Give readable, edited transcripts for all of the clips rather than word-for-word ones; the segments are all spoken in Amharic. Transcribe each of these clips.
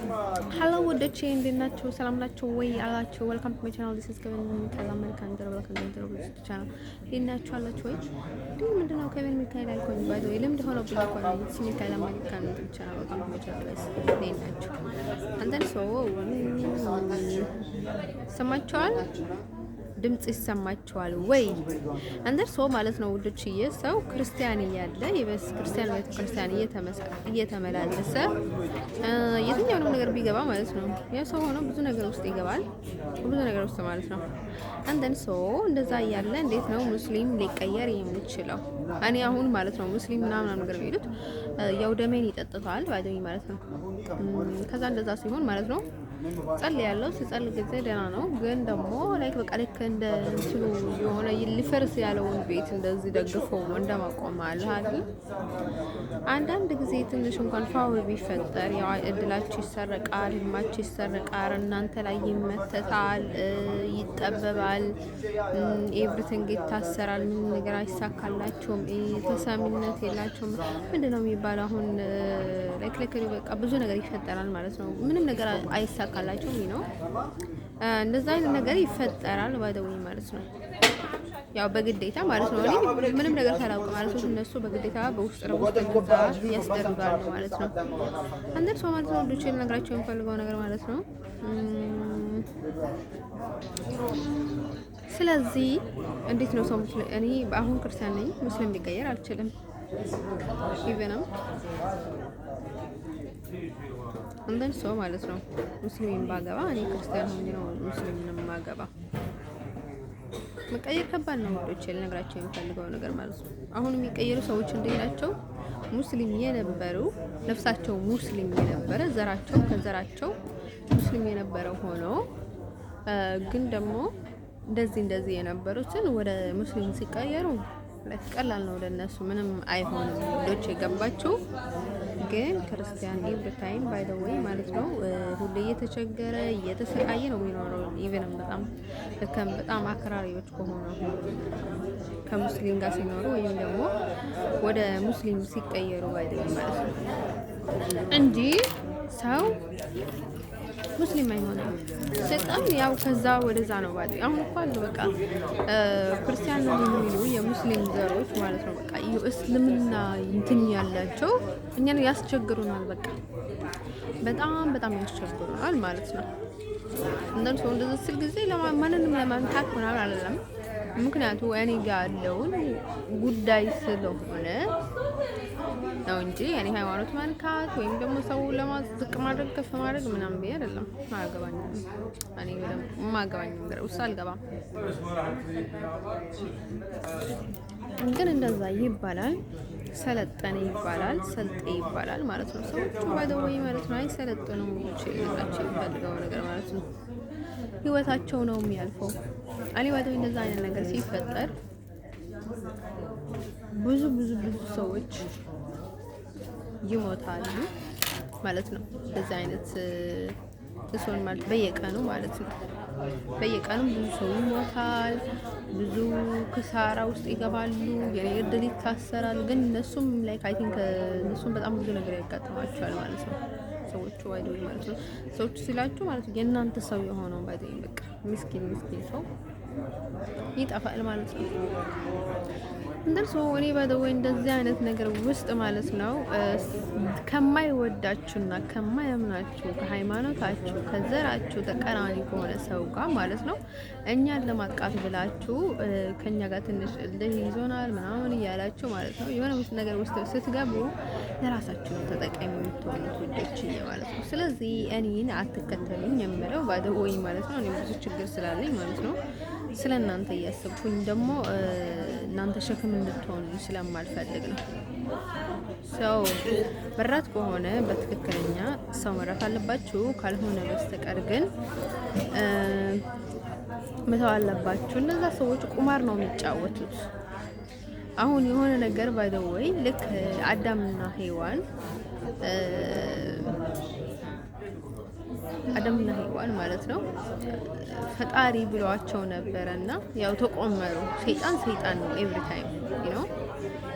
ሀሎ ወዶቼ እንዴት ናችሁ? ሰላም ናችሁ ወይ አላችሁ? ዌልካም ቱ ማይ ቻናል ዲስ ኢዝ ከቨን ሚካኤል አሜሪካን ዘሮ ቻናል እንዴት ናችሁ አላችሁ ወይ? ግን ምንድነው ከቨን ሚካኤል አልኩኝ ባይ ዘ ወይ ልምድ ሆኖብኝ እኮ ነው። ዲስ ሚካኤል አሜሪካን ቻናል ዌልካም ቱ ማይ ቻናል ጋይስ እንዴት ናችሁ? አንተን ሰማችኋል? ድምጽ ይሰማችኋል ወይ? እንደርሶ ማለት ነው ውዶችዬ። ሰው ክርስቲያን እያለ የበስ ክርስቲያን ቤተክርስቲያን እየተመላለሰ የትኛውንም ነገር ቢገባ ማለት ነው ያ ሰው ሆኖ ብዙ ነገር ውስጥ ይገባል፣ ብዙ ነገር ውስጥ ማለት ነው። እንደርሶ እንደዛ እያለ እንዴት ነው ሙስሊም ሊቀየር የሚችለው? እኔ አሁን ማለት ነው ሙስሊም ምናምን ነገር የሚሉት ያው ደሜን ይጠጥታል ባይደኝ ማለት ነው። ከዛ እንደዛ ሲሆን ማለት ነው ጸልይ ያለው ሲጸልይ ጊዜ ደህና ነው። ግን ደግሞ ላይክ በቃ ልክ እንደ እንትኑ የሆነ ሊፈርስ ያለውን ቤት እንደዚህ ደግፈው እንደማቆም አለ አይደል? አንዳንድ ጊዜ ትንሽ እንኳን ፋውል ቢፈጠር ያው እድላችሁ ይሰረቃል፣ ህልማችሁ ይሰረቃል፣ እናንተ ላይ ይመተታል፣ ይጠበባል፣ ኤቭሪቲንግ ይታሰራል፣ ምን ነገር አይሳካላችሁም፣ ተሰሚነት የላችሁም። ምንድነው የሚባለው አሁን ላይክ በቃ ብዙ ነገር ይፈጠራል ማለት ነው። ምንም ነገር አይሳካላችሁም ነው እንደዛ አይነት ነገር ይፈጠራል ባይደውኝ ማለት ነው። ያው በግዴታ ማለት ነው። እኔ ምንም ነገር ሳላውቅ ማለት ነው እነሱ በግዴታ በውስጥ ያስደርጋሉ ማለት ነው። አንደር ሰው ማለት ነው ልጅ ልነግራቸው የሚፈልገው ነገር ማለት ነው። ስለዚህ እንዴት ነው ሰው እኔ አሁን ክርስቲያን ነኝ፣ ሙስሊም ሊቀየር አልችልም። ኢቨንም እንደን ሰው ማለት ነው ሙስሊም ባገባ እኔ ክርስቲያን ሆኜ ነው ሙስሊምንም ማገባ። መቀየር ከባድ ነው ወዶች ልነግራቸው የሚፈልገው ነገር ማለት ነው። አሁን የሚቀየሩ ሰዎች እንደናቸው ሙስሊም የነበሩ ነፍሳቸው ሙስሊም የነበረ ዘራቸው ከዘራቸው ሙስሊም የነበረው ሆኖ ግን ደግሞ እንደዚህ የነበሩትን ወደ ሙስሊም ሲቀየሩ ቀላል ነው ለነሱ፣ ምንም አይሆንም። ልጆች የገባችሁ ግን ክርስቲያን ኤቭሪ ታይም ባይ ዘ ዌይ ማለት ነው ሁሌ እየተቸገረ እየተሰቃየ ነው የሚኖረው። ኢቨንም በጣም አክራሪዎች ከሆኑ ከሙስሊም ጋር ሲኖሩ ወይም ደግሞ ወደ ሙስሊም ሲቀየሩ ባይ ዘ ዌይ ማለት ነው እንጂ ሰው ሙስሊም አይሆንም። ሰይጣን ያው ከዛ ወደዛ ነው ባዲ። አሁን እኮ አለ በቃ ክርስቲያን ነው የሚሉ የሙስሊም ዘሮች ማለት ነው በቃ እስልምና እንትን ያላቸው እኛን ያስቸግሩናል። በቃ በጣም ያስቸግሩናል ማለት ነው። እንደዚህ ሰው እንደዚህ ስል ጊዜ ለማንንም ለማንታት ምናምን አይደለም። ምክንያቱ እኔ ጋር ያለውን ጉዳይ ስለሆነ ነው እንጂ እኔ ሃይማኖት ማንካት ወይም ደግሞ ሰው ለማዝቅ ማድረግ ከፍ ማድረግ ምናምን ቢይ አይደለም። አያገባኝም። እኔ ማገባኝ ነገር ውስጥ አልገባም። ግን እንደዛ ይባላል፣ ሰለጠነ ይባላል፣ ሰልጤ ይባላል ማለት ነው። ሰዎቹ ባይደወይ ማለት ነው አይሰለጥኑም። ይችላልላችሁ የሚፈልገው ነገር ማለት ነው ህይወታቸው ነው የሚያልፈው። እኔ ባይደወይ እንደዛ አይነት ነገር ሲፈጠር ብዙ ሰዎች ይሞታሉ ማለት ነው። በዚህ አይነት ተሶን ማለት በየቀኑ ማለት ነው። በየቀኑ ብዙ ሰው ይሞታል፣ ብዙ ክሳራ ውስጥ ይገባሉ፣ የእድል ይታሰራል። ግን እነሱም ላይክ አይ ቲንክ እነሱም በጣም ብዙ ነገር ያጋጥማቸዋል ማለት ነው። ሰዎቹ ባይዶይ ማለት ነው። ሰዎቹ ሲላችሁ ማለት ነው የእናንተ ሰው የሆነው ባይዶይ በቃ ምስኪን ሰው ይጠፋል ማለት ነው። እንደርሶ እኔ ባይደወይ እንደዚህ አይነት ነገር ውስጥ ማለት ነው ከማይወዳችሁና ከማያምናችሁ ከሃይማኖታችሁ ከዘራችሁ ተቀራኒ ከሆነ ሰው ጋር ማለት ነው እኛን ለማጥቃት ብላችሁ ከኛ ጋር ትንሽ እልህ ይዞናል ምናምን እያላችሁ ማለት ነው የሆነ ነገር ውስጥ ስትገቡ ለራሳችሁ ነው ተጠቃሚ የምትሆኑት ውዶችዬ ማለት ነው። ስለዚህ እኔን አትከተሉኝ የምለው ባይደወይ ማለት ነው። እኔ ብዙ ችግር ስላለኝ ማለት ነው ስለናንተ እያሰብኩኝ ደግሞ እናንተ ሸክም እንድትሆኑ ስለማልፈልግ ነው። ሰው መራት ከሆነ በትክክለኛ ሰው መራት አለባችሁ። ካልሆነ በስተቀር ግን መተው አለባችሁ። እነዛ ሰዎች ቁማር ነው የሚጫወቱት። አሁን የሆነ ነገር ባይደወይ ልክ አዳምና ሔዋን ማለት ነው ፈጣሪ ብሏቸው ነበረና ያው ተቆመሩ። ሰይጣን ነው ኤቭሪ ታይም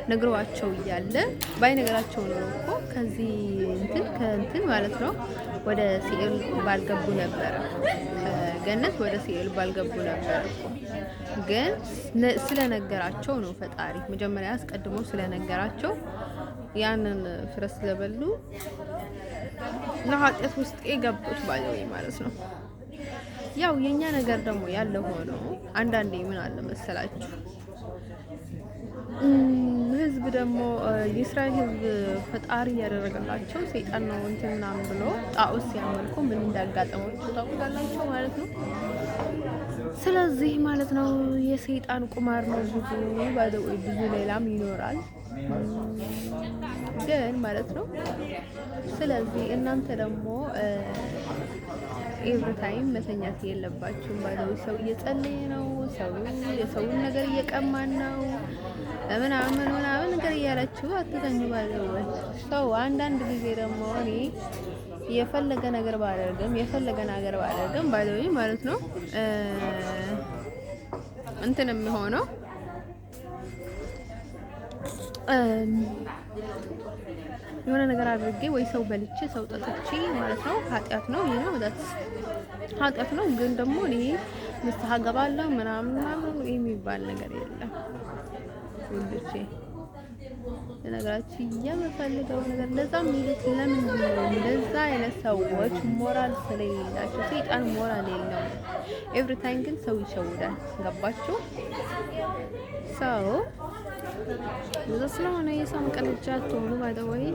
ነግሯቸው እያለ ባይነገራቸው ነው እኮ ከዚህ እንትን ማለት ነው ወደ ሲኦል ባልገቡ ነበረ። ከገነት ወደ ሲኦል ባልገቡ ነበረ እኮ። ግን ስለነገራቸው ነው ፈጣሪ መጀመሪያ አስቀድሞ ስለነገራቸው ያንን ፍሬ ስለበሉ ለኃጢአት ውስጥ የገቡት ባለው ማለት ነው። ያው የኛ ነገር ደግሞ ያለ ሆኖ አንዳንዴ ምን አለ መሰላችሁ ህዝብ ደግሞ የእስራኤል ህዝብ ፈጣሪ ያደረገላቸው ሰይጣን ነው እንትን ምናምን ብሎ ጣዖት ሲያመልኩ ምን እንዳጋጠማቸው ታውቃላችሁ ማለት ነው። ስለዚህ ማለት ነው የሰይጣን ቁማር ነው ብዙ ሌላም ይኖራል ግን ማለት ነው። ስለዚህ እናንተ ደግሞ ኤቭሪ ታይም መተኛት የለባችሁም። ባለው ሰው እየጸለየ ነው፣ ሰው የሰውን ነገር እየቀማን ነው ምናምን ነገር እያላችሁ አትተኙ። ባለው ሰው አንዳንድ ጊዜ ደግሞ እኔ የፈለገ ነገር ባደርግም ባለው ማለት ነው እንትን የሚሆነው የሆነ ነገር አድርጌ ወይ ሰው በልቼ ሰው ጠጥቼ ማለት ነው ኃጢአት ነው ይሄ ነው ኃጢአት ነው። ግን ደግሞ እኔ ንስሐ ገባለሁ ምናምን የሚባል ነገር የለም። ወንድቼ ነገራችን የምፈልገው ነገር እንደዛ የሚሉት ለምንድን ነው? እንደዛ አይነት ሰዎች ሞራል ስለሌላቸው። ሰይጣን ሞራል የለውም። ኤቭሪ ታይም ግን ሰው ይሸውዳል። ገባችሁ? ሰው ብዙ ስለሆነ የሰው መቀለጃ አትሆኑ። ባይደወይ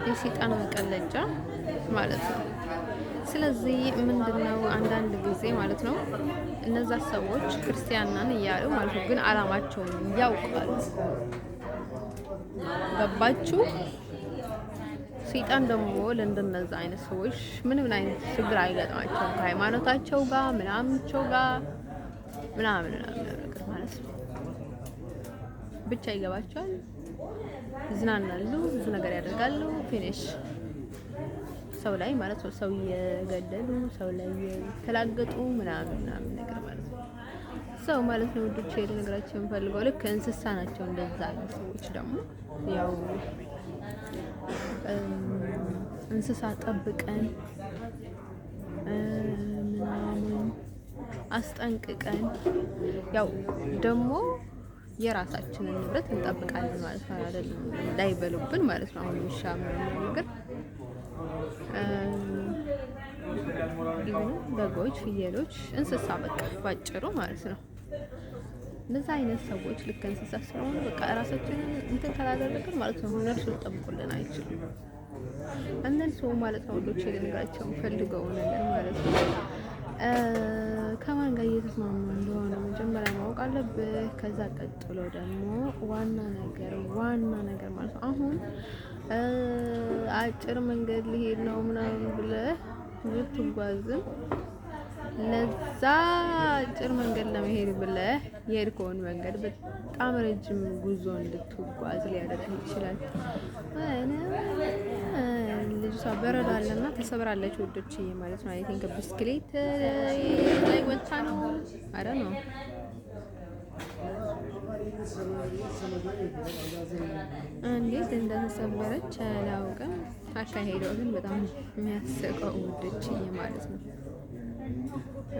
የሰይጣን መቀለጃ ማለት ነው። ስለዚህ ምንድነው አንዳንድ ጊዜ ማለት ነው እነዛ ሰዎች ክርስቲያን ነን እያሉ ማለት ነው፣ ግን አላማቸውን ያውቃሉ። ገባችሁ? ሰይጣን ደግሞ ለእንደነዛ አይነት ሰዎች ምንም አይነት ችግር አይገጥማቸውም ከሃይማኖታቸው ጋር ምናምናቸው ጋር ምናምን ነገር ማለት ነው። ብቻ ይገባቸዋል፣ ይዝናናሉ፣ ብዙ ነገር ያደርጋሉ። ፊኒሽ ሰው ላይ ማለት ነው ሰው እየገደሉ ሰው ላይ እየተላገጡ ምናምን ነገር ማለት ነው። ሰው ማለት ነው ውዶቼ ልነግራችሁ የምፈልገው ልክ እንስሳ ናቸው። እንደዛ አይነት ሰዎች ደግሞ ያው እንስሳ ጠብቀን ምናምን አስጠንቅቀን ያው ደግሞ የራሳችንን ንብረት እንጠብቃለን ማለት ነው አይደል? እንዳይበሉብን ማለት ነው። አሁን ይሻምሩ ነገር በጎች፣ ፍየሎች፣ እንስሳ በቃ ባጭሩ ማለት ነው። እንደዛ አይነት ሰዎች ልክ እንስሳ ስለሆኑ በቃ ራሳችንን እንትን ካላደረግን ማለት ነው እነርሱ ሊጠብቁልን አይችሉም። አንዳንድ ሰው ማለት ነው ወዶች ልነግራቸው ፈልገው ነገር ማለት ነው ከማን ጋር እየተስማማ እንደሆነ መጀመሪያ ማወቅ አለብህ። ከዛ ቀጥሎ ደግሞ ዋና ነገር ማለት ነው አሁን አጭር መንገድ ሊሄድ ነው ምናምን ብለህ ብትጓዝም ለዛ አጭር መንገድ ለመሄድ ብለህ የሄድከውን መንገድ በጣም ረጅም ጉዞ እንድትጓዝ ሊያደርግ ይችላል። ልጅቷ በረዶ አለና ተሰብራለች ወዶች ማለት ነው። አይ ቲንክ ብስክሌት ላይ ወጣ ነው አረ ነው እንዴት እንደተሰበረች አላውቅም። አካሄዷ ግን በጣም የሚያስቀው ውዶች ማለት ነው።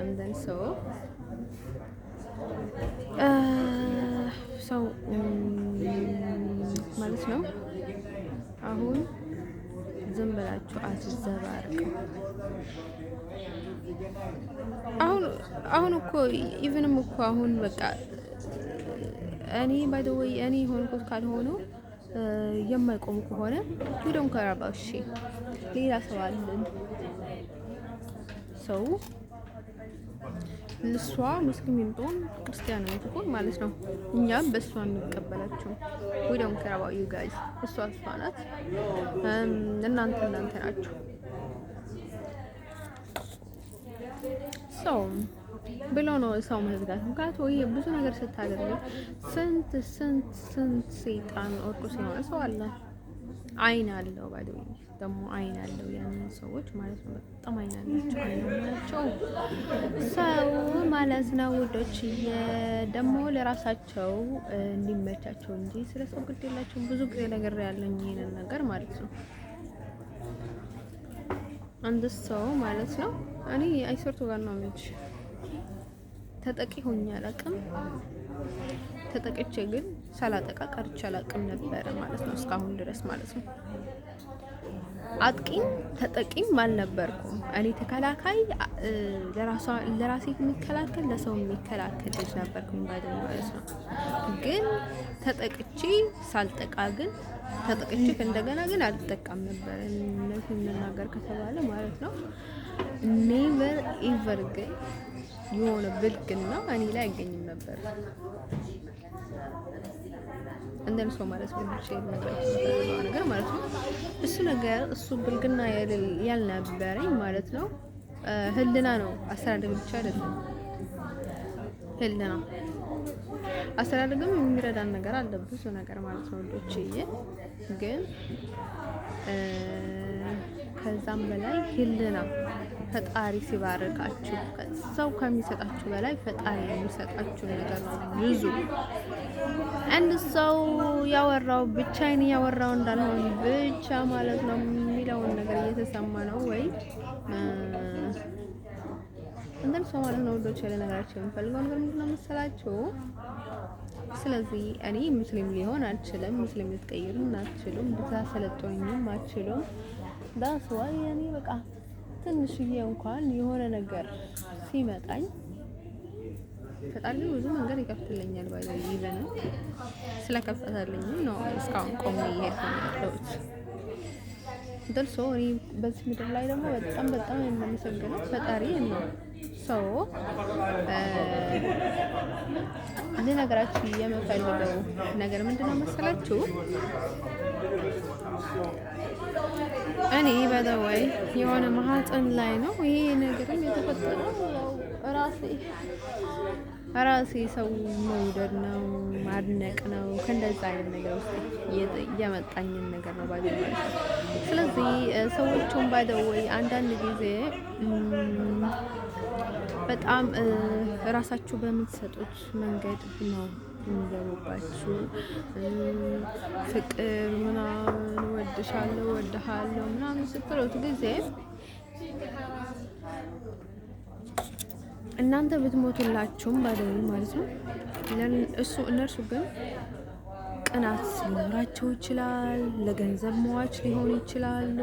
እንደን ሰው ማለት ነው አሁን ዝም ብላችሁ አትዘባርቁ። አሁን እኮ ኢቭንም እኮ አሁን በቃ እኔ ባይ ዘ ወይ እኔ ሆንኩት ካልሆነ የማይቆም ከሆነ ዊዶን ከራባው እሺ፣ ሌላ ሰው አለን። ሰው እሷ ሙስሊም ይምጡን ክርስቲያን ይምጡን ማለት ነው። እኛም በእሷ እንቀበላቸው። ዊዶን ከራባው ዩ ጋይስ። እሷ ናት፣ እናንተ ናችሁ። ሰው ብሎ ነው ሰው መዝጋት። ምክንያቱም ወይ ብዙ ነገር ስታደርግ ስንት ሰይጣን ኦርኩስ የሆነ ሰው አለ። አይን አለው ባይደው ደግሞ አይን አለው ያንን ሰዎች ማለት ነው። በጣም አይን አላቸው ሰው ማለት ነው ውዶች። ደግሞ ለራሳቸው እንዲመቻቸው እንጂ ስለ ሰው ግድ የላቸውም። ብዙ ጊዜ ነገር ያለኝ ይሄንን ነገር ማለት ነው። አንድ ሰው ማለት ነው እኔ አይሰርቱ ጋር ነው እንጂ ተጠቂ ሆኜ አላውቅም። ተጠቅቼ ግን ሳላጠቃ ቀርቼ አላውቅም ነበረ ማለት ነው እስካሁን ድረስ ማለት ነው። አጥቂም ተጠቂም አልነበርኩም። እኔ ተከላካይ ለራሴ የሚከላከል ለሰው የሚከላከል ልጅ ነበርኩኝ ማለት ነው። ግን ተጠቅቼ ሳልጠቃ ግን ተጠቅቼ እንደገና ግን አልጠቃም ነበር እነዚህ መናገር ከተባለ ማለት ነው። ኔቨር ኤቨር ግን የሆነ ብልግና እኔ ላይ አይገኝም ነበር እንደን ሰው ማለት ነው። ነገር ማለት ነው እሱ ነገር እሱ ብልግና ያልነበረኝ ማለት ነው። ህልና ነው አስተዳደግ ብቻ አይደለም። ህልና አስተዳደግም የሚረዳን ነገር አለ ብዙ ነገር ማለት ነው ወዶችዬ። ግን ከዛም በላይ ህልና ፈጣሪ ሲባርካችሁ ሰው ከሚሰጣችሁ በላይ ፈጣሪ የሚሰጣችሁ ነገር ነው ብዙ። አንድ ሰው ያወራው ብቻዬን ያወራው እንዳልሆነ ብቻ ማለት ነው የሚለውን ነገር እየተሰማ ነው ወይ እንደን ሰው ማለት ነው ወዶች ለነገራችሁ የምፈልገው ነገር ምንድነው መሰላችሁ? ስለዚህ እኔ ሙስሊም ሊሆን አልችልም። ሙስሊም ልትቀይሩን አትችሉም። ልታሰለጥኑኝም አትችሉም። ዳስ ዋይ እኔ በቃ ትንሽዬ እንኳን የሆነ ነገር ሲመጣኝ ፈጣሪ ብዙ መንገድ ይከፍትልኛል ባይዘ ይዘን ስለከፈተልኝ ነው እስካሁን ቆሜ እየሄድኩኝ ያለሁት። ደርሶ እኔ በዚህ ምድር ላይ ደግሞ በጣም የማመሰግነው ፈጣሪ ነው። ሰው ለነገራችሁ የምፈልገው ነገር ምንድነው መሰላችሁ? እኔ በደወይ የሆነ ማህፀን ላይ ነው ይሄ ነገርም የተፈጠረው ራሴ ሰው መውደድ ነው ማድነቅ ነው ከእንደዛ አይነት ነገር ውስጥ የመጣኝን ነገር ነው ባይ ማለት ነው። ስለዚህ ሰዎቹም ባይደወይ አንዳንድ ጊዜ በጣም ራሳችሁ በምትሰጡት መንገድ ነው የሚገቡባችሁ። ፍቅር ምናምን ወድሻለሁ ወድሃለሁ ምናምን ስትሉት ጊዜ እናንተ ብትሞቱላችሁም ባደው ማለት ነው እነርሱ ግን ቅናት ሊኖራቸው ይችላል። ለገንዘብ መዋች ሊሆን ይችላሉ።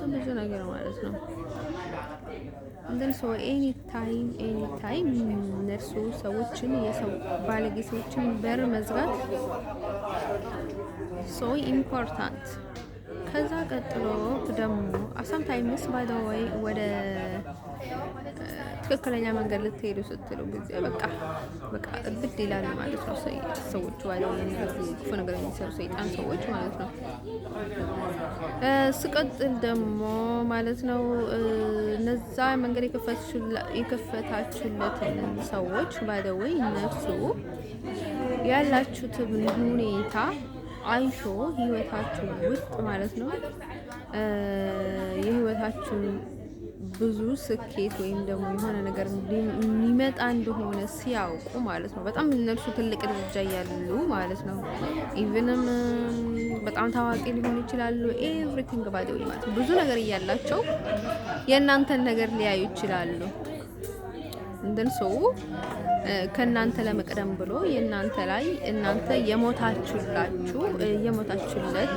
ብዙ ነገር ማለት ነው። እንደን ሰው ኤኒ ታይም እነርሱ ሰዎችን የሰው ባለጌ ሰዎችን በር መዝጋት ሶ ኢምፖርታንት። ከዛ ቀጥሎ ደግሞ sometimes by the way ወደ ትክክለኛ መንገድ ልትሄዱ ስትሉ ጊዜ በቃ እብድ ይላል ማለት ነው። ሰዎች ዋለው ክፉ ነገር የሚሰሩ ሰይጣን ሰዎች ማለት ነው። ስቀጥል ደግሞ ማለት ነው እነዛ መንገድ የከፈታችሁለትን ሰዎች by the way እነሱ ያላችሁት ሁኔታ አይቶ ህይወታችሁ ውስጥ ማለት ነው የህይወታችሁ ብዙ ስኬት ወይም ደግሞ የሆነ ነገር ሊመጣ እንደሆነ ሲያውቁ ማለት ነው በጣም እነሱ ትልቅ ደረጃ ያሉ ማለት ነው። ኢቭንም በጣም ታዋቂ ሊሆኑ ይችላሉ። ኤቭሪቲንግ ባይ ዘ ዌይ ማለት ነው ብዙ ነገር እያላቸው የእናንተን ነገር ሊያዩ ይችላሉ። እንደን ሰው ከእናንተ ለመቅደም ብሎ የእናንተ ላይ እናንተ የሞታችሁለት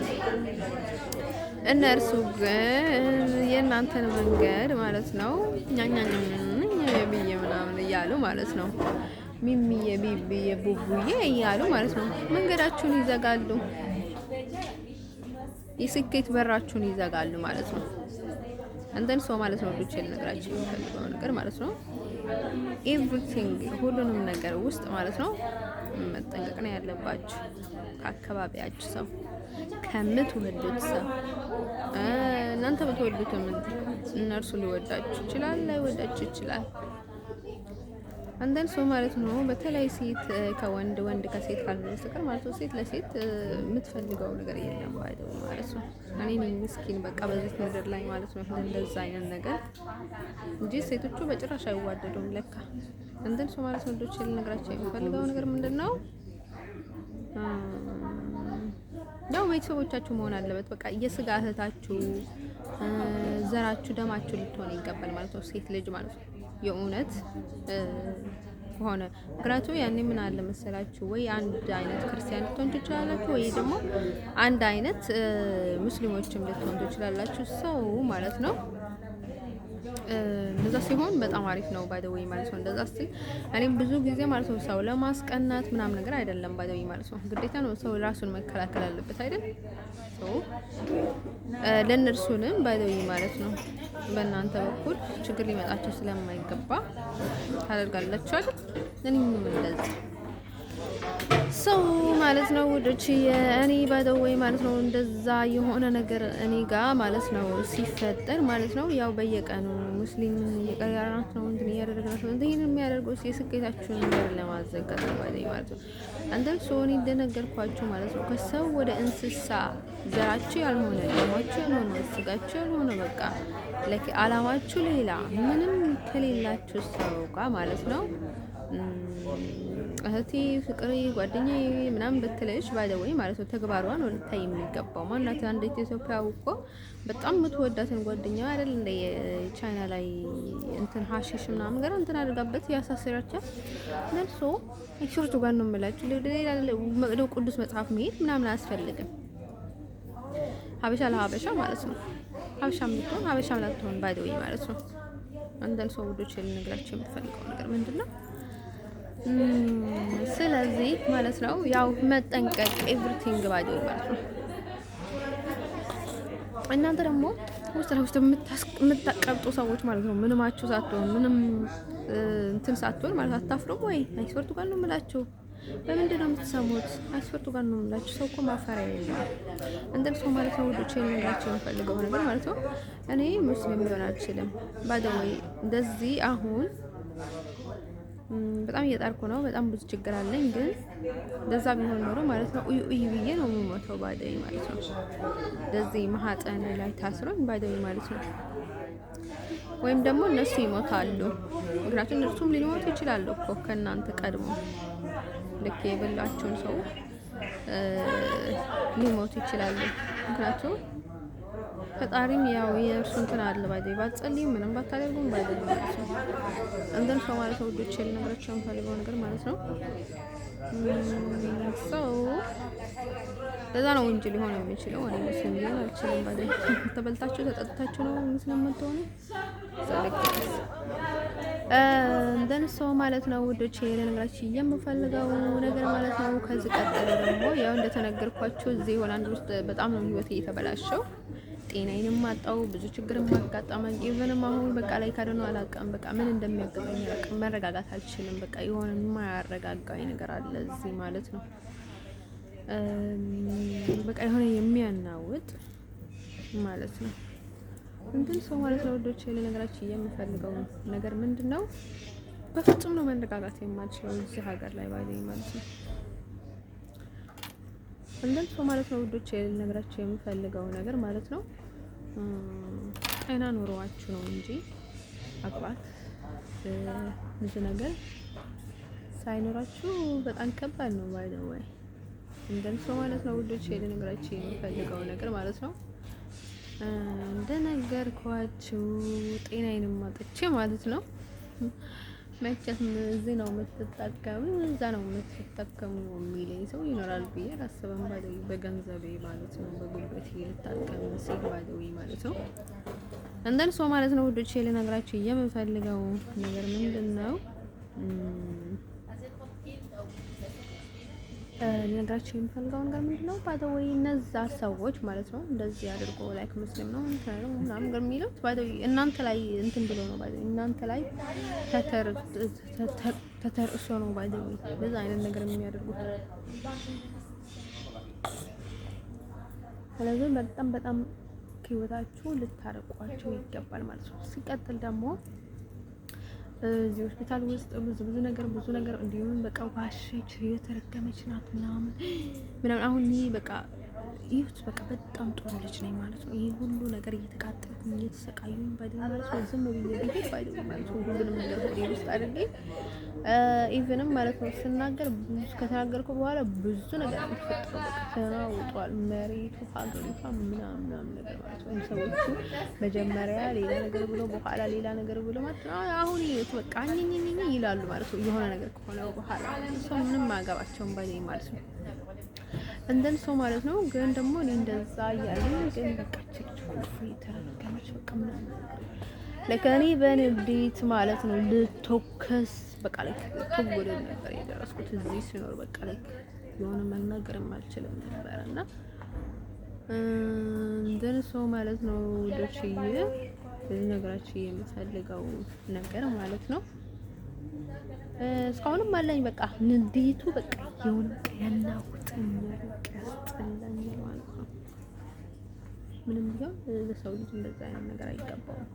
እነርሱ ግን የእናንተን መንገድ ማለት ነው ብዬ ምናምን እያሉ ማለት ነው ሚሚዬ ቢቢዬ ቡቡዬ እያሉ ማለት ነው መንገዳችሁን ይዘጋሉ። የስኬት በራችሁን ይዘጋሉ ማለት ነው። እንደን ሰው ማለት ነው ብቻ ልነግራችሁ የምፈልገው ነገር ማለት ነው ኤቭሪቲንግ ሁሉንም ነገር ውስጥ ማለት ነው መጠንቀቅ ነው ያለባችሁ። ከአካባቢያችሁ ሰው ከምትወዱት ሰው እናንተ ብትወዱትም እነርሱ ሊወዳችሁ ይችላል ላይወዳችሁ ይችላል። አንዳንድ ሰው ማለት ነው በተለይ ሴት ከወንድ ወንድ ከሴት ካልበስተቀር ማለት ነው ሴት ለሴት የምትፈልገው ነገር የለም ባይደው ማለት ነው። እኔ ነኝ ምስኪን በቃ በዚህ ምድር ላይ ማለት ነው እንደዛ አይነት ነገር እንጂ ሴቶቹ በጭራሽ አይዋደዱም ለካ። አንዳንድ ሰው ማለት ነው ወንዶች ልነግራቸው የሚፈልገው ነገር ምንድነው ያው ቤተሰቦቻችሁ መሆን አለበት። በቃ የስጋ እህታችሁ ዘራችሁ ደማችሁ ልትሆን ይገባል ማለት ነው፣ ሴት ልጅ ማለት ነው። የእውነት ከሆነ ምክንያቱም ያኔ ምን አለ መሰላችሁ፣ ወይ አንድ አይነት ክርስቲያን ልትሆን ትችላላችሁ፣ ወይ ደግሞ አንድ አይነት ሙስሊሞችም ልትሆን ትችላላችሁ። ሰው ማለት ነው። እንደዛ ሲሆን በጣም አሪፍ ነው ባይ ዘ ወይ ማለት ነው። እንደዛ ስትል እኔም ብዙ ጊዜ ማለት ነው ሰው ለማስቀናት ምናምን ነገር አይደለም ባይ ዘ ወይ ማለት ነው። ግዴታ ነው ሰው ራሱን መከላከል አለበት አይደል? ለእነርሱንም ባይ ዘ ወይ ማለት ነው በእናንተ በኩል ችግር ሊመጣቸው ስለማይገባ ታደርጋላችሁ አይደል? እኔም እንደዚህ ሰው ማለት ነው ውዶች፣ እኔ ባይደወይ ማለት ነው እንደዛ የሆነ ነገር እኔ ጋር ማለት ነው ሲፈጠር ማለት ነው ያው በየቀኑ ሙስሊም እየቀያራት ነው እንትን እያደረግናት ነው እንትን የሚያደርገው የስኬታችሁን ነገር ለማዘጋት ነው ባይደወይ ማለት ነው። አንተም ሶኒ እንደነገርኳችሁ ማለት ነው ከሰው ወደ እንስሳ ዘራችሁ ያልሆነ ደማችሁ ያልሆነ ስጋችሁ ያልሆነ በቃ ለኪ አላማችሁ ሌላ ምንም ከሌላችሁ ሰው ጋር ማለት ነው እህቴ ፍቅሬ ጓደኛዬ ምናምን ብትለሽ ባይደወይ ማለት ነው ተግባሯን ነው ልታይ የሚገባው። ማናት አንድ ኢትዮጵያዊ እኮ በጣም የምትወዳትን ጓደኛዋ አይደል እንደ ቻይና ላይ እንትን ሀሺሽ ምናምን ነገር እንትን አድርጋበት ያሳስራቻል። ነርሶ እሽርቱ ጋር ነው የምላችሁ ሌላ መቅደው ቅዱስ መጽሐፍ መሄድ ምናምን አያስፈልግም። ሀበሻ ለሀበሻ ማለት ነው። ሀበሻም ልትሆን ሀበሻም ላትሆን ባይደወይ ማለት ነው። አንዳንድ ሰው ውዶች ልነግራቸው የምትፈልገው ነገር ምንድነው? ስለዚህ ማለት ነው ያው መጠንቀቅ ኤቭሪቲንግ ባይደወይ ማለት ነው። እናንተ ደግሞ ውስጥ ለውስጥ የምታቀብጡ ሰዎች ማለት ነው ምንማችሁ ሳትሆን ምንም እንትን ሳትሆን ማለት አታፍሩም ወይ? አይስወርቱ ጋር ነው የምላችሁ። በምንድን ነው የምትሰሙት? አይስወርቱ ጋር ነው የምላችሁ። ሰው እኮ ማፈሪያ የለም። እንደም ሰው ማለት ነው ውዶቼ ልነግራቸው የምፈልገው ነገር ማለት ነው እኔ ሙስሊም ሊሆን አልችልም ባይደወይ እንደዚህ አሁን በጣም እየጣርኩ ነው። በጣም ብዙ ችግር አለኝ። ግን እንደዛ ቢሆን ኖሮ ማለት ነው እዩ ብዬ ነው የምሞተው ባይደወይ ማለት ነው። እንደዚህ ማህፀን ላይ ታስሮኝ ባይደወይ ማለት ነው። ወይም ደግሞ እነሱ ይሞታሉ። ምክንያቱም እነሱም ሊሞቱ ይችላሉ እኮ ከእናንተ ቀድሞ ልክ የበላቸውን ሰው ሊሞቱ ይችላሉ። ምክንያቱም ፈጣሪም ያው የእርሱ እንትን አለ ባይደወይ ባትጸልዩ ምንም ባታደርጉም ባይደወይ ማለት ነው። እንደን ሰው ማለት ነው ውዶቼ ልነግራቸው የምፈልገው ነገር ማለት ነው ሰው ለዛ ነው እንጂ ሊሆን የሚችለው እኔ ሙስሊም ሊሆን አልችልም ባይደወይ። ተበልታችሁ ተጠጥታችሁ ነው ሙስሊም የምትሆኑ ሰለከስ እንደን ሰው ማለት ነው ውዶቼ ልነግራችሁ የምፈልገው ነገር ማለት ነው። ከዚህ ቀጥሎ ደግሞ ያው እንደተነገርኳችሁ እዚህ ሆላንድ ውስጥ በጣም ነው ህይወት እየተበላሸው ጤናዬንም ማጣው ብዙ ችግር ማጋጠመኝ። ኢቨንም አሁን በቃ ላይ ካደኑ አላውቅም በቃ ምን እንደሚያገባኝ አላውቅም። መረጋጋት አልችልም። በቃ የሆነ የማያረጋጋኝ ነገር አለ እዚህ ማለት ነው። በቃ የሆነ የሚያናውጥ ማለት ነው። እንትን ሰው ማለት ነው ወዶች ለነገራችሁ የምፈልገው ነገር ምንድነው? በፍጹም ነው መረጋጋት የማልችለው እዚህ ሀገር ላይ ባይደወይ ማለት ነው። እንደን ሰው ማለት ነው ውዶች ልነግራችሁ የምፈልገው ነገር ማለት ነው ጤና ኑሯችሁ ነው እንጂ አግባት ብዙ ነገር ሳይኖራችሁ በጣም ከባድ ነው ባይደወይ። እንደን ሰው ማለት ነው ውዶች ልነግራችሁ የምፈልገው ነገር ማለት ነው እንደነገርኳችሁ ጤናዬንም አጥቼ ማለት ነው መቼም እዚህ ነው የምትጠቀሙ እዛ ነው የምትጠቀሙ የሚለኝ ሰው ይኖራል ብዬ አላስብም ባይደወይ። በገንዘቤ ማለት ነው በጉልበቴ ልታቀም ሲል ባይደወይ ማለት ነው። እንደን ሰው ማለት ነው ውዶቼ ልነግራችሁ የምፈልገው ነገር ምንድነው? ልነግራችሁ የምፈልገው ነገር ምንድነው? ባይደወይ እነዛ ሰዎች ማለት ነው እንደዚህ አድርጎ ላይክ ሙስሊም ነው እንትን ነው ምናምን ነገር የሚሉት ባይደወይ እናንተ ላይ እንትን ብሎ ነው ባይደወይ እናንተ ላይ ተተርእሶ ነው ባይደወይ በዛ አይነት ነገር የሚያደርጉት። ስለዚህ በጣም ህይወታችሁ ልታረቋቸው ይገባል ማለት ነው። ሲቀጥል ደግሞ እዚህ ሆስፒታል ውስጥ ብዙ ነገር እንዲሁም በቃ ዋሸች የተረገመች ናት ምናምን አሁን ይሄ በቃ ይሁት በቃ በጣም ጥሩ ልጅ ነኝ ማለት ነው። ይሄ ሁሉ ነገር እየተቃጠልኩኝ እየተሰቃዩኝ ባይደል ማለት ነው። ዝም ብዬ ብሄድ ባይደል ማለት ነው። ሁሉንም ነገር ሆዴ ውስጥ አድርጌ ኢቭንም ማለት ነው ስናገር ከተናገርኩ በኋላ ብዙ ነገር ተፈጥሮ በቃ ተናውጧል። መሬቱ ሀገሪቷ ምናምን ነገር ማለት ነው። ሰዎቹ መጀመሪያ ሌላ ነገር ብሎ በኋላ ሌላ ነገር ብሎ ማለት ነው። አሁን ይሄት በቃ አኝኝኝ ይላሉ ማለት ነው። የሆነ ነገር ከሆነ በኋላ ሰው ምንም አያገባቸውም ባይደል ማለት ነው። እንደን ሰው ማለት ነው። ግን ደግሞ እኔ እንደዛ እያለኝ ግን በቃ ችኩፍ የተረገመች በቃ ምናምን ለከኔ በንዴት ማለት ነው ልተከስ በቃ ላይ ተጎደ ነበር የደረስኩት እዚህ ሲኖር በቃ ላይ የሆነ መናገርም አልችልም ነበር እና እንደን ሰው ማለት ነው ወደችዬ ብዙ ነገራችን የምፈልገው ነገር ማለት ነው። እስካሁንም አለኝ በቃ ንዴቱ በቃ የሆነ ያናውጠኛል ያስጠላኛል ማለት ነው። ምንም ቢሆን ለሰው ልጅ እንደዛ አይነት ነገር አይገባውም።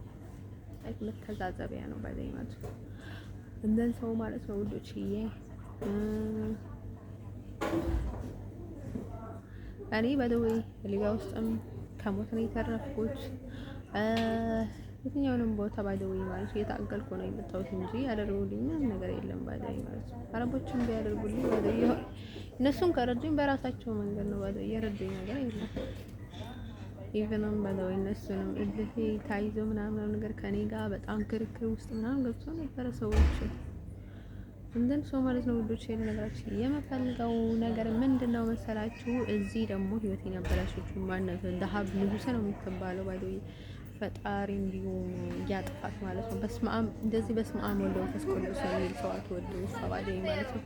መተዛዘቢያ ነው ባይዘኝ ማለት ነው። እንደን ሰው ማለት ነው ውዶችዬ እኔ በደዌ ሊቢያ ውስጥም ከሞት ነው የተረፍኩት። የትኛውንም ቦታ ባይደው ማለት እየታገልኩ ነው የመጣሁት እንጂ ያደረጉልኝ ምንም ነገር የለም ባይደው ማለት ነው። አረቦችም ቢያደርጉልኝ ባይደው እነሱም ከረዱኝ በራሳቸው መንገድ ነው ባይደው የረዱኝ ነገር የለም። ኢቭንም ባይደው እነሱንም እልህ ታይዞ ምናምን ነገር ከኔ ጋር በጣም ክርክር ውስጥ ምናምን ገብቶ ነበር ሰዎች እንደን ሰው ማለት ነው ውዶች። ነገራችን የምፈልገው ነገር ምንድነው መሰላችሁ? እዚህ ደግሞ ህይወቴን ያበላሸችው ማንነት ዳሃብ ንጉስ ነው የምትባለው ባይደው ፈጣሪ እንዲሁም ያጥፋት ማለት ነው። በስማም እንደዚህ በስማም ወልዶ ተስቆልሶ የሚል ሰው አትወደው ሰባዴ ማለት ነው።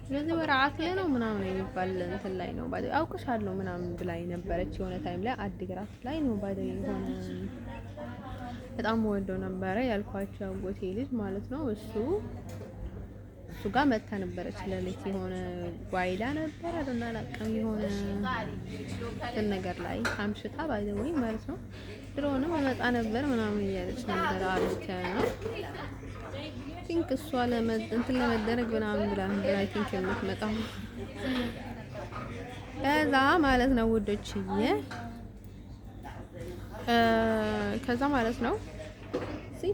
ስለዚህ ወራዓት ላይ ነው ምናምን የሚባል እንትን ላይ ነው ባይደው አውቅሻለሁ ምናምን ብላኝ ነበረች የሆነ ታይም ላይ አዲግራት ላይ ነው ባይደው የሆነ በጣም ወልዶ ነበረ ያልኳቸው አጎቴ ልጅ ማለት ነው። እሱ ጋር መታ ነበረች ለሌት የሆነ ጓይላ ነበር አይደልና አላቀም የሆነ ነገር ላይ አምሽታ ባይደው ማለት ነው። ድሮንም መጣ ነበር ምናምን እያለች ነበር አለች ነው ቲንክ እሷ እንትን ለመደረግ ምናምን ብላ ነበር አይ ቲንክ የምትመጣው ከዛ ማለት ነው ውዶችዬ ከዛ ማለት ነው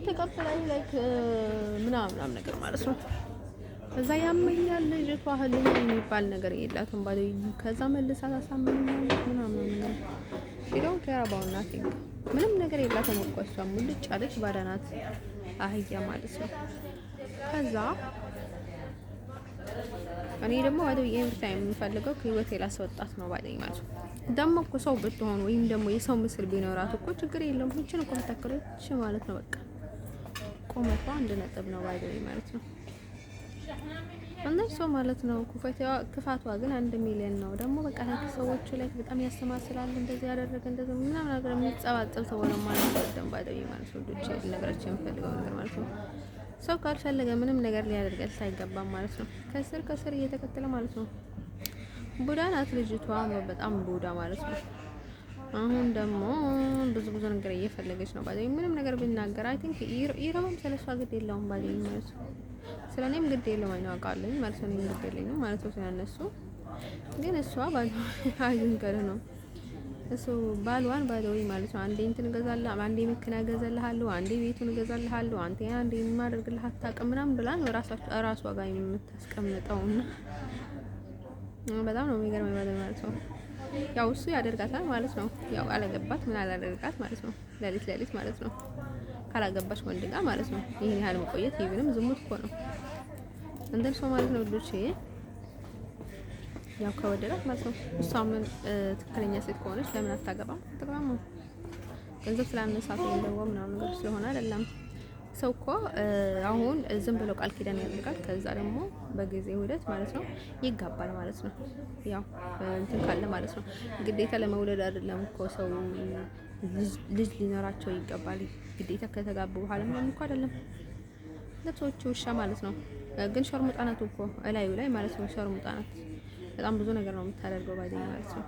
ተቀበለኝ ላይክ ምናምን ነገር ማለት ነው። ከዛ ያመኛል ልጅቷ ህልም የሚባል ነገር የላትም ባለው ከዛ መልሳ ታሳምነኛለች ምናምን ነገር ሲለው ተራባውና ቲንክ ምንም ነገር የላትም እኮ እሷ ሙልጭ አለች ባዳናት አህያ ማለት ነው። ከዛ እኔ ደግሞ ወዲህ ኤቭሪ ታይም የምፈልገው ከህይወቴ ላስወጣት ነው ባለኝ ማለት ነው። ደግሞ እኮ ሰው ብትሆን ወይም ደግሞ የሰው ምስል ቢኖራት እኮ ችግር የለውም እቺን እኮ ተከረች ማለት ነው። በቃ ቁመቷ 1 ነጥብ ነው ባይደኝ ማለት ነው። እነሱ ማለት ነው ክፋቷ ግን 1 ሚሊዮን ነው። ደግሞ በቃ ሰዎቹ ላይ በጣም ያስተማስላል እንደዚህ ያደረገ እንደዚህ ምናምን ነገር የሚጸባጸብ ሰው ነው ማለት ነው። ደግሞ ባይደኝ ማለት ነው ልጅ ነገራችን የምፈልገው ነገር ማለት ነው። ሰው ካልፈለገ ምንም ነገር ሊያደርጋል አይገባም ማለት ነው። ከስር እየተከተለ ማለት ነው። ቡዳ ናት ልጅቷ በጣም ቡዳ ማለት ነው። አሁን ደግሞ ብዙ ነገር እየፈለገች ነው ባይደኝ ምንም ነገር ቢናገር አይ ቲንክ ይረባም ስለሷ ግድ የለውም ባይደኝ ማለት ነው። ስለኔም ግድ የለውም አይናውቃለኝ ማለት ነው። እኔም ግድ የለኝም ማለት ነው ስለነሱ ግን እሷ አይንገር ነው እሱ ባልዋን ባይደው ማለት ነው። አንዴ እንትን እገዛለሁ አንዴ መኪና እገዛልሃለሁ አንዴ ቤቱን እገዛልሃለሁ አንዴ የማደርግልህ አታውቅም ምናምን ብላ ነው ራሷ ጋር የምታስቀምጠውና በጣም ነው የሚገርመኝ ባይደው ማለት ነው። ያው እሱ ያደርጋታል ማለት ነው። ያው አላገባት ምን አላደርጋት ማለት ነው። ለሊት ማለት ነው ካላገባሽ ወንድ ጋር ማለት ነው። ይሄን ያህል መቆየት ይብንም ዝሙት እኮ ነው እንደን ሰው ማለት ነው ልጅ ያው ከወደዳት ማለት ነው። እሷም ትክክለኛ ሴት ከሆነች ለምን አታገባም? ተግባሙ ገንዘብ ስላነሳት እንደው ምናምን ነገር ስለሆነ አይደለም። ሰው እኮ አሁን ዝም ብሎ ቃል ኪዳን ያደርጋል ከዛ ደግሞ በጊዜ ሂደት ማለት ነው ይጋባል ማለት ነው። ያው እንትን ካለ ማለት ነው ግዴታ ለመውለድ አይደለም እኮ ሰው ልጅ ሊኖራቸው ይገባል። ግዴታ ከተጋቡ በኋላ ምንም እኮ አይደለም ለሰዎች ውሻ ማለት ነው። ግን ሸርሙጣ ናት እኮ እላዩ ላይ ማለት ነው። ሸርሙጣ ናት በጣም ብዙ ነገር ነው የምታደርገው ባይደኝ ማለት ነው።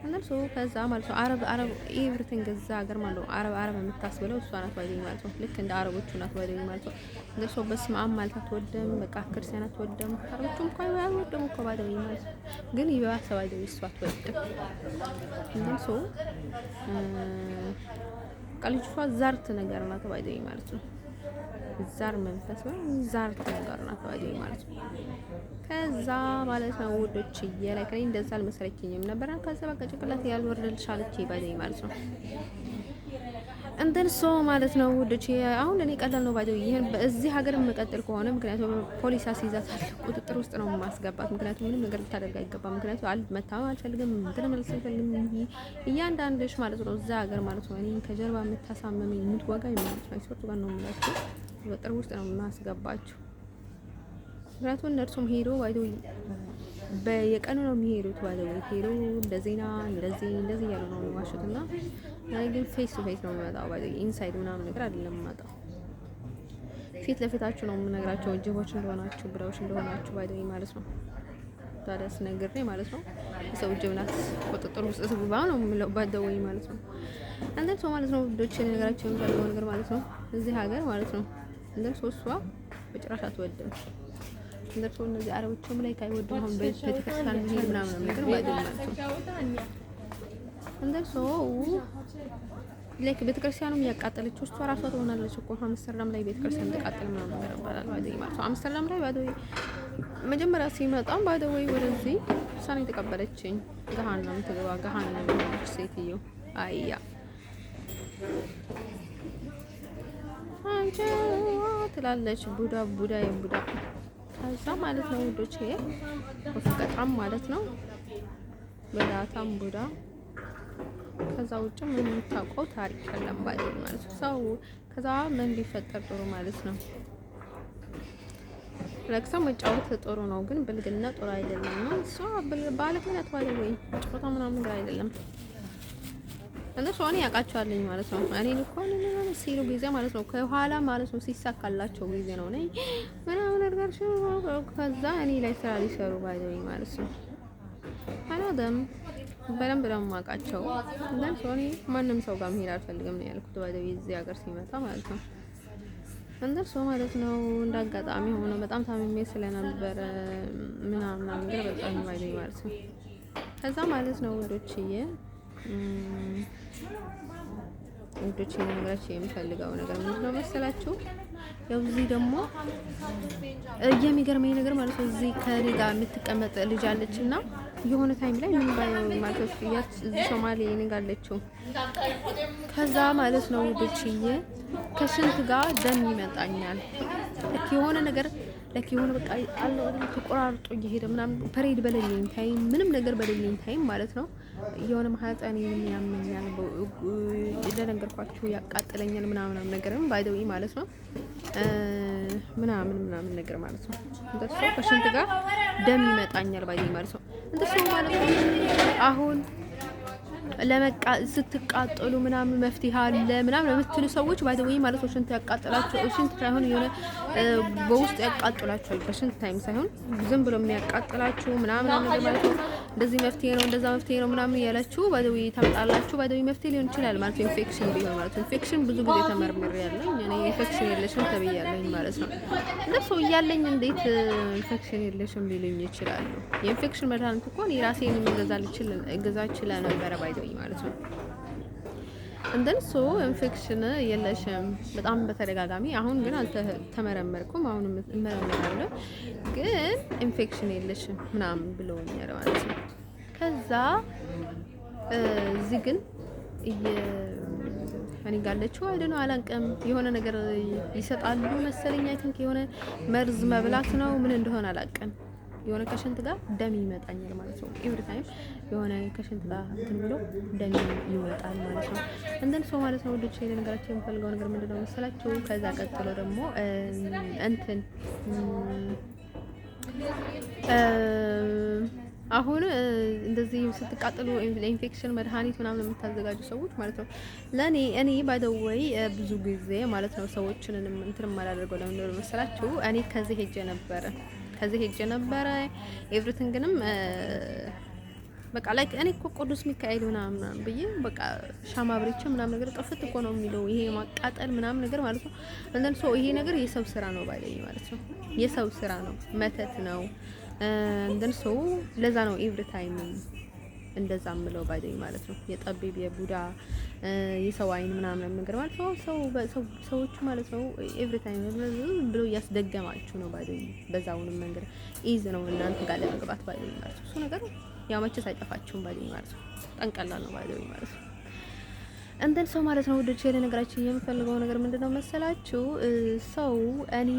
እነሱ ከዛ ማለት ነው አረብ ኤቭሪቲንግ እዛ ሀገር ማለት ነው አረብ የምታስብለው እሷ ናት ባይዘኝ ማለት ነው። ልክ እንደ አረቦቹ ናት ባይዘኝ ማለት ነው። እነሱ በስመ አብ ማለት አትወደም፣ በቃ ክርስቲያን አትወደም። አረቦቹም እኮ አይወደም እኮ ባይዘኝ ማለት ነው። ግን ይባስ ባይዘኝ እሷ አትወደም። እነሱ ቃልጅቷ ዛርት ነገር ናት ባይዘኝ ማለት ነው። ዛር መንፈስ ነው ዛርት ነገር ናት ባይዘኝ ማለት ነው። ከዛ ማለት ነው ውዶች እየላከኝ እንደዛ አልመሰለችኝም ነበር። ከዛ በቃ ጭቅላት ያልወረደልሽ አለች ባይዘኝ ማለት ነው። እንደን ሶ ማለት ነው ውዶች አሁን እኔ ቀላል ነው ባይዘው ይሄን በዚህ ሀገር የምቀጥል ከሆነ ምክንያቱም ፖሊስ አስይዛታል፣ ቁጥጥር ውስጥ ነው ማስገባት። ምክንያቱም ምንም ነገር ልታደርግ አይገባም። ምክንያቱም መታመም አልፈልግም፣ እንትን መልስ አልፈልግም። እያንዳንድሽ ማለት ነው እዛ ሀገር ማለት ነው እኔ ከጀርባ የምታሳመመኝ የምትወጋኝ ማለት ነው አይሶርቱ ጋር ነው የምላችሁ፣ ቁጥጥር ውስጥ ነው ማስገባችሁ። ምክንያቱም እነርሱም ሄዶ ባይዘው በየቀኑ ነው የሚሄዱት ባይዘው ሄዶ እንደዜና እንደዚህ ያሉ ነው የሚዋሹትና እኔ ግን ፌስ ቱ ፌስ ነው የምመጣው ባይዘው ኢንሳይድ ምናምን ነገር አይደለም የምመጣው። ፊት ለፊታችሁ ነው የምነግራቸው ጅቦች እንደሆናችሁ ብለውሽ እንደሆናችሁ ባይዘው ማለት ነው። ታዲያስ ነግሬ ማለት ነው የሰው ጅብ ናት ቁጥጥር ውስጥ ትግባ ነው የምለው ባይዘው ማለት ነው። አንተ ሰው ማለት ነው ዶቼ ነገራቸው የሚፈልገው ነገር ማለት ነው እዚህ ሀገር ማለት ነው እንደ ሶስቷ በጭራሽ አትወድም። እንደርሶ እነዚህ አረቦችም ላይ ካይወዱ አሁን በቤተክርስቲያን ቢሄድ ምናምን ነገር ባይደል ማለት ነው። እንደርሶ ላይክ ቤተክርስቲያኑም ያቃጠለችው እሷ ራሷ ትሆናለች እኮ አምስተርዳም ላይ ቤተክርስቲያን ተቃጠለ ምናምን ነገር ባላል ባይደል ማለት ነው። አምስተርዳም ላይ ባይደል መጀመሪያ ሲመጣም ባይደል ወደዚህ ሳኔ ተቀበለችኝ። ገሃነም ትገባ ገሃነም ሴትዮ አይያ አንቺ ትላለች ቡዳ የቡዳ ከዛ ማለት ነው ውዶቼ ወፍቀጣም ማለት ነው በዳታም ቡዳ። ከዛ ውጭ ምን የምታውቀው ታሪክ የለም ባይል ማለት ነው ሰው። ከዛ ምን ቢፈጠር ጥሩ ማለት ነው ለክሳ መጫወት ጥሩ ነው፣ ግን ብልግና ጥሩ አይደለም ነው ሰው ባለፈለት ባለ ወይ ጨዋታ ምናምን ነገር አይደለም። እነሱ እኔ ያውቃቸዋለኝ ማለት ነው። እኔ እንኳን ሲሉ ጊዜ ማለት ነው ከኋላ ማለት ነው ሲሳካላቸው ጊዜ ነው ነኝ ምናምን ነገር ከዛ እኔ ላይ ስራ ሊሰሩ ባይዘኝ ማለት ነው። አላደም በደንብ ደግሞ ማውቃቸው እንደን ሶኒ ማንም ሰው ጋር መሄድ አልፈልግም ነው ያልኩት ባይዘው እዚህ ሀገር ሲመጣ ማለት ነው። እንደን ሶ ማለት ነው እንዳጋጣሚ ሆኖ በጣም ታምሜ ስለነበረ ምናምን ነገር በጣም ባይዘኝ ማለት ነው። ከዛ ማለት ነው ወዶችዬ እንግዲህ ነገራችን የምፈልገው ነገር ምንድነው መሰላችሁ? ያው እዚህ ደግሞ የሚገርመኝ ነገር ማለት ነው እዚህ ከኔ ጋር የምትቀመጥ ልጅ አለችና የሆነ ታይም ላይ ምን ባየው ማለት ነው እዚህ ሶማሌ እኔ ጋር አለችው። ከዛ ማለት ነው ውዶችዬ ከሽንት ጋር ደም ይመጣኛል። የሆነ ነገር የሆነ በቃ አለው ተቆራርጦ እየሄደ ምናምን ፐሬድ በሌለኝ ታይም ምንም ነገር በሌለኝ ታይም ማለት ነው የሆነ ማህፀኔ ያመኛል፣ እንደነገርኳችሁ ያቃጥለኛል ምናምን ነገርም ባይደው ማለት ነው ምናምን ነገር ማለት ነው። እንደሱ ከሽንት ጋር ደም ይመጣኛል ባይደው ማለት ነው። እንደሱ ማለት ነው አሁን ስትቃጠሉ ምናምን መፍትሄ አለ ምናምን የምትሉ ሰዎች ባይዘው ማለት ነው ሽንት ያቃጥላችሁ ሽንት ሳይሆን የሆነ በውስጥ ያቃጥላችሁ በሽንት ታይም ሳይሆን ዝም ብሎ የሚያቃጥላችሁ ምናምን ነገር ማለት ነው። እንደዚህ መፍትሄ ነው እንደዛ መፍትሄ ነው ምናምን ያላችሁ ባይዘው ታምጣላችሁ ባይዘው መፍትሄ ሊሆን ይችላል ማለት ነው። ኢንፌክሽን ቢሆን ማለት ነው ኢንፌክሽን ብዙ ጊዜ ተመርምሬ ያለኝ እኔ ኢንፌክሽን የለሽም ተብያለኝ ማለት ነው። እንደሱ እያለኝ እንዴት ኢንፌክሽን የለሽም ሊሉኝ ይችላሉ? የኢንፌክሽን መድኃኒት እኮ እኔ ራሴን ገዛ ይችላል ነበር ባይዘው ማለት ነው። እንደንሶ ኢንፌክሽን የለሽም በጣም በተደጋጋሚ አሁን ግን አልተመረመርኩም። አሁን እመረመራለሁ ግን ኢንፌክሽን የለሽም ምናምን ብለውኛል ማለት ነው። ከዛ እዚህ ግን እኔ ጋለችው አይደል ነው አላንቀም የሆነ ነገር ይሰጣሉ መሰለኝ። አይ ቲንክ የሆነ መርዝ መብላት ነው ምን እንደሆነ አላቀም። የሆነ ከሽንት ጋር ደም ይመጣኛል ማለት ነው። ኤቭሪ ታይም የሆነ ከሽንት ጋር እንትን ብሎ ደም ይወጣል ማለት ነው። እንደን ሰው ማለት ነው ወዶች ይሄን ነገራችን የምፈልገው ነገር ምንድነው መሰላችሁ? ከዛ ቀጥሎ ደግሞ እንትን አሁን እንደዚህ ስትቃጠሉ ለኢንፌክሽን መድኃኒት ምናምን የምታዘጋጁ ሰዎች ማለት ነው እኔ ባይ ዘ ዌይ ብዙ ጊዜ ማለት ነው ሰዎችን እንትን ማላደርገው ለምን ነው መሰላችሁ? እኔ ከዚህ ሄጄ ነበረ ኤቭሪቲንግንም በቃ ላይክ እኔ እኮ ቅዱስ ሚካኤል ምናምን ብዬ በቃ ሻማ አብሬቼ ምናምን ነገር ጥፍት እኮ ነው የሚለው ይሄ ማቃጠል ምናምን ነገር ማለት ነው። እንደን ሰው ይሄ ነገር የሰው ስራ ነው ባይለኝ ማለት ነው። የሰው ስራ ነው፣ መተት ነው። እንደን ሰው ለዛ ነው ኤቭሪ ታይም እንደዛ ምለው ባይለኝ ማለት ነው። የጠቢብ የቡዳ የሰው አይን ምናምን ነገር ማለት ነው። ሰዎቹ ማለት ነው ኤቭሪ ታይም ብሎ እያስደገማችሁ ነው ባይለኝ። በዛውንም መንገድ ኢዝ ነው እናንተ ጋር ለመግባት ባይለኝ ማለት ነው። እሱ ነገር ያው መቼስ አይጠፋችሁም ባይለኝ ማለት ነው። ጠንቀላል ነው ባይለኝ ማለት ነው። እንደን ሰው ማለት ነው ወደ ቼለ ነገራችን የምፈልገው ነገር ምንድነው መሰላችሁ? ሰው እኔ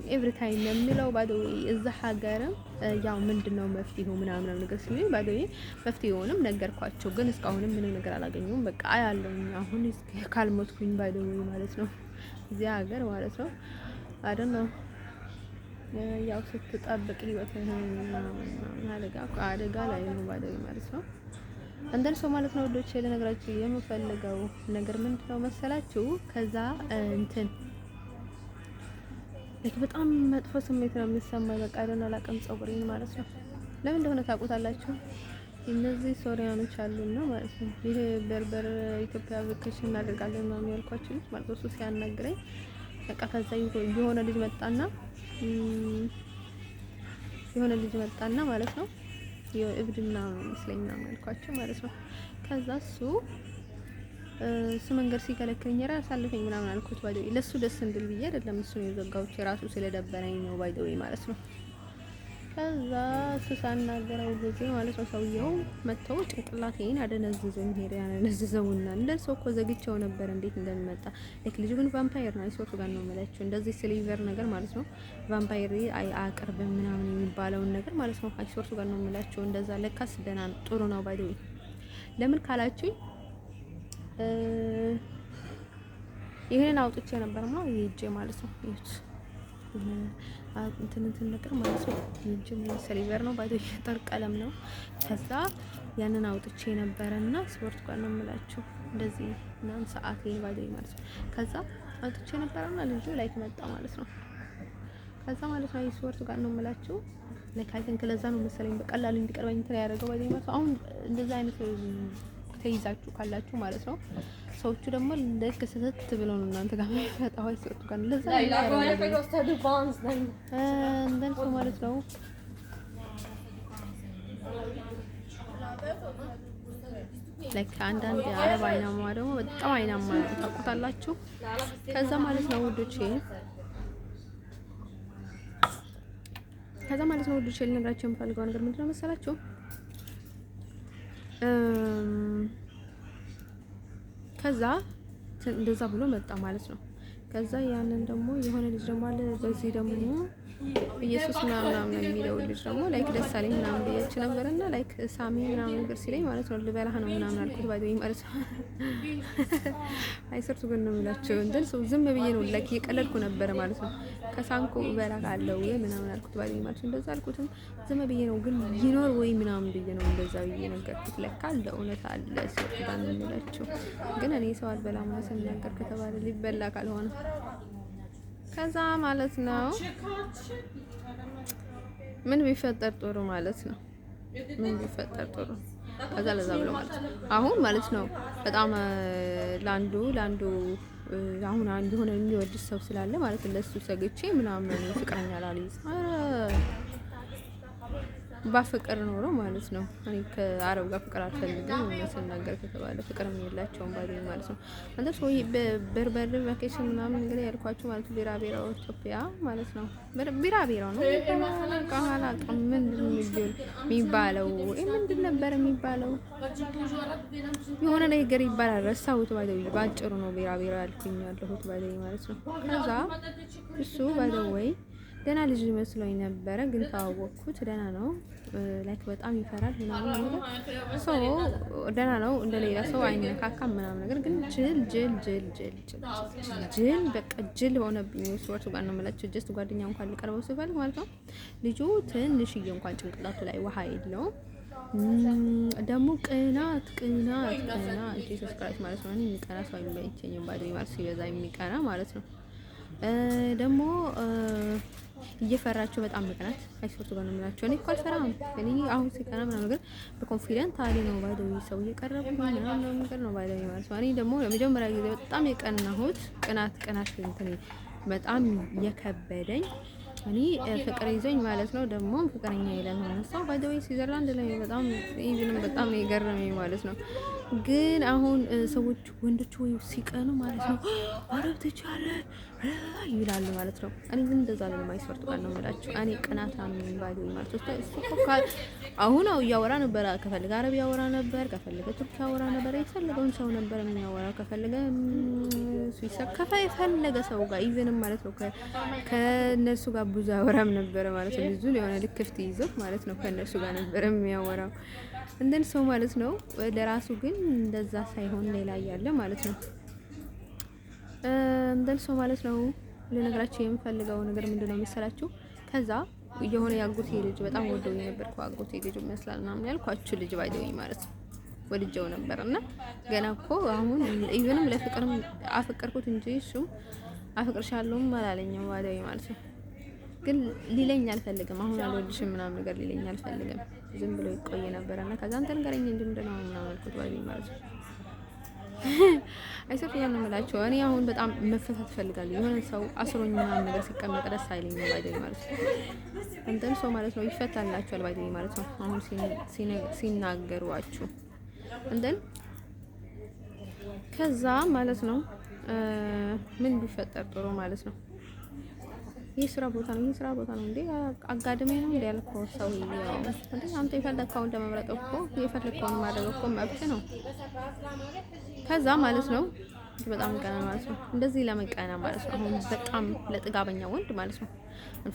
ኤቭሪ ታይም የሚለው ባይደው እዛ ሀገር ያው ምንድነው መፍትሄው ምናምን ነገር ሲሉኝ ባይደው መፍትሄውንም ነገርኳቸው። ግን እስካሁንም ምንም ነገር አላገኘሁም። በቃ አያለሁኝ አሁን ካልሞትኩኝ ባይደው ማለት ነው እዚህ ሀገር ማለት ነው አይደለም ያው ስትጠብቅ ህይወትህን አደጋ ላይ ነው ባይደው ማለት ነው። እንደን ሰው ማለት ነው ወዶቼ ለነገራችሁ የምፈልገው ነገር ምንድነው መሰላችሁ? ከዛ እንትን በጣም መጥፎ ስሜት ነው የሚሰማኝ። በቃ አይደል አላውቅም ፀጉሬን ማለት ነው። ለምን እንደሆነ ታውቁታላችሁ? እነዚህ ሶሪያኖች አሉና ማለት ነው ይሄ በርበር ኢትዮጵያ ቬኬሽን እናደርጋለን ምናምን ያልኳችሁ ልጅ ማለት ነው እሱ ሲያናግረኝ በቃ ከዛ የሆነ ልጅ መጣና ማለት ነው እብድና መስለኝና መልኳቸው ማለት ነው። ከዛ እሱ መንገድ ሲከለክለኝ ራስ አልፈኝ ምናምን አልኩት። ባይደው ለሱ ደስ እንድል ብዬ አይደለም እሱ ነው የዘጋሁት ራሱ ስለደበረኝ ነው ባይደው ማለት ነው። ከዛ እሱ ሳናገረው ጊዜ ማለት ነው ሰውየው መተው ጭንቅላቴን አደነዘዘኝ። ሄደ ያነዘዘውና እንደን ሰው እኮ ዘግቼው ነበር እንዴት እንደሚመጣ ለክ ልጅ ግን ቫምፓየር ነው አይሶቱ ጋር ነው የምላችሁ። እንደዚህ ስሊቨር ነገር ማለት ነው ቫምፓየር አቅርብ ምናምን የሚባለውን ነገር ማለት ነው አይሶቱ ጋር ነው የምላችሁ። እንደዛ ለካስ ደህና ነው ጥሩ ነው ባይደው። ለምን ካላችሁኝ ይሄንን አውጥቼ ነበርማ ይሄ ማለት ነው እንትን ነገር ማለት ነው እንጂ ሲልቨር ነው ባይደው የጠር ቀለም ነው። ከዛ ያንን አውጥቼ ነበርና ስፖርት ጋር ነው የምላችሁ እንደዚህ እናን ሰዓት ላይ ባይደው ማለት ነው። ከዛ አውጥቼ ነበርና ልጁ ላይክ መጣ ማለት ነው። ከዛ ማለት ነው ስፖርት ጋር ነው የምላችሁ ለካይተን ከለዛ ነው መሰለኝ በቀላሉ እንዲቀርበኝ እንትን ያደርገው ባይደው ማለት ነው። አሁን እንደዛ አይነት ተይዛችሁ ካላችሁ ማለት ነው ሰዎቹ ደግሞ ልክ ስህተት ብለው ነው እናንተ ጋር የሚፈጣው አይሰጡ ጋር ለዛ እንደን ሰው ማለት ነው ላይክ አንዳንድ የአረብ አይናማ ደግሞ በጣም አይናማ ነው ታውቁታላችሁ። ከዛ ማለት ነው ውዶቼ ልነግራችሁ የምፈልገው ነገር ምንድነው መሰላችሁ? ከዛ እንደዛ ብሎ መጣ ማለት ነው። ከዛ ያንን ደግሞ የሆነ ልጅ ደግሞ አለ በዚህ ደግሞ ኢየሱስ ምናምን የሚለው ልጅ ደግሞ ላይክ ደስ አለኝ ምናምን ብዬሽ ነበርና ላይክ ሳሚ ምናምን ነገር ሲለኝ ማለት ነው ልበላህ ነው ምናምን አልኩት ባይደኝ ማለት ነው። አይሰርቱ ግን ነው የሚላቸው እንደን ሰው ዝም ብዬ ነው ላይክ እየቀለድኩ ነበር ማለት ነው። ከሳንኩ በላካለው ምናምን አልኩት ባይደኝ ማለት ነው። እንደዛ አልኩትም ዝም ብዬ ነው ግን ይኖር ወይ ምናምን ብዬ ነው እንደዛ ብዬ ነገርኩት። ለካ እንደ እውነት አለ ሰርቱ ጋር ነው የሚላቸው። ግን እኔ ሰው አልበላም ማለት ነገር ከተባለ ሊበላ ካልሆነ ከዛ ማለት ነው ምን ቢፈጠር ጥሩ ማለት ነው ከዛ ለዛ ብሎ ማለት ነው አሁን ማለት ነው በጣም ላንዱ አሁን አንድ ሆነ የሚወድ ሰው ስላለ ማለት ለሱ ሰግቼ ምናምን ፍቅረኛ ላልይዝ ባፍቅር ኖሮ ማለት ነው። እኔ ከአረብ ጋር ፍቅር አልፈልግም እውነቱን ነገር ከተባለ ፍቅርም የላቸውም ባይደኝ ማለት ነው። አንተ ሰው በርበር ቫኬሽን ምናምን እንግዲህ ያልኳችሁ ማለት ቢራቢራው ኢትዮጵያ ማለት ነው። ቢራቢራው ነው ካላ ምን የሚባለው ምንድን ነበር የሚባለው የሆነ ነገር ይባላል ረሳሁት ባይደኝ ባጭሩ ነው ቢራቢራ ያልኩኝ ያለሁት ባይደኝ ማለት ነው። ከዛ እሱ ባይደው ወይ ደህና ልጅ መስሎኝ ነበረ ግን ታወቅኩት ደህና ነው ላይክ በጣም ይፈራል ምናምን ነገር ሰው ደህና ነው እንደሌላ ሰው አይነካካም ምናምን ነገር ግን ጅል በቃ ጅል ሆነብኝ። ስወርቱ ጋር ነው የምላችሁ ጀስት ጓደኛ እንኳን ሊቀርበው ሲፈልግ ማለት ነው ልጁ ትንሽዬ እንኳን ጭንቅላቱ ላይ ውሃ የለውም። ደግሞ ቅናት ኢየሱስ ክርስቶስ ማለት ነው። እኔ የሚቀና ሰው አይመቸኝም ባይደኝ ማለት ሲበዛ የሚቀና ማለት ነው። ደግሞ እየፈራችሁ በጣም መቅናት አይስወርቱ ጋር ነው የምላቸው። እኔ እኮ አልፈራም። እኔ አሁን ሲቀና ምናምን ነገር በኮንፊደንት አለ ነው ባይደው ሰው እየቀረቡ ምናምን ነገር ነው ባይደው ማለት ነው። እኔ ደግሞ ለመጀመሪያ ጊዜ በጣም የቀናሁት ቅናት እንትን በጣም የከበደኝ እኔ ፍቅር ይዞኝ ማለት ነው። ደግሞ ፍቅረኛ ይላል ማለት ነው። ባይ ዘ ዌይ ስዊዘርላንድ ላይ በጣም ኢቭንም በጣም ነው የገረመኝ ማለት ነው። ግን አሁን ሰዎች ወንዶች ወይ ሲቀኑ ማለት ነው አረብ ተቻለ ይላሉ ማለት ነው። እኔ ግን እንደዛ ነው የማይስወርጥ ቃል ነው የምላችሁ። እኔ ቅናት አምን ባይ ዘ ዌይ ማለት ነው። አሁን እያወራ ነበር፣ ከፈልገ አረብ ያወራ ነበር፣ ከፈልገ ቱርክ ያወራ ነበር፣ የፈለገውን ሰው ነበር የሚያወራው፣ ከፈልገ ስዊሰር ከፈለገ ሰው ጋር ኢቭንም ማለት ነው ከነሱ ጋር ብዙ አወራም ነበረ ማለት ነው። ብዙ የሆነ ልክፍት ይዘው ማለት ነው ከነሱ ጋር ነበር የሚያወራው እንደን ሰው ማለት ነው። ለራሱ ግን እንደዛ ሳይሆን ሌላ ያለ ማለት ነው። እንደን ሰው ማለት ነው። ለነገራችሁ የምፈልገው ነገር ምንድነው መሰላችሁ? ከዛ የሆነ ያጎቴ ልጅ በጣም ወደው ነበር እኮ አጎቴ ልጅ መስላል ምናምን ያልኳችሁ ልጅ ባይደውኝ ማለት ነው ወልጀው ነበር እና ገና እኮ አሁን ኢቭንም ለፍቅርም አፈቀርኩት እንጂ እሱ አፈቅርሻለሁም አላለኝም ባይደውኝ ማለት ነው። ግን ሊለኝ አልፈልግም። አሁን አልወድሽም ምናምን ነገር ሊለኝ አልፈልግም። ዝም ብሎ ይቆይ ነበርና ከዛ አንተ ንገረኝ እንጂ ምንድነው ምናምን አልኩት ባይደውኝ ማለት ነው። አይሰፍያ ነው የምላቸው። እኔ አሁን በጣም መፈታት ፈልጋለሁ። የሆነ ሰው አስሮኝ ምናምን ነገር ሲቀመጥ ደስ አይለኝም ባይደውኝ ማለት ነው። እንትን ሰው ማለት ነው ይፈታላችኋል ባይደውኝ ማለት ነው። አሁን ሲናገሯችሁ እንትን ከዛ ማለት ነው ምን ቢፈጠር ጥሩ ማለት ነው። ይህ ስራ ቦታ ነው፣ ይህ ስራ ቦታ ነው እንዴ አጋድሜ ነው እንዴ ያልከው ሰው ይያው እንዴ አንተ የፈለግከውን ለመምረጥ እኮ የፈለግከውን ማድረግ እኮ መብት ነው። ከዛ ማለት ነው በጣም ቀና ማለት ነው። እንደዚህ ለመቀና ማለት ነው። አሁን በጣም ለጥጋበኛ ወንድ ማለት ነው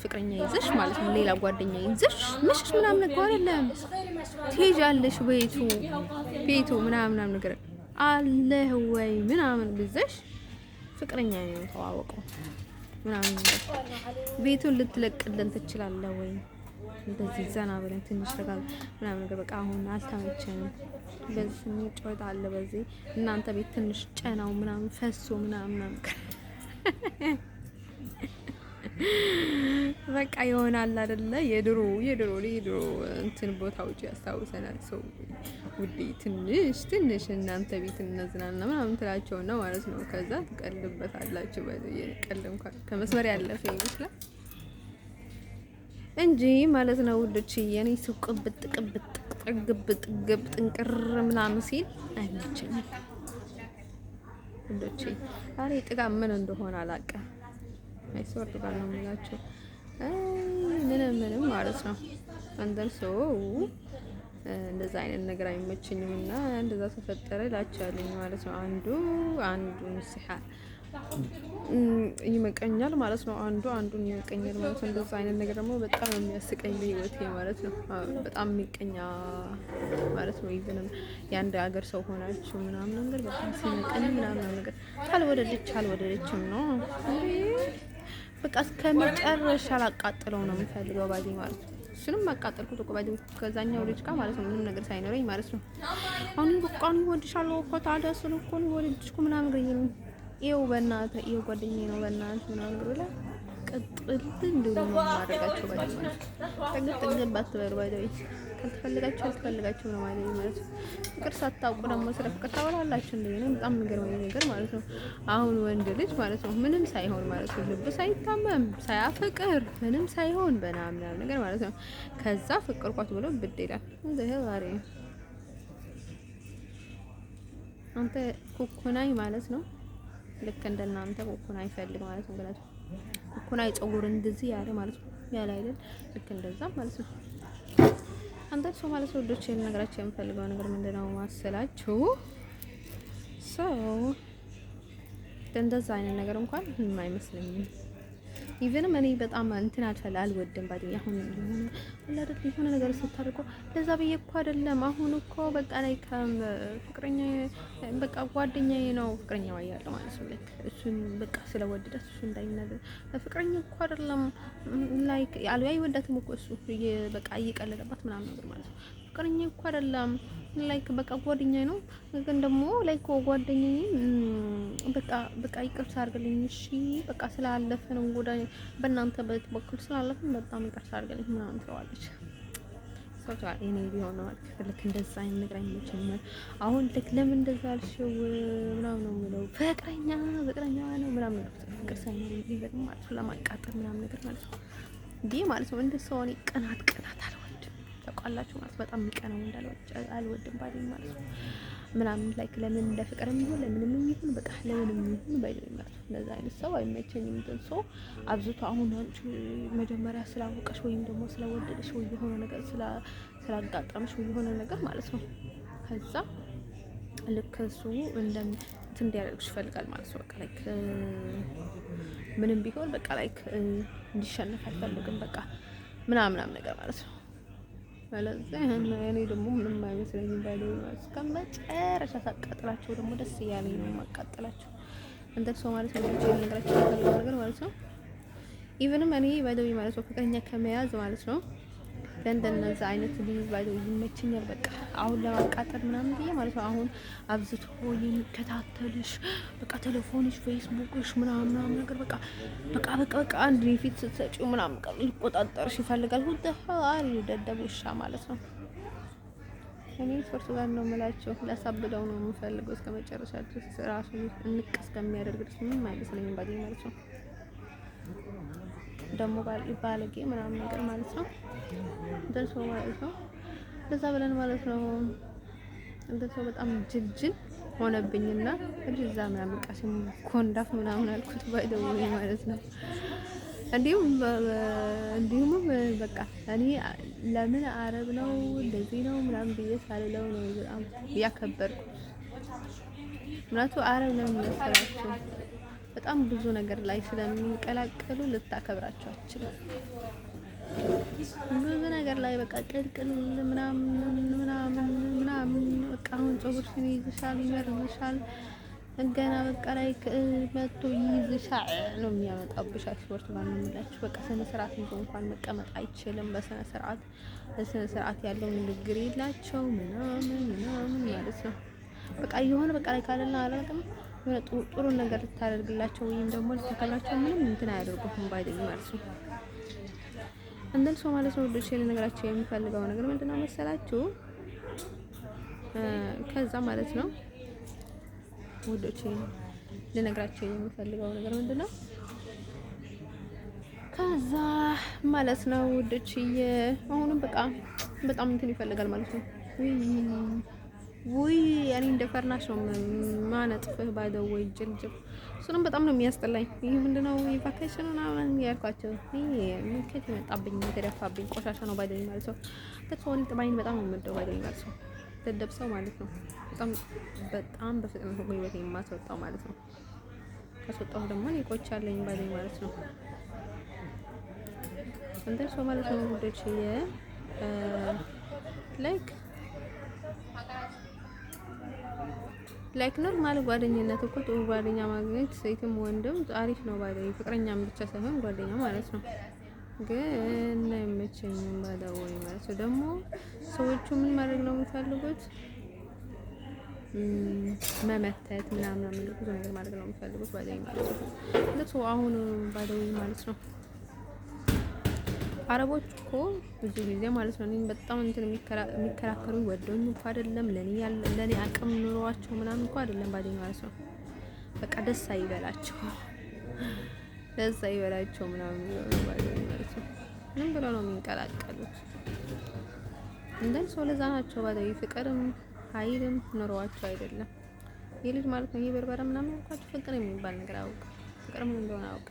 ፍቅረኛ ይዘሽ ማለት ነው ሌላ ጓደኛ ይዘሽ ምሽሽ ምናምን ነገር አይደለም ትሄጃለሽ ቤቱ ምናምን ነገር አለ ወይ ምናምን ብዘሽ ፍቅረኛ ነው ተዋወቀው ምናምን ቤቱን ልትለቅልን ትችላለህ ወይ እንደዚህ ዘና ብለን ትንሽ ረጋ ምናምን ነገር በቃ አሁን አልተመቸንም፣ በዚህ ጨዋታ አለ በዚህ እናንተ ቤት ትንሽ ጨናው ምናምን ፈሶ ምናምን በቃ ይሆናል አይደለ? የድሮ እንትን ቦታዎች ያስታውሰናል። ሰው ውዴ ትንሽ እናንተ ቤት እንዝናና ምናምን ትላቸው ነው ማለት ነው። ከዛ ትቀልበታላችሁ። ቀልድ እንኳን ከመስመር ያለፈ ይመስላል እንጂ ማለት ነው ውዶች። የኔ ሰው ቅብጥ ጥንቅር ምናምን ሲል አይመቸኝም ውዶች። አሬ ጥጋብ ምን እንደሆነ አላውቅም። አይሶርት ጋር ነው የሚላቸው ምንም ማለት ነው። አንደርሰው እንደዛ አይነት ነገር አይመቸኝም እና እንደዛ ተፈጠረ እላቸዋለሁ ማለት ነው። አንዱን ሲሐር ይመቀኛል ማለት ነው። አንዱን ይመቀኛል ማለት ነው። እንደዛ አይነት ነገር ደግሞ በጣም የሚያስቀኝ በህይወቴ ማለት ነው። በጣም የሚቀኛ ማለት ነው። ይብንም የአንድ ሀገር ሰው ሆናችሁ ምናምን ነገር በጣም ሲመቀኝ ምናምን ነገር አልወደደችም ነው በቃ እስከመጨረሻ ላቃጥለው ነው የምፈልገው ባዲ ማለት ነው። እሱንም አቃጠልኩት እኮ ባዲ ከዛኛው ልጅ ጋር ማለት ነው ምንም ነገር ሳይኖረኝ ማለት ነው። አሁን በቃ ነው ወድሻለሁ እኮ ታዲያ እሱን እኮ ነው ወድጅኩ ምናምን ገይኝ ይኸው በእናትህ ይኸው ጓደኛዬ ነው በእናትህ ምናምን ብላ ቅጥል እንደው ነው ማድረጋቸው ባዲ ማለት ነው። ተገባት ተበር ባዲ ካልተፈልጋችሁ ነው ማለት ነው። ፍቅር ሳታውቁ ደግሞ ስለ ፍቅር ታወራላችሁ እንዴ? ነው በጣም የሚገርመኝ ነገር ማለት ነው። አሁን ወንድ ልጅ ማለት ነው ምንም ሳይሆን ማለት ነው ልብ ሳይታመም ሳያፈቅር ምንም ሳይሆን በናምናም ነገር ማለት ነው ከዛ ፍቅርኳት ብሎ ብድ ይላል። እንደዚህ ዛሬ አንተ ኩኩናይ ማለት ነው ልክ እንደናንተ ኩኩናይ ፈልግ ማለት ነው። ገላችሁ ኩኩናይ ጸጉር እንደዚህ ያለ ማለት ነው ያለ አይደል? ልክ እንደዛ ማለት ነው። አንተ ሰው ማለት ነው ዶቼ ነገራችሁ የምፈልገው ነገር ምንድነው ማሰላችሁ? እንደዛ አይነት ነገር እንኳን ምንም አይመስለኝም። ኢቭንም እኔ በጣም እንትን አልወድም ባዲ አሁን የሆነ ነገር ስታደርጉ ለዛ ብዬ እኮ አይደለም። አሁን እኮ በቃ ላይ ፍቅረኛ በቃ ጓደኛዬ ነው ፍቅረኛው ያያለ ማለት ነው። ልክ እሱን በቃ ስለወደዳት እሱ እንዳይናደድ ፍቅረኛ እኮ አይደለም ላይክ አይወዳትም እኮ እሱ በቃ እየቀለደባት ምናምን ነገር ማለት ነው። ፍቅረኛ እኮ አይደለም ላይክ በቃ ጓደኛዬ ነው። ግን ደግሞ ላይክ ጓደኛዬ በቃ ይቅርታ አድርግልኝ እሺ በቃ ስላለፈ ነው ጎዳኝ በእናንተ በኩል ስላለፈ በጣም ይቅርታ አድርግልኝ ምናምን ትለዋለች። ሰውታ እኔ ቢሆን ነው ማለት ልክ እንደዛ አይነት ነገር አይመቸኝም። አሁን ልክ ለምን እንደዛ አልሽው ምናምን ነው የሚለው ፍቅረኛ ነው ምናምን ነው ፍቅር ሳይኖር ይበል ማለት ነው ለማቃጠል ምናምን ነገር ማለት ነው እንዴ ማለት ነው። እንደ ሰው እኔ ቅናት አልወድም ታውቃላችሁ ማለት በጣም የሚቀናው አልወድም ባለኝ ማለት ነው ምናምን ላይክ ለምን እንደ ፍቅርም ይሁን ለምንም ይሁን በቃ ለምንም ይሁን ባይደል ማለት ነው። እንደዛ አይነት ሰው አይመቸኝም። እንትን ሰው አብዝቶ አሁን አንቺ መጀመሪያ ስላወቀሽ ወይም ደግሞ ስለወደደሽ ወይ የሆነ ነገር ስላጋጠመሽ ወይ የሆነ ነገር ማለት ነው ከዛ ልክ እሱ እንዲያደርግሽ ይፈልጋል ማለት ነው። በቃ ላይክ ምንም ቢሆን በቃ ላይክ እንዲሸነፍ አይፈልግም በቃ ምናምን ነገር ማለት ነው። ስለዚህ እኔ ደግሞ ምንም አይመስለኝም ባይለው ማለት እስከመጨረሻ ሳቃጥላቸው ደግሞ ደስ እያለኝ ነው የማቃጥላቸው። እንትን ሰው ማለት ነው ነገራችን የሚፈልገው ነገር ማለት ነው። ኢቭንም እኔ ባይለው ማለት ነው ፍቅረኛ ከመያዝ ማለት ነው ለእንደነዛ አይነት ልጅ ባይለው ይመችኛል። በቃ አሁን ለማቃጠል ምናምን ብዬ ማለት ነው አሁን አብዝቶ የሚከታተልሽ በቃ ቴሌፎንሽ፣ ፌስቡክሽ ምናምን ነገር በቃ አንድ ፊት ስትሰጪው ምናምን ሊቆጣጠርሽ ይፈልጋል። ሁሉ አሪ ደደቡሻ ማለት ነው። እኔ ስፖርት ጋር ነው የምላቸው ላሳብደው ነው የምፈልገው እስከመጨረሻ ድረስ ራሱ እንቅ እስከሚያደርግ ድረስ ምንም አይመስለኝም ባዲ ማለት ነው። ደግሞ ባለጌ ምናምን ነገር ማለት ነው ደርሶ ማለት ነው እንደዛ ብለን ማለት ነው። እንደዛ በጣም ጅልጅል ሆነብኝና እዛ ምናምን ቃሽም ኮንዳፍ ምናምን አልኩት ባይደው ማለት ነው። እንዲሁም በቃ እኔ ለምን አረብ ነው እንደዚህ ነው ምናምን ብዬ ሳልለው ነው በጣም ያከበርኩት። ምክንያቱም አረብ ለምን መሰላችሁ በጣም ብዙ ነገር ላይ ስለሚንቀላቀሉ ልታከብራቸው አትችልም። ብዙ ነገር ላይ በቃ ቅልቅል ምናምን በቃ አሁን ፀጉርሽን ይይዝሻል፣ ይመርዝሻል ገና በቃ ላይ መጥቶ ይይዝሻል ነው የሚያመጣብሽ። ስፖርት ጋር ነው የምላችሁ በቃ ስነ ስርዓት ይዞ እንኳን መቀመጥ አይችልም። በስነ ስርዓት ያለው ንግግር የላቸው ምናምን ማለት ነው። በቃ የሆነ በቃ ላይ ካለና አላውቅም የሆነ ጥሩ ነገር ልታደርግላቸው ወይም ደግሞ ልታከብራቸው ምንም እንትን አያደርጉም ባይደኝ ማለት ነው። እንደን ሰው ማለት ነው ወዶች ልነግራቸው የሚፈልገው ነገር ምንድነው መሰላችሁ? ከዛ ማለት ነው ወዶች ልነግራቸው የሚፈልገው ነገር ምንድነው? ከዛ ማለት ነው ወዶች አሁንም በቃ በጣም እንትን ይፈልጋል ማለት ነው። ውይ እኔ እንደ ፈርናሽ ነው ማነጥፍህ ባይደው ወይ ጅልጅል እሱንም በጣም ነው የሚያስጠላኝ። ይሄ ምንድነው ቫኬሽን ምናምን ያልኳቸው ይሄ ምንከት የመጣብኝ የተደፋብኝ ቆሻሻ ነው ባይደኝ ማለት ነው። ተቶኒ ጥባይን በጣም ነው የምወደው ባይደኝ ማለት ነው። ደደብ ሰው ማለት ነው በጣም በፍጥነት ነው ህይወት የማስወጣው ማለት ነው። ካስወጣው ደግሞ እኔ ቆይቻለኝ ባይደኝ ማለት ነው። እንደ ሰው ማለት ነው ጉዳዮች ላይክ ኖርማል ጓደኝነት እኮ ጥሩ ጓደኛ ማግኘት ሴትም ወንድም አሪፍ ነው ባይደኝ ፍቅረኛም ብቻ ሳይሆን ጓደኛ ማለት ነው። ግን አይመቸኝም ባዳው ወይ ማለት ነው። ደግሞ ሰዎቹ ምን ማድረግ ነው የሚፈልጉት? መመተት ምናምን ብዙ ነገር ማድረግ ነው የሚፈልጉት ባይደኝ ማለት ነው። ለሱ አሁን ባዳው ማለት ነው። አረቦች እኮ ብዙ ጊዜ ማለት ነው እኔን በጣም እንትን የሚከራከሩኝ ወደውኝ እንኳን አይደለም ለኔ አቅም ኑሯቸው ምናምን እንኳን አይደለም ባይደኝ ማለት ነው። በቃ ደስ አይበላቸው ምናምን ባይደኝ ማለት ነው። ምን ብለው ነው የሚንቀላቀሉት? እንደን ሰው ለዛ ናቸው ባይደኝ ፍቅርም ኃይልም ኑሯቸው አይደለም። የልጅ ማለት ነው ይሄ በርበረ ምናምን እንኳን ፍቅር የሚባል ነገር አውቅ ፍቅር ምን እንደሆነ አውቅ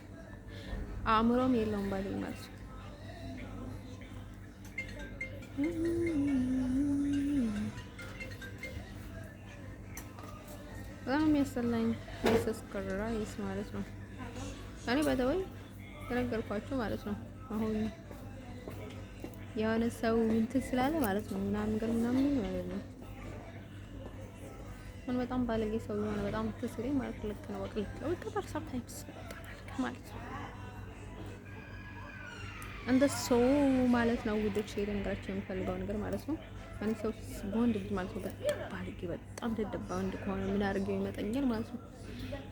አእምሮም የለውም ባይደኝ ማለት ነው። በጣም የሚያስጠላኝ ራይስ ማለት ነው። እኔ በተወይ ተነገርኳችሁ ማለት ነው። አሁን የሆነ ሰው እንትን ስላለ ማለት ነው ምናምን ማለት ነው። አሁን በጣም ባለጌ ሰው የሆነ በጣም ትስሪ ማለት ልክ ነው በቃ ተርሳብ ታይምስ ማለት ነው። እንደ ሰው ማለት ነው ውዶች ልነግራችሁ የምፈልገው ነገር ማለት ነው እኔ ሰው በወንድ ልጅ ማለት ነው በጣም ባልጌ በጣም ደደባ ወንድ ከሆነ ምን አድርገው ይመጣኛል ማለት ነው።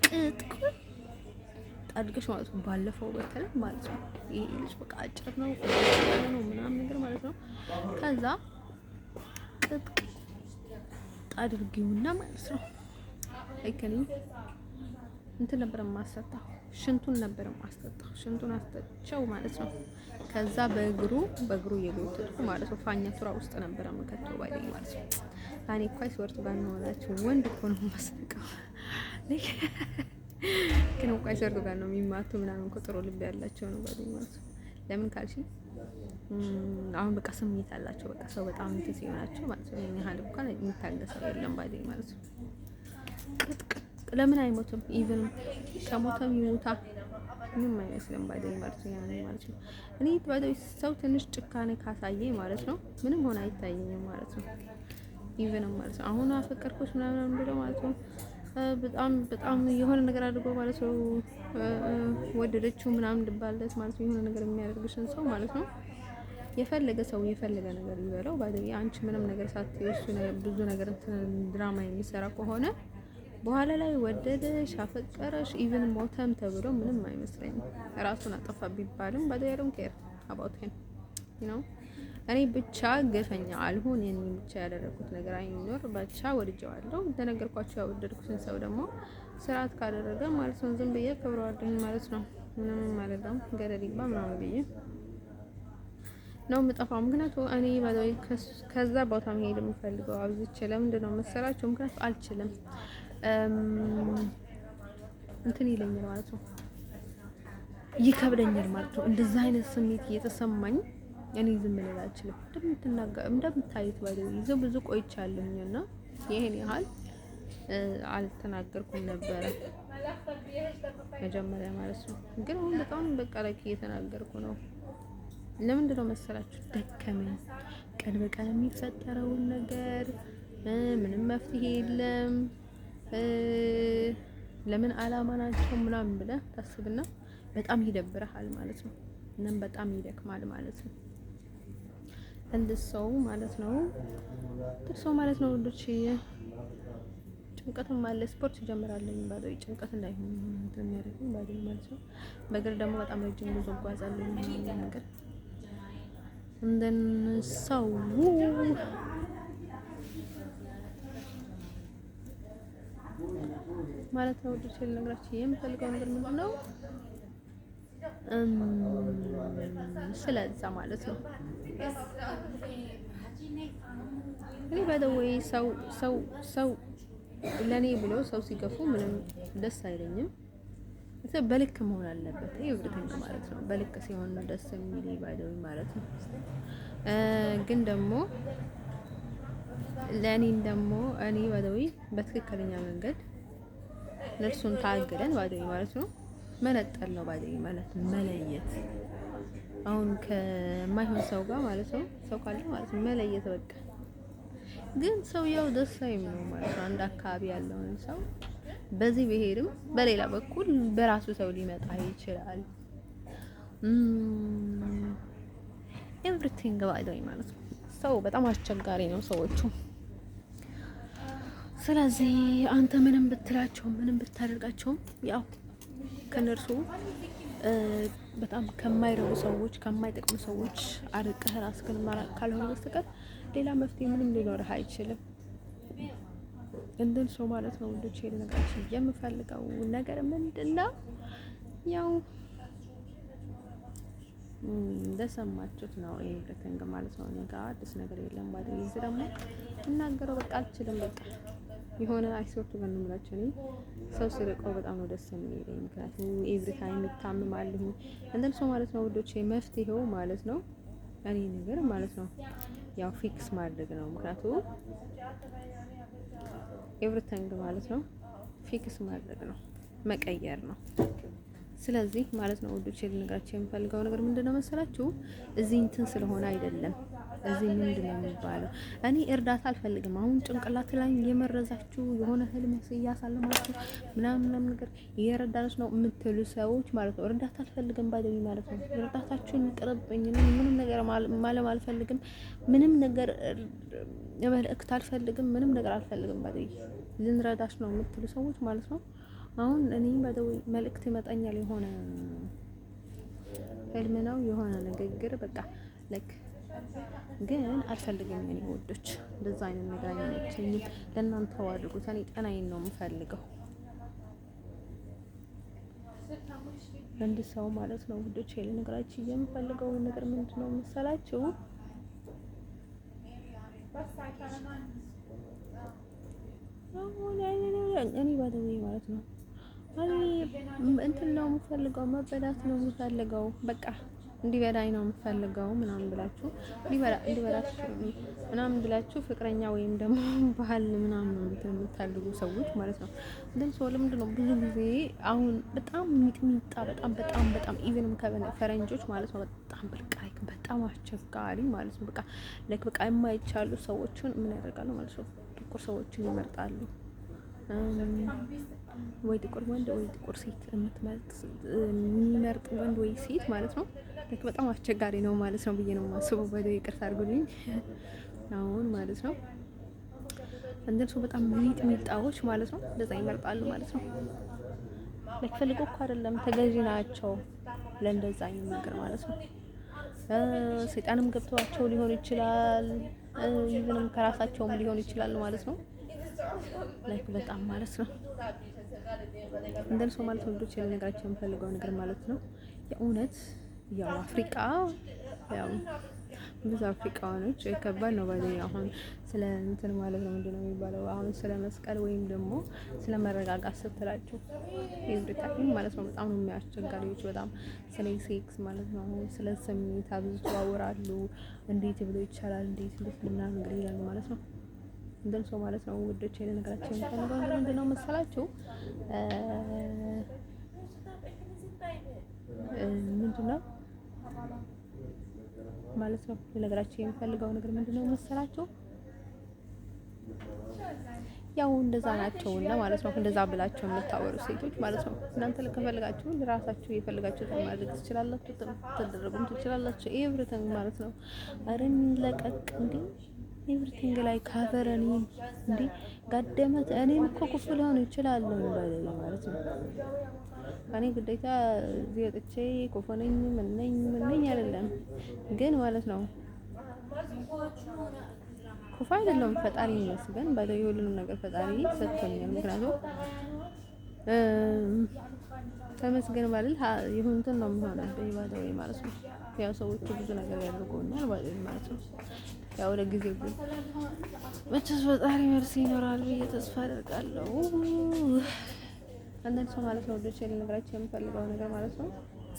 ቅጥቅጥ አድርገሽ ማለት ነው። ባለፈው በተለይ ማለት ነው ይሄ ልጅ በቃ አጭር ነው ነው ምናምን ነገር ማለት ነው። ከዛ ቅጥቅጥ አድርጊውና ማለት ነው አይከኒ እንትን ነበር ማሰጣው ሽንቱን ነበር ማስጠጣው ሽንቱን አስጠጣው ማለት ነው። ከዛ በእግሩ እየጎተተው ማለት ነው ፋኛ ቱራ ውስጥ ነበር መከተው ባይለኝ ማለት ነው። ታኔ ኳይ ወርቱ ጋር ነው ያላችሁ ወንድ እኮ ነው ማስጠቃው ግን ኳይ ወርቱ ጋር ነው የሚማቱ ምናምን እኮ ጥሩ ልብ ያላቸው ነው ባይለኝ ማለት ነው። ለምን ካልሽ አሁን በቃ ስሜት አላቸው በቃ ሰው በጣም እንትን ሲሆናቸው ማለት ነው። እኔ ሀል እንኳን የሚታገሰው የለም ባይለኝ ማለት ነው። ቅጥቅጥ ለምን አይሞትም? ኢቭን ከሞተም ይሞታ ምንም አይመስልም ባይለኝ ማለት ነው። ያኔ ማለት ነው እኔ ባይለኝ ሰው ትንሽ ጭካኔ ካሳየ ማለት ነው ምንም ሆነ አይታየኝም ማለት ነው። ኢቭን ማለት ነው አሁን አፈቀርኩሽ ምናምን ብሎ ማለት ነው በጣም የሆነ ነገር አድርጎ ማለት ነው ወደደችው ምናምን ድባለት ማለት ነው። የሆነ ነገር የሚያደርግሽን ሰው ማለት ነው የፈለገ ሰው የፈለገ ነገር ይበለው ባይለኝ አንቺ ምንም ነገር ሳትይወሱ ብዙ ነገር ድራማ የሚሰራ ከሆነ በኋላ ላይ ወደደሽ አፈቀረሽ ኢቭን ሞተም ተብሎ ምንም አይመስለኝም። ራሱን አጠፋ ቢባልም ባይደረም ኬር አባውት ሂም እኔ ብቻ ገፈኛ አልሆን የኔ ብቻ ያደረኩት ነገር አይኖር ብቻ ወድጀዋለሁ። እንደነገርኳችሁ ያወደድኩትን ሰው ደግሞ ስርዓት ካደረገ ማለት ነው ዝም ብዬ ከብረዋለሁ ማለት ነው። ምንም ማለት ነው ገደል ይግባ ምናምን ብዬ ነው የምጠፋው። ምክንያቱም እኔ ባይዘይ ከዛ ቦታ መሄድ የምፈልገው አብዝቼ ለምንድን ነው መሰላችሁ? ምክንያቱም አልችልም እንትን ይለኛል ማለት ነው ይከብደኛል ማለት ነው። እንደዛ አይነት ስሜት እየተሰማኝ እኔ ዝም ልል አልችልም። እንደምታዩት ባይዘይ ብዙ ቆይቻለሁኝና ይሄን ያህል አልተናገርኩም ነበረ መጀመሪያ ማለት ነው። ግን አሁን በጣም በቃ ላይ እየተናገርኩ ነው። ለምንድን ነው መሰላችሁ? ደከመኝ። ቀን በቀን የሚፈጠረውን ነገር ምንም መፍትሄ የለም። ለምን አላማ ናቸው ምናምን ብለህ ታስብና በጣም ይደብርሃል ማለት ነው። እናም በጣም ይደክማል ማለት ነው። እንደሰው ማለት ነው ወንዶች ጭንቀትም አለ። ስፖርት ጀምራለሁ ባለው ጭንቀት እንዳይሆን እንትን የሚያደርገኝ ባለው ማለት ነው። በእግር ደግሞ በጣም ረጅም ጉዞ እጓዛለሁ ነገር እንደነሰው ማለት ነው። ወደ ሴል ነግራችሁ የምፈልገው ነገር ምንድን ነው? ስለዛ ማለት ነው እኔ ባይዘወይ ሰው ለኔ ብሎ ሰው ሲገፉ ምንም ደስ አይለኝም። በልክ መሆን አለበት። ይሄ ውድተኛ ማለት ነው። በልክ ሲሆን ነው ደስ የሚል ባይዘወይ ማለት ነው። ግን ደግሞ ለኔን ደግሞ እኔ ባይዘወይ በትክክለኛ መንገድ ነፍሱን ታገለን ባይዘወይ ማለት ነው መነጠል ነው ባይዘወይ ማለት መለየት። አሁን ከማይሆን ሰው ጋር ማለት ነው ሰው ካለ ማለት ነው መለየት በቃ። ግን ሰው ያው ደስ አይልም ነው ማለት ነው። አንድ አካባቢ ያለውን ሰው በዚህ ብሄድም በሌላ በኩል በራሱ ሰው ሊመጣ ይችላል። ኤቭሪቲንግ ባይዘወይ ማለት ነው። ሰው በጣም አስቸጋሪ ነው ሰዎቹ። ስለዚህ አንተ ምንም ብትላቸው ምንም ብታደርጋቸው ያው ከነርሱ በጣም ከማይረቡ ሰዎች ከማይጠቅሙ ሰዎች አርቀህ ራስህን ማራቅ ካልሆነ በስተቀር ሌላ መፍትሄ ምንም ሊኖርህ አይችልም። እንደን ሰው ማለት ነው ወንዶች የነገራችሁ የምፈልገው ነገር ምንድነው? ያው እንደሰማችሁት ነው። ኤቭሪቲንግ ማለት ነው። እኔ ጋር አዲስ ነገር የለም ማለት ነው። እዚህ ደግሞ እናገረው በቃ አልችልም። በቃ የሆነ አይሶርቱ ጋር ነው የምላቸው። እኔ ሰው ሲርቀው በጣም ነው ደስ የሚለኝ። ምክንያቱም ኤቭሪ ታይም ይታመማለሁ። እንደን ሰው ማለት ነው ወንዶች መፍትሄው ማለት ነው እኔ ነገር ማለት ነው ያው ፊክስ ማድረግ ነው። ምክንያቱም ኤቭሪቲንግ ማለት ነው ፊክስ ማድረግ ነው መቀየር ነው። ስለዚህ ማለት ነው ወንዶች ልነግራችሁ የምፈልገው ነገር ምንድነው መሰላችሁ? እዚህ እንትን ስለሆነ አይደለም እዚህ ምንድን ነው የሚባለው? እኔ እርዳታ አልፈልግም። አሁን ጭንቅላት ላይ የመረዛችሁ የሆነ ህልም እያሳለማችሁ ምናምን ነገር እየረዳነች ነው የምትሉ ሰዎች ማለት ነው እርዳታ አልፈልግም ባለኝ ማለት ነው። እርዳታችሁን ቅርብኝ። ምንም ነገር ማለም አልፈልግም። ምንም ነገር መልእክት አልፈልግም። ምንም ነገር አልፈልግም ባለኝ ልንረዳች ነው የምትሉ ሰዎች ማለት ነው። አሁን እኔ በደው መልእክት ይመጣኛል የሆነ ህልም ነው የሆነ ንግግር በቃ ለክ ግን አልፈልግም። እኔ ወዶች እንደዛ አይነት ነገር አይመቸኝም። ለእናንተ አድርጉት። እኔ ጤናዬን ነው የምፈልገው እንደ ሰው ማለት ነው ውዶች። ልነግራችሁ የምፈልገው ነገር ምንድነው መሰላችሁ? እኔ ባደውይ ማለት ነው እንትን ነው የምፈልገው፣ መበላት ነው የምፈልገው፣ በቃ እንዲበላኝ ነው የምፈልገው ምናምን ብላችሁ እንዲበላችሁ ምናምን ብላችሁ ፍቅረኛ ወይም ደግሞ ባህል ምናምን ነው የምታልጉ ሰዎች ማለት ነው። ግን ሰው ለምንድን ነው ብዙ ጊዜ አሁን በጣም ሚጥሚጣ በጣም ኢቭንም ከፈረንጆች ማለት ነው በጣም በቃ በጣም አስቸጋሪ ማለት ነው። በቃ የማይቻሉ ሰዎችን ምን ያደርጋሉ ማለት ነው? ጥቁር ሰዎችን ይመርጣሉ። ወይ ጥቁር ወንድ ወይ ጥቁር ሴት የሚመርጥ ወንድ ወይ ሴት ማለት ነው። በጣም አስቸጋሪ ነው ማለት ነው ብዬ ነው የማስበው። በደው ይቅርታ አድርጉልኝ አሁን ማለት ነው። እንደሱ በጣም ሚጥሚጣዎች ማለት ነው እንደዛ ይመርጣሉ ማለት ነው። ለፈልገው እኮ አይደለም ተገዢ ናቸው ለእንደዛ አይነት ነገር ማለት ነው። ሰይጣንም ገብቷቸው ሊሆን ይችላል፣ ይዘንም ከራሳቸውም ሊሆን ይችላል ማለት ነው። በጣም ማለት ነው እንደርሶ ማለት ነው ልጆች የነገራቸው የምፈልገው ነገር ማለት ነው። የእውነት ያው አፍሪካ ያው ብዙ አፍሪካኖች ከባድ ነው ባለኝ አሁን ስለ እንትን ማለት ነው ምንድነው የሚባለው አሁን ስለ መስቀል ወይም ደግሞ ስለ መረጋጋት ስትላቸው ኤቭሪታይም ማለት ነው በጣም ነው የሚያስቸጋሪዎች። በጣም ስለ ሴክስ ማለት ነው ስለ ስሜት አብዝተው ያወራሉ። እንዴት ብሎ ይቻላል እንዴት ምናምን እንግዲህ ይላሉ ማለት ነው። እንደም ሰው ማለት ነው ውዶቼ ለነገራችን የምፈልገው ምንድነው መሰላችሁ? ምንድነው ማለት ነው ለነገራችን የምፈልገው ነገር ምንድነው መሰላችሁ? ያው እንደዛ ናቸውና ማለት ነው እንደዛ ብላችሁ የምታወሩ ሴቶች ማለት ነው። እናንተ ለከፈልጋችሁ ለራሳችሁ የፈልጋችሁትን ማድረግ ትችላላችሁ፣ ተደረጉም ትችላላችሁ። ኤቭሪቲንግ ማለት ነው። አረን ለቀቅ እንዴ ኤቭሪቲንግ ላይ ካቨረኒ እንዴ ጋደመት እኔም እኮ ክፉ ሊሆን ይችላል ማለት ነው። እኔ ግዴታ እዚህ ወጥቼ ክፉ ነኝ ምን ነኝ አይደለም ግን ማለት ነው ክፉ አይደለም። ፈጣሪ ይመስገን ባይዘው የሁሉንም ነገር ፈጣሪ ሰጥቶኛል። ምክንያቱም ተመስገን ባልል ይሁንትን ነው የሚሆነው በይባዳው ማለት ነው። ያው ሰዎች ብዙ ነገር ያደርጉኛል ማለት ነው። ያው ለጊዜው ግን መቼስ ፈጣሪ መልስ ይኖራል ብዬ ተስፋ አደርጋለሁ። አንዳንድ ሰው ማለት ነው ወደ ቸል ነገራችን የምፈልገው ነገር ማለት ነው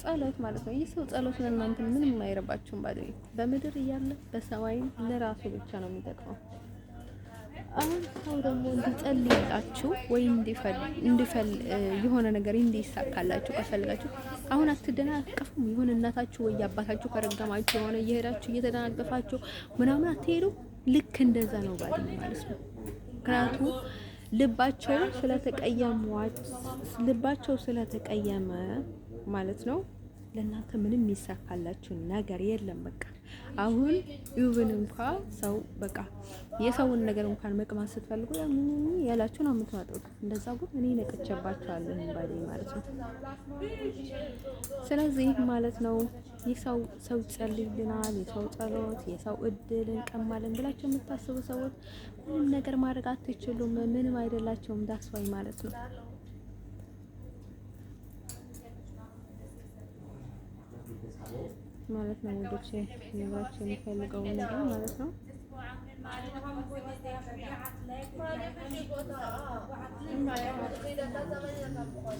ጸሎት ማለት ነው። የሰው ጸሎት ለእናንተ ምንም አይረባችሁም ባለው በምድር እያለ በሰማይም ለራሱ ብቻ ነው የሚጠቅመው። አሁን ሰው ደግሞ እንዲጸልይላችሁ ወይ እንዲፈል የሆነ ነገር እንዲሳካላችሁ ከፈልጋችሁ አሁን አትደናቀፉም። የሆነ እናታችሁ ወይ አባታችሁ ከረገማችሁ የሆነ እየሄዳችሁ እየተደናቀፋችሁ ምናምን አትሄዱ። ልክ እንደዛ ነው ባል ማለት ነው። ምክንያቱም ልባቸው ስለተቀየመ ማለት ነው ለእናንተ ምንም ይሳካላችሁ ነገር የለም። በቃ አሁን ኢቭን እንኳን ሰው በቃ የሰውን ነገር እንኳን መቅማት ስትፈልጉ ያላችሁ ነው የምትመጡት። እንደዛ ግን እኔ ነቅቼባችኋለሁ ባይ ማለት ነው። ስለዚህ ማለት ነው ሰው ጸልይልናል፣ የሰው ጸሎት፣ የሰው እድል እንቀማለን ብላችሁ የምታስቡ ሰዎች ምንም ነገር ማድረግ አትችሉም። ምንም አይደላችሁም። ዳስዋይ ማለት ነው ማለት ነው ወዶቼ ነገራችን የሚፈልገው ነገር ማለት ነው።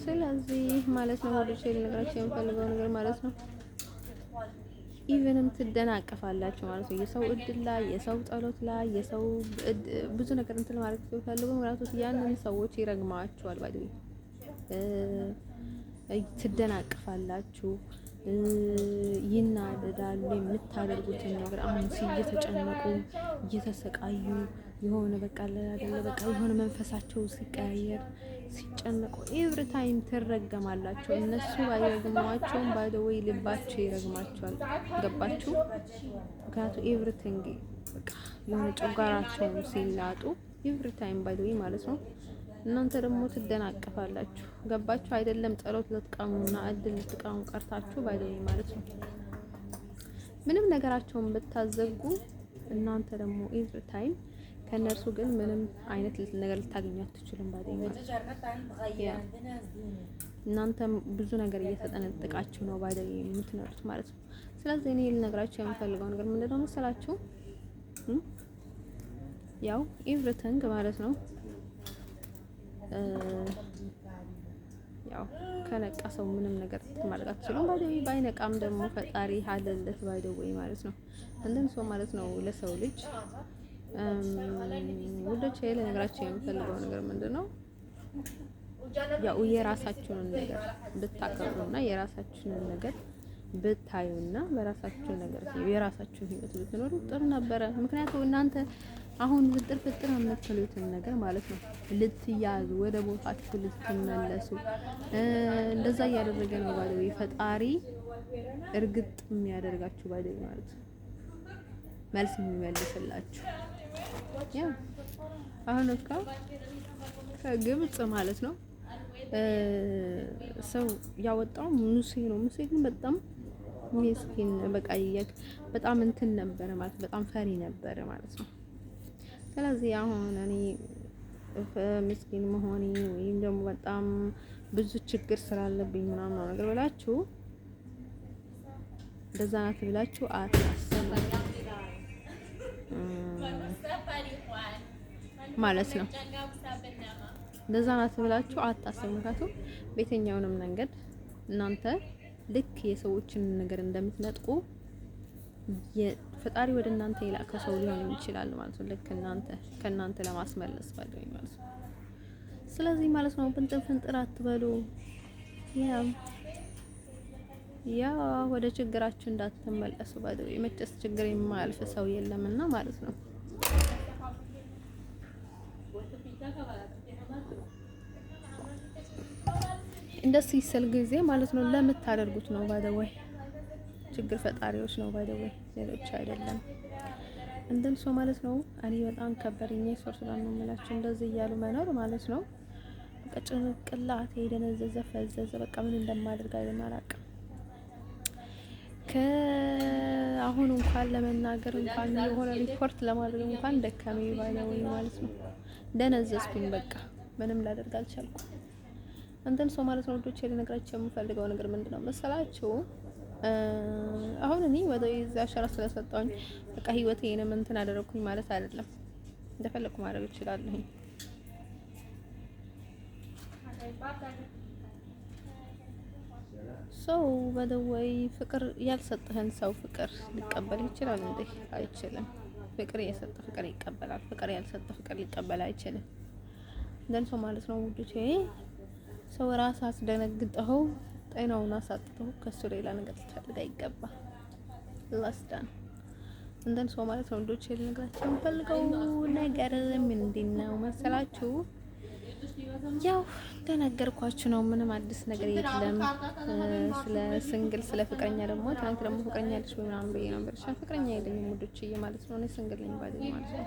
ስለዚህ ማለት ነው ወዶቼ ነገራችን የሚፈልገው ነገር ማለት ነው። ኢቨንም ትደናቀፋላችሁ ማለት ነው። የሰው እድል ላይ፣ የሰው ጸሎት ላይ፣ የሰው ብዙ ነገር እንትን ማለት ፈልጉ ማለት ነው። ያንን ሰዎች ይረግማችኋል ባይደል ትደናቀፋላችሁ። ይናደዳሉ። የምታደርጉትን ነገር አሁን እየተጨነቁ እየተሰቃዩ የሆነ በቃ አይደለ በቃ የሆነ መንፈሳቸው ሲቀያየር ሲጨነቁ ኤቭሪ ታይም ትረገማላችሁ። እነሱ ባይረግሟቸውም ባይ ዘ ወይ ልባቸው ይረግማቸዋል። ገባችሁ? ምክንያቱም ኤቭሪቲንግ በቃ የሆነ ጨጓራቸውን ሲላጡ ኤቭሪ ታይም ባይ ዘ ወይ ማለት ነው። እናንተ ደግሞ ትደናቀፋላችሁ። ገባችሁ? አይደለም ጸሎት ልትቀሙና እድል ልትቀሙ ቀርታችሁ ባይ ዘ ወይ ማለት ነው። ምንም ነገራቸውን ብታዘጉ እናንተ ደግሞ ኤቭሪ ታይም ከነርሱ ግን ምንም አይነት ነገር ልታገኙ አትችሉም። ባደኝ እናንተም ብዙ ነገር እየተጠነቀቃችሁ ነው ባደኝ የምትኖሩት ማለት ነው። ስለዚህ እኔ ልነግራችሁ የምፈልገው ነገር ምንድነው መሰላችሁ? ያው ኤቭሪቲንግ ማለት ነው ያው ከነቃ ሰው ምንም ነገር ማድረግ አትችሉም። ባደኝ ባይነቃም ደግሞ ፈጣሪ ሀለለት ባይደው ማለት ነው። እንደን ሰው ማለት ነው ለሰው ልጅ ወደች ለነገራችሁ የምፈልገው ነገር ምንድነው? ያው የራሳችሁን ነገር ብታከብሩና የራሳችሁን ነገር ብታዩና በራሳችሁ ነገር የራሳችሁን ህይወት ብትኖሩ ጥሩ ነበረ። ምክንያቱም እናንተ አሁን ፍጥር የምትሉትን ነገር ማለት ነው ልትያዙ ወደ ቦታችሁ ልትመለሱ እንደዛ እያደረገ ነው ባለው ፈጣሪ እርግጥ የሚያደርጋችሁ ባለው ማለት ነው መልስ የሚመልስላችሁ። ያ አሁን እኮ ከግብጽ ማለት ነው ሰው ያወጣው ሙሴ ነው። ሙሴ ግን በጣም ምስኪን በቃ በጣም እንትን ነበረ ማለት በጣም ፈሪ ነበረ ማለት ነው። ስለዚህ አሁን እኔ ምስኪን መሆኔ ወይም ደግሞ በጣም ብዙ ችግር ስላለብኝ ምናምን ነገር ብላችሁ እንደዛ ናት ብላችሁ አታስቡ ማለት ነው። እንደዛ ናት ብላችሁ አታስቡ። ምክንያቱም በየትኛውንም መንገድ እናንተ ልክ የሰዎችን ነገር እንደምትነጥቁ ፈጣሪ ወደ እናንተ የላከ ሰው ሊሆን ይችላል ማለት ነው። ልክ ከእናንተ ለማስመለስ ፈልገኝ ማለት ነው። ስለዚህ ማለት ነው ፍንጥር አትበሉ። ያ ወደ ችግራችሁ እንዳትመለሱ ባለው የመጨስ ችግር የማያልፍ ሰው የለምና ማለት ነው። እንደዚህ ሲል ጊዜ ማለት ነው ለምታደርጉት ነው ባደወይ ችግር ፈጣሪዎች ነው ባደወይ ሌሎች አይደለም። እንደን ሰው ማለት ነው እኔ በጣም ከበደኝ ሶርሱላን ነው የምላችሁ እንደዚህ እያሉ መኖር ማለት ነው። በቃ ጭንቅላቴ ደነዘዘ ፈዘዘ። በቃ ምን እንደማደርግ አላውቅም። ከአሁን እንኳን ለመናገር እንኳን የሆነ ሪፖርት ለማድረግ እንኳን ደከመኝ ባደወይ ማለት ነው። ደነዘዝኩኝ። በቃ ምንም ላደርግ አልቻልኩም። አንተን ሰው ማለት ነው ወዶቼ ልነግራችሁ የምፈልገው ነገር ምንድነው መሰላችሁ? አሁን እኔ ወደ እዛ አሻራ ስለሰጠሁኝ በቃ ህይወቴንም እንትን አደረኩኝ ማለት አይደለም። እንደፈለኩ ማድረግ እችላለሁ። ሰው በደወይ ፍቅር ያልሰጠህን ሰው ፍቅር ሊቀበል ይችላል እንዴ? አይችልም። ፍቅር የሰጠ ፍቅር ይቀበላል። ፍቅር ያልሰጠ ፍቅር ሊቀበል አይችልም። እንደን ሰው ማለት ነው ወዶቼ ሰው ራስ አስደነግጠው ጤናውን አሳጥተው ከሱ ሌላ ነገር ልትፈልግ አይገባ። ላስዳን እንደን ሰው ማለት ነው ወዶቼ ልነግራችሁ የምፈልገው ነገር ምንድነው መሰላችሁ? ያው እንደነገርኳችሁ ነው። ምንም አዲስ ነገር የለም። ስለ ሲንግል ስለ ፍቅረኛ ደግሞ ትናንት ደግሞ ፍቅረኛ ያለሽ ወይ ምናምን ብዬ ነበር። እሺ ፍቅረኛ የለኝም ወዶቼ ማለት ነው። እኔ ሲንግል ነኝ ባለኝ ማለት ነው።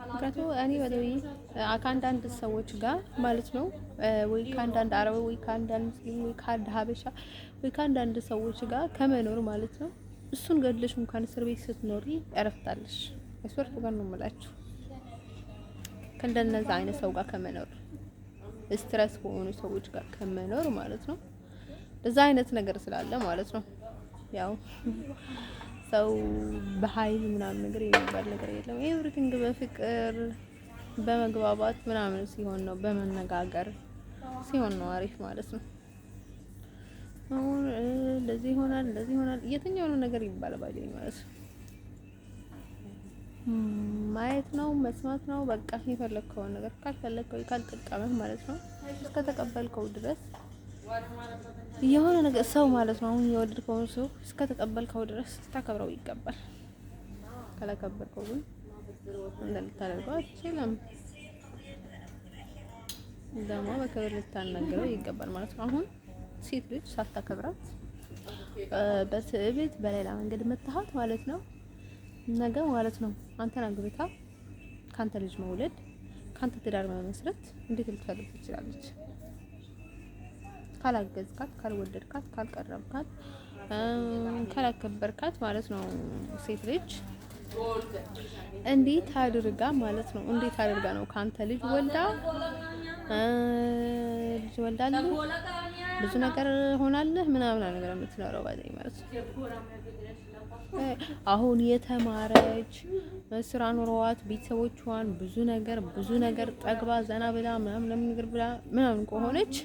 ምክንያቱም እኔ ወደዊ ከአንዳንድ ሰዎች ጋር ማለት ነው ወይ ከአንዳንድ አረብ ወይ ከአንዳንድ ሙስሊም ወይ ከአንድ ሀበሻ ወይ ከአንዳንድ ሰዎች ጋር ከመኖር ማለት ነው እሱን ገድለሽ እንኳን እስር ቤት ስትኖሪ ያረፍታለሽ። እስወርቱ ጋር ነው የምላችሁ ከእንደነዛ አይነት ሰው ጋር ከመኖር ስትረስ ከሆኑ ሰዎች ጋር ከመኖር ማለት ነው እንደዛ አይነት ነገር ስላለ ማለት ነው ያው ሰው በኃይል ምናምን ነገር የሚባል ነገር የለም። ኤቭሪቲንግ በፍቅር በመግባባት ምናምን ሲሆን ነው በመነጋገር ሲሆን ነው አሪፍ ማለት ነው። አሁን እንደዚህ ይሆናል የትኛው ነገር ይባላል ባይለኝ ማለት ነው። ማየት ነው መስማት ነው በቃ የፈለከው ነገር ካልፈለከው ካልጠቀመህ ማለት ነው እስከተቀበልከው ድረስ የሆነ ነገር ሰው ማለት ነው። አሁን የወደድከውን ሰው እስከተቀበልከው ድረስ ስታከብረው ይገባል። ካላከበርከው ግን እንደልታደርገው አትችልም። ደግሞ በክብር ልታናገረው ይገባል ማለት ነው። አሁን ሴት ልጅ ሳታከብራት በትዕቢት በሌላ መንገድ መታሃት ማለት ነው ነገ ማለት ነው አንተን አግብታ ካንተ ልጅ መውለድ ካንተ ትዳር መመስረት እንዴት ልትፈልግ ትችላለች? ካላገዝካት፣ ካልወደድካት፣ ካልቀረብካት፣ ካላከበርካት ማለት ነው ሴት ልጅ እንዴት አድርጋ ማለት ነው እንዴት አድርጋ ነው ካንተ ልጅ ወልዳለህ ብዙ ነገር ሆናለህ ምናምን ነገር የምትኖረው ባይ ማለት ነው። አሁን የተማረች ስራ ኑሮዋት ቤተሰቦቿን ብዙ ነገር ጠግባ ዘና ብላ ምናምን ነገር ብላ ምናምን ከሆነች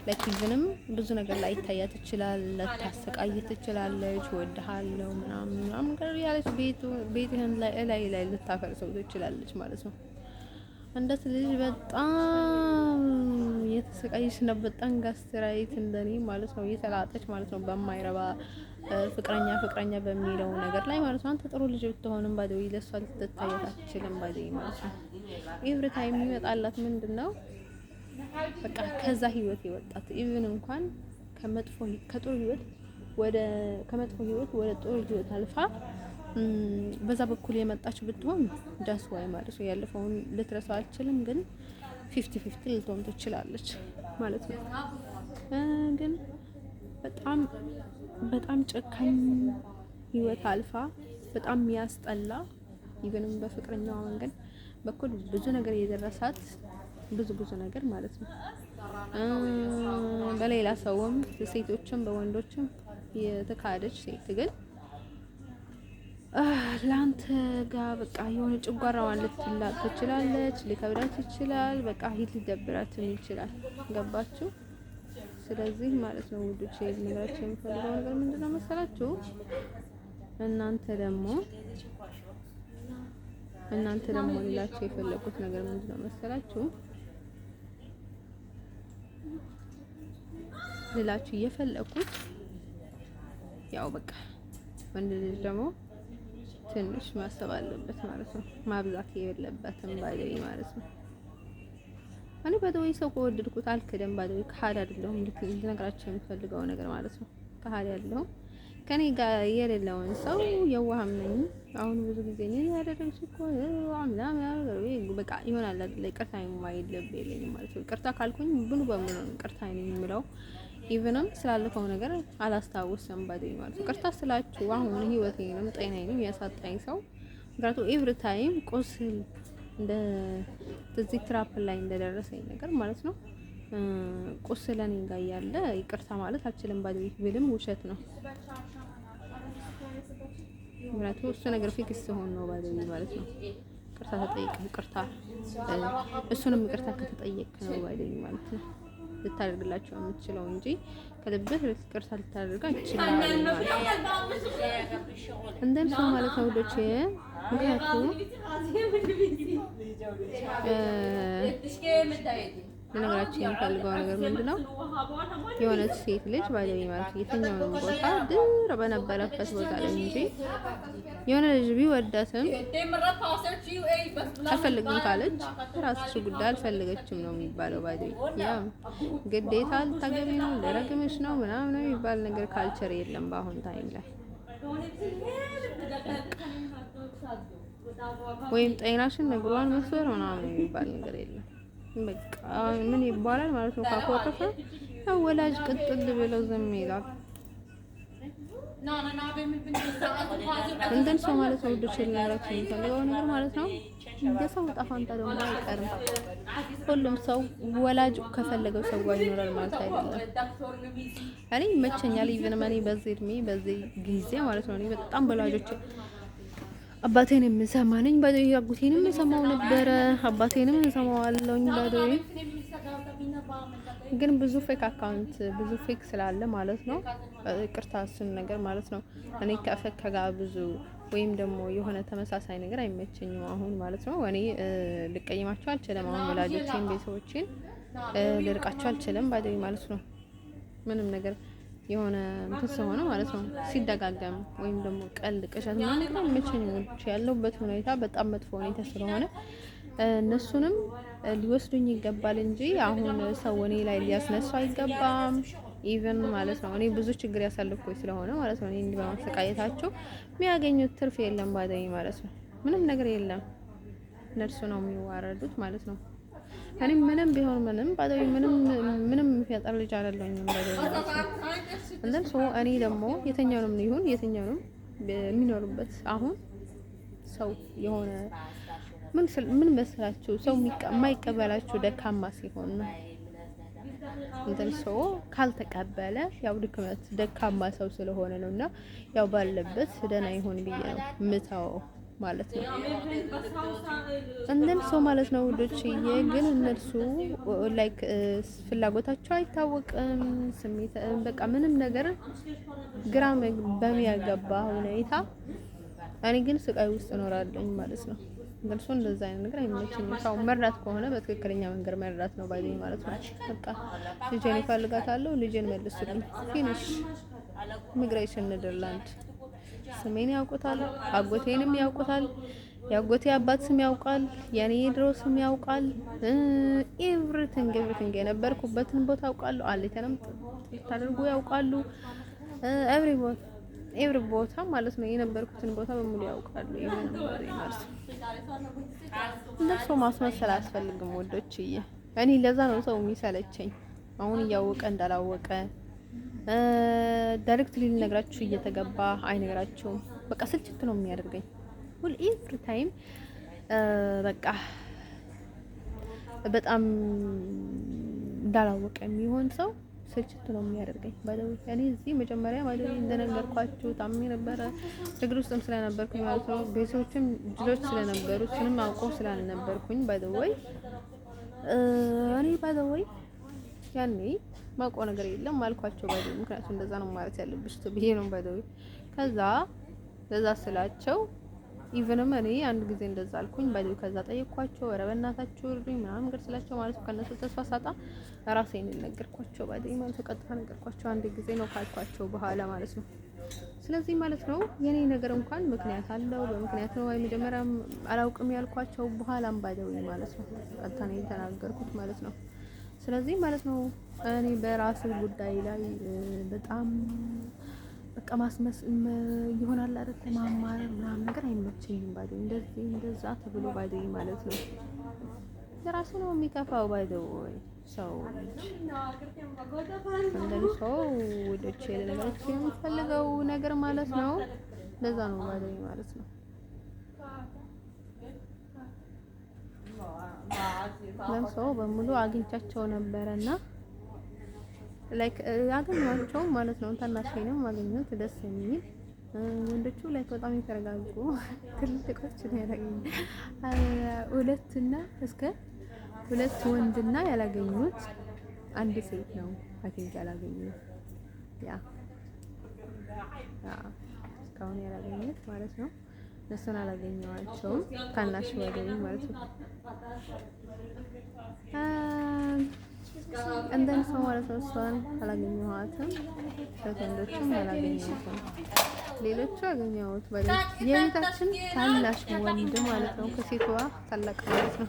ለኪዝንም ብዙ ነገር ላይ ታያት ይችላል። ለታሰቃይ ትችላለች። ወድሃለሁ ምናምን ነገር ያለች ቤትህን ላይ ልታፈርሰው ትችላለች ማለት ነው። እንደት ልጅ በጣም የተሰቃየች ነው። በጣም ጋስትራይት እንደኔ ማለት ነው የተላጠች ማለት ነው በማይረባ ፍቅረኛ በሚለው ነገር ላይ ማለት ነው። አንተ ጥሩ ልጅ ብትሆንም ባደው ለሷ ልትታያት አትችልም ባደው ማለት ነው። ኤቭሪ ታይም የሚመጣላት ምንድነው በቃ ከዛ ህይወት የወጣት ኢቭን እንኳን ከመጥፎ ህይወት ወደ ጥሩ ህይወት አልፋ በዛ በኩል የመጣች ብትሆን ዳስ ዋይ ማለት ነው። ያለፈውን ልትረሳው አልችልም፣ ግን 50-50 ልትሆን ትችላለች ማለት ነው። ግን በጣም ጨካኝ ህይወት አልፋ በጣም የሚያስጠላ ኢቭንም በፍቅረኛዋ መንገድ በኩል ብዙ ነገር የደረሳት ብዙ ነገር ማለት ነው። በሌላ ሰውም ሴቶችም በወንዶችም የተካደች ሴት ግን ላንተ ጋር በቃ የሆነ ጭጓራዋን ልትላጥ ትችላለች፣ ሊከብዳት ይችላል፣ በቃ ሂድ ሊደብራትም ይችላል። ገባችሁ? ስለዚህ ማለት ነው ውዶቼ ልነግራችሁ የምፈልገው ነገር ምንድነው መሰላችሁ? እናንተ ደግሞ ሌላችሁ የፈለኩት ነገር ምንድነው መሰላችሁ? ሌላችሁ የፈለኩት ያው በቃ ወንድ ልጅ ደግሞ ትንሽ ማሰብ አለበት ማለት ነው። ማብዛት የለበትም ባይለኝ ማለት ነው። እኔ በደወይ ሰው ከወደድኩት አልክደም ባይለኝ ከሀዲ አይደለሁም። ልነግራችሁ የምፈልገው ነገር ማለት ነው ከሀዲ አይደለሁም። ከኔ ጋር የሌለውን ሰው የዋህም ነኝ። አሁን ብዙ ጊዜ ነው ያደረግሽ እኮ በቃ ይሆናል አይደል? ይቅርታ የማይልብ የለኝም ማለት ነው። ይቅርታ ካልኩኝ ብሉ በሙሉ ነው ይቅርታ የምለው። ኢቭንም ስላለፈው ነገር አላስታውስም ባይለኝ ማለት ነው። ይቅርታ ስላችሁ አሁን ህይወቴንም ጤናዬንም ያሳጣኝ ሰው ምክንያቱም ኤቭሪ ታይም ቁስል እንደ እዚህ ትራፕ ላይ እንደደረሰኝ ነገር ማለት ነው። ቁስል እኔ ጋር ያለ ይቅርታ ማለት አልችልም ባይለኝ ብልም ውሸት ነው። ምክንያቱም እሱ ነገር ፊክስ ሆኖ ነው ባይለኝ ማለት ነው። ይቅርታ ተጠይቅ ይቅርታ እሱንም ይቅርታ ከተጠየቅ ነው ባይለኝ ማለት ነው ልታደርግላችሁ የምትችለው እንጂ ከልብህ ይቅርታ ልታደርግ አትችልም ማለት ነው። እንደም ሰው ማለት ነው ወዶቼ ምክንያቱም ለነገራችን የምፈልገው ነገር ምንድነው የሆነ ሴት ልጅ ባይለኝ ማለት የትኛውንም ቦታ ድር በነበረበት ቦታ ላይ እንጂ የሆነ ልጅ ቢወዳትም አልፈልግም ካለች ራስሽ ጉዳይ አልፈለገችም ነው የሚባለው ባይለኝ። ያ ግዴታ ልታገቢ ነው ለረግምሽ ነው ምናምን የሚባል ነገር ካልቸር የለም በአሁን ታይም ላይ። ወይም ጤናሽን ነግሯን መስወር ምናምን የሚባል ነገር የለም። በቃ ምን ይባላል ማለት ነው ካኮረፈ ወላጅ ቅጥል ብለው ዝም ይላል። እንደን ሰው ማለት ነው ወደ ቸልላችሁ የሚፈልገው ነገር ማለት ነው። እንደሰው ጣፋንታ ደግሞ አይቀርም። ሁሉም ሰው ወላጅ ከፈለገው ሰው ጋር ይኖራል ማለት አይደለም። እኔ ይመቸኛል ኢቭን እኔ በዚህ እድሜ በዚህ ጊዜ ማለት ነው እኔ በጣም ወላጆች አባቴን የምሰማ ነኝ ባዶ ያጉቴንም የሰማው ነበረ አባቴንም እሰማዋለሁኝ ባዶ። ግን ብዙ ፌክ አካውንት ብዙ ፌክ ስላለ ማለት ነው ይቅርታ እሱን ነገር ማለት ነው እኔ ከፈከ ጋር ብዙ ወይም ደግሞ የሆነ ተመሳሳይ ነገር አይመቸኝም አሁን ማለት ነው። እኔ ልቀይማቸው አልችልም። አሁን ወላጆቼን ቤተሰቦቼን ልርቃቸው አልችልም ባይደይ ማለት ነው። ምንም ነገር የሆነ እንትን ስለሆነ ማለት ነው ሲደጋገም ወይም ደግሞ ቀልድ ቅዠት ምናምን መቼኞች ያለውበት ሁኔታ በጣም መጥፎ ሁኔታ ስለሆነ እነሱንም ሊወስዱኝ ይገባል እንጂ አሁን ሰው እኔ ላይ ሊያስነሱ አይገባም። ኢቨን ማለት ነው እኔ ብዙ ችግር ያሳልፍኩኝ ስለሆነ ማለት ነው እኔ እንዲህ በማሰቃየታቸው የሚያገኙት ትርፍ የለም ባይደይ ማለት ነው። ምንም ነገር የለም። እነርሱ ነው የሚዋረዱት ማለት ነው። እኔ ምንም ቢሆን ምንም ባይደይ ምንም የሚፈጠር ልጅ አይደለኝም ባይደይ ማለት ነው። እንደን ሰው እኔ ደግሞ የተኛውንም ይሁን የተኛውንም የሚኖርበት አሁን ሰው የሆነ ምን መስላችሁ ሰው የማይቀበላችሁ ደካማ ሲሆን ነው። እንትን ሰው ካልተቀበለ ያው ድክመት ደካማ ሰው ስለሆነ ነውና ያው ባለበት ደህና ይሆን ብዬ ነው ምታው ማለት ነው። እንደን ሰው ማለት ነው ውዶችዬ። ግን እነሱ ላይክ ፍላጎታቸው አይታወቅም። ስሜት በቃ ምንም ነገር ግራ በሚያገባ ሁኔታ እኔ ግን ስቃይ ውስጥ እኖራለሁ ማለት ነው። ግን ሰው እንደዛ አይነት ነገር አይመችኝም። ሰው መርዳት ከሆነ በትክክለኛ መንገድ መርዳት ነው ባይደኝ ማለት ነው። በቃ ልጄን እፈልጋታለሁ፣ ልጄን መልሱልኝ፣ ፊኒሽ። ኢሚግሬሽን ኔዘርላንድ ስሜን ያውቁታል፣ አጎቴንም ያውቁታል፣ የአጎቴ አባት ስም ያውቃል፣ የኔ ድሮ ስም ያውቃል። ኤቭሪቲንግ የነበርኩበትን ቦታ ያውቃሉ። አለተንም ታደርጉ ያውቃሉ። ኤቭሪ ቦታ ማለት ነው የነበርኩትን ቦታ በሙሉ ያውቃሉ። ይሄን ነበር ማለት እንደሱ ማስመሰል አያስፈልግም ወዶችዬ። እኔ ለዛ ነው ሰው የሚሰለቸኝ። አሁን እያወቀ እንዳላወቀ ዳይሬክትሊ ሊነግራችሁ እየተገባ አይነግራችሁም። በቃ ስልችት ነው የሚያደርገኝ ሁሉ ኤቭሪ ታይም። በቃ በጣም እንዳላወቀ የሚሆን ሰው ስልችት ነው የሚያደርገኝ። ባይደው እኔ እዚህ መጀመሪያ ባይደው እንደነገርኳችሁ ታምሜ ነበረ። ችግር ውስጥም ስለነበርኩኝ ማለት ነው ቤተሰቦችም ልጆች ስለነበሩ እሱንም አውቀው ስላልነበርኩኝ ባይደው እኔ ባይደው ያኔ ማውቀው ነገር የለም አልኳቸው ባይደው። ምክንያቱም እንደዛ ነው ማለት ያለብሽ ብዬ ነው ባይደው። ከዛ ለዛ ስላቸው ኢቭንም እኔ አንድ ጊዜ እንደዛ አልኩኝ ባይደው። ከዛ ጠየቅኳቸው ኧረ በእናታችሁ እርዱኝ ምናምን ነገር ስላቸው ማለት ነው ከነሱ ተስፋ ሳጣ ራሴን ነገርኳቸው ባይደው ማለት ነው። ቀጥታ ነገርኳቸው አንድ ጊዜ ነው ካልኳቸው በኋላ ማለት ነው። ስለዚህ ማለት ነው የኔ ነገር እንኳን ምክንያት አለው። በምክንያት ነው መጀመሪያም አላውቅም ያልኳቸው በኋላም ባይደው ማለት ነው ቀጥታ ነው የተናገርኩት ማለት ነው። ስለዚህ ማለት ነው እኔ በራሴ ጉዳይ ላይ በጣም በቃ ማስመስ ይሆናል አይደል ማማር ምናምን ነገር አይመቸኝም ባይደው። እንደዚህ እንደዛ ተብሎ ባይደው ማለት ነው ለራሱ ነው የሚከፋው ባይደው ሰው እንደን ሰው ወደች ለነገሮች የሚፈልገው ነገር ማለት ነው። ለዛ ነው ባይደው ማለት ነው። ለምሳሌ በሙሉ አግኝቻቸው ነበርና ላይክ ያገኘኋቸው ማለት ነው። ታናሽዬንም ማግኘት ደስ የሚል ወንዶቹ ላይክ በጣም የተረጋጉ ትልቆች ነው ያገኙት። ሁለት ወንድና ያላገኙት አንድ ሴት ነው አግኝቼ ያላገኙት። እስካሁን ያላገኙት ማለት ነው። እነሱን አላገኘኋቸውም ታናሽ ወደኝ ማለት ነው። እንደን ሰው ማለት ነው። እሷን አላገኘኋትም። ወንዶችም አላገኘሁትም። ሌሎቹ አገኘሁት ባይደው የቤታችን ታናሽ ወንድ ማለት ነው። ከሴቷ ታላቅ ማለት ነው።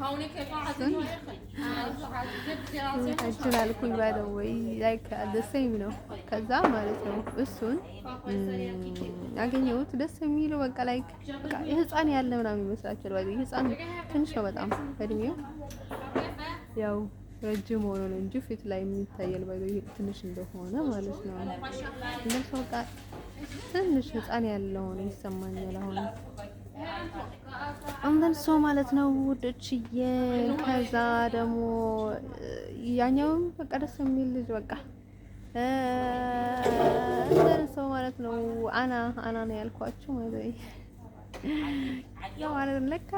አልኩኝ ባይደው ላይክ the same ነው። ከዛ ማለት ነው እሱን አገኘሁት። ደስ የሚለው በቃ ላይክ በቃ የህፃን ያለ ምናምን ይመስላችኋል ባይደው ህፃን ትንሽ ነው በጣም እድሜው ያው ረጅም ሆኖ ነው እንጂ ፊት ላይ የሚታየል ባይደው ይሄ ትንሽ እንደሆነ ማለት ነው። እንደሱ በቃ ትንሽ ህፃን ያለው ነው ይሰማኛል አሁን እንደን ሰው ማለት ነው ውዶችዬ። ከዛ ደግሞ ያኛውም በቃ ደስ የሚል ልጅ በቃ እንደን ሰው ማለት ነው። አና ነው ያልኳችሁ ማለት ያው ማለት ለካ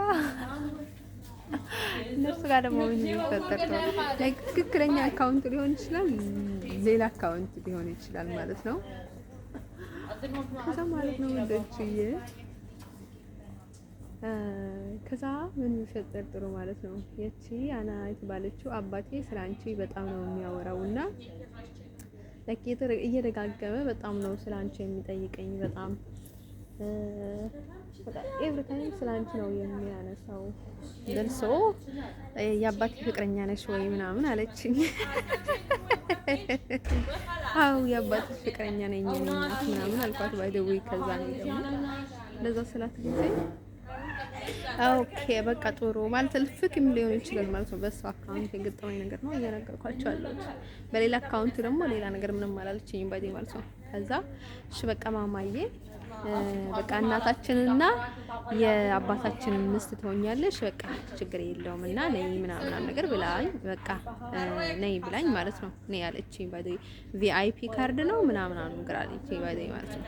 እነሱ ጋር ደግሞ ምን ይፈጠር ነው ላይክ ትክክለኛ አካውንት ሊሆን ይችላል፣ ሌላ አካውንት ሊሆን ይችላል ማለት ነው። ከዛ ማለት ነው ውዶችዬ ከዛ ምን ይፈጠር ጥሩ ማለት ነው። የቺ አና የተባለችው አባቴ ስላንቺ በጣም ነው የሚያወራውና እየደጋገመ በጣም ነው ስላንቺ የሚጠይቀኝ። በጣም ኤቭሪ ታይም ስላንቺ ነው የሚያነሳው። ደርሶ የአባቴ ፍቅረኛ ነሽ ወይ ምናምን አለችኝ። አው የአባቴ ፍቅረኛ ነኝ ምናምን አልኳት። ባይ ዘ ዌይ ከዛ ነው ደግሞ ለዛ ስላት ጊዜ ኦኬ በቃ ጥሩ ማለት ልፍክም ሊሆን ይችላል ማለት ነው። በሱ አካውንት የገጠመኝ ነገር ነው እየነገርኳቸው አለሁት። በሌላ አካውንት ደግሞ ሌላ ነገር ምንም አላለችኝም ባይ ማለት ነው። ከዛ እሺ በቃ ማማዬ በቃ እናታችንና የአባታችንን ምስት ትሆኛለሽ በቃ ችግር የለውም እና ነይ ምናምን ነገር ብላኝ በቃ ነይ ብላኝ ማለት ነው። ነይ ያለችኝ ባይ ቪአይፒ ካርድ ነው ምናምን ነገር አለችኝ ባይ ማለት ነው።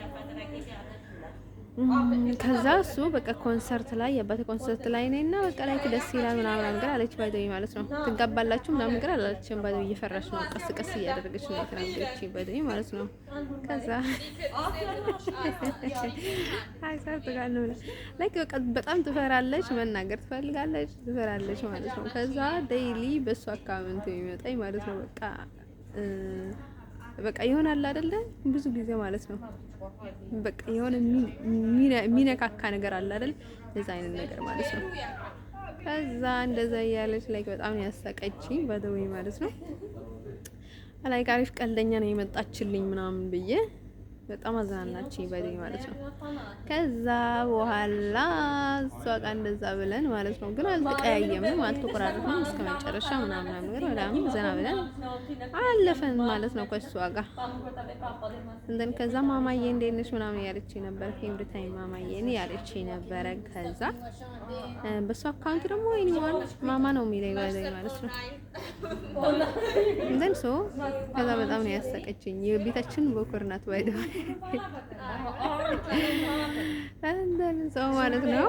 ከዛ እሱ በቃ ኮንሰርት ላይ የአባቴ ኮንሰርት ላይ ነኝና በቃ ላይ ደስ ይላል ምናምን ነገር አለች ባይ ማለት ነው። ትጋባላችሁ ምናምን ነገር አላለችም ባይ እየፈራች ነው ቀስ ቀስ እያደረገች ነው የተናገረችኝ ባይ ማለት ነው። ከዛ አይሳት ጋር ነው ላይክ በቃ በጣም ትፈራለች፣ መናገር ትፈልጋለች፣ ትፈራለች ማለት ነው። ከዛ ዴይሊ በሱ አካውንት የሚመጣኝ ማለት ነው በቃ ይሆናል አይደለ ብዙ ጊዜ ማለት ነው። በቃ የሆነ የሚነካካ ነገር አለ አይደል እንደዛ አይነት ነገር ማለት ነው። ከዛ እንደዛ እያለች ላይክ በጣም ያሳቀችኝ በደዌ ማለት ነው። ላይክ አሪፍ ቀልደኛ ነው የመጣችልኝ ምናምን ብዬ በጣም አዝናናችኝ ባይደኝ ማለት ነው። ከዛ በኋላ እሷ ጋር እንደዛ ብለን ማለት ነው ግን አልተቀያየምንም፣ አልተቆራረጥንም እስከ መጨረሻ ምናምን ነገር ምናምን ዘና ብለን አለፈን ማለት ነው ከሷ ጋር እንደን ከዛ ማማዬ እንዴት ነሽ ምናምን ያለችኝ ነበር። ኤቭሪ ታይም ማማዬ እኔ ያለችኝ ነበር። ከዛ በሷ አካውንት ደግሞ ኤኒዋን ማማ ነው የሚለኝ ባይደኝ ማለት ነው። እንደን ሶ ከዛ በጣም ነው ያሳቀችኝ። የቤታችን በኩር ናት ባይደኝ እንደን ሰው ማለት ነው።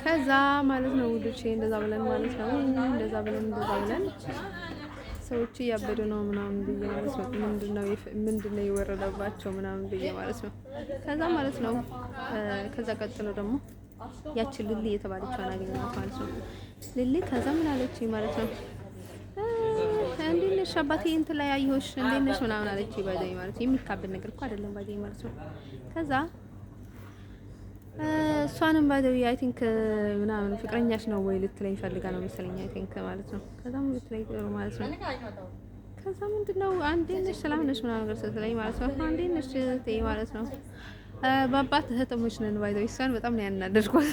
ከዛ ማለት ነው ውዶቼ እንደዛ ብለን ማለት ነው እንደዛ ብለን ሰዎች እያበዱ ነው ምናምን ብዬ ማለት ነው። ምንድነው የወረደባቸው ምናምን ብዬ ማለት ነው። ከዛ ማለት ነው ከዛ ቀጥሎ ደግሞ ያችን ልሊ የተባለችው አናገኘኋት ማለት ነው። ልሊ ከዛ ምን አለችኝ ማለት ነው እንዴት ነሽ አባቴ እንትን ላይ አየሁሽ እንዴት ነሽ ምናምን አለችኝ ባይዘኝ ማለት ነው። የሚካበድ ነገር እኮ አይደለም ባይዘኝ ማለት ነው። ከዛ እሷንም ባይዘው አይ ቲንክ ምናምን ፍቅረኛሽ ነው ወይ ልትለኝ ፈልጋ ነው መሰለኝ አይ ቲንክ ማለት ነው። ከዛም ልትለኝ ጥሩ ማለት ነው። ከዛ ምንድነው አንዴ ነሽ ሰላም ነሽ ምናምን ነገር ስትለኝ ማለት ነው አንዴ ነሽ ትይ ማለት ነው። በአባት እህታሞች ነን ባይዘው እሷን በጣም ነው ያናደድኳት።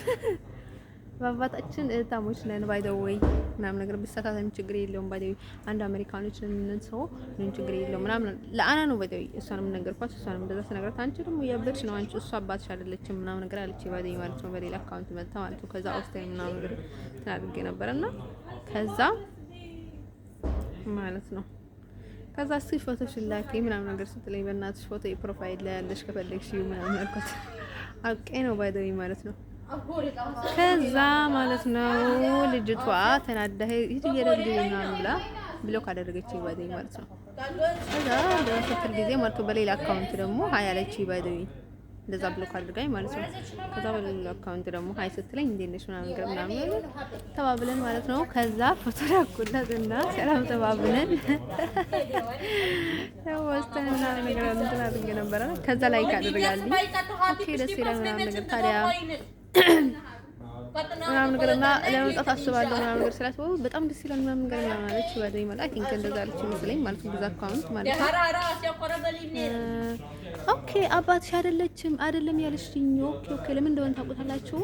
በአባታችን እህታሞች ነን ባይዘው ወይ ምናምን ነገር ብትሳሳተም ችግር የለውም ባይዘው አንድ አሜሪካኖች ነን ሰው ምን ችግር የለውም ምናምን ለአና ነው ባይዘው እሷንም ነገርኳት። እሷንም እንደዛ ተነግራት አንቺ ደግሞ ያበድሽ ነው አንቺ እሷ አባትሽ አይደለችም ምናምን ነገር አለች ባይዘው ማለት ነው። በሌላ አካውንት መጣ ማለት ነው። ከዛ ኦስቴን ምናምን ነገር ተናግሬ ነበርና ከዛ ማለት ነው ከዛ እስኪ ፎቶሽን ላኪ ምናምን ነገር ስትለኝ በእናትሽ ፎቶ የፕሮፋይል ላይ ያለሽ ከፈለግሽ ምናምን አልኳት። አውቄ ነው ባይዘው ማለት ነው። ከዛ ማለት ነው ልጅቷ ተናዳ ሂድ እየደግልና ብላ ብሎክ አደረገችኝ ባይዘኝ ማለት ነው። ከዛ በፍትል ጊዜ ማለት በሌላ አካውንት ደግሞ ሀይ አለችኝ ባይዘኝ እንደዛ ብሎክ አድርጋኝ ማለት ነው። ከዛ በሌላ አካውንት ደግሞ ሀይ ስትለኝ እንዴት ነሽ ምናምን ነገር ምናምን ተባብለን ማለት ነው። ከዛ ፎቶ ላኩላትና ሰላም ተባብለን ወስተን ምናምን ነገር እንትን አድርጌ ነበረ። ከዛ ላይክ አድርጋልኝ ኦኬ ደስ ይላል ምናምን ነገር ታዲያ ምናምን ነገር እና ለመምጣት አስባለሁ ምናምን ነገር ስላት በጣም ደስ ይላል ምናምን ነገር ምናምን አለች ባይዘኝ ማለት ቲንክ እንደዛ አለች መስለኝ ማለት ነው። በዛ አካውንት ማለት ነው ኦኬ አባትሽ አይደለም ያለሽኝ ኦኬ ለምን እንደሆነ ታውቁታላችሁ።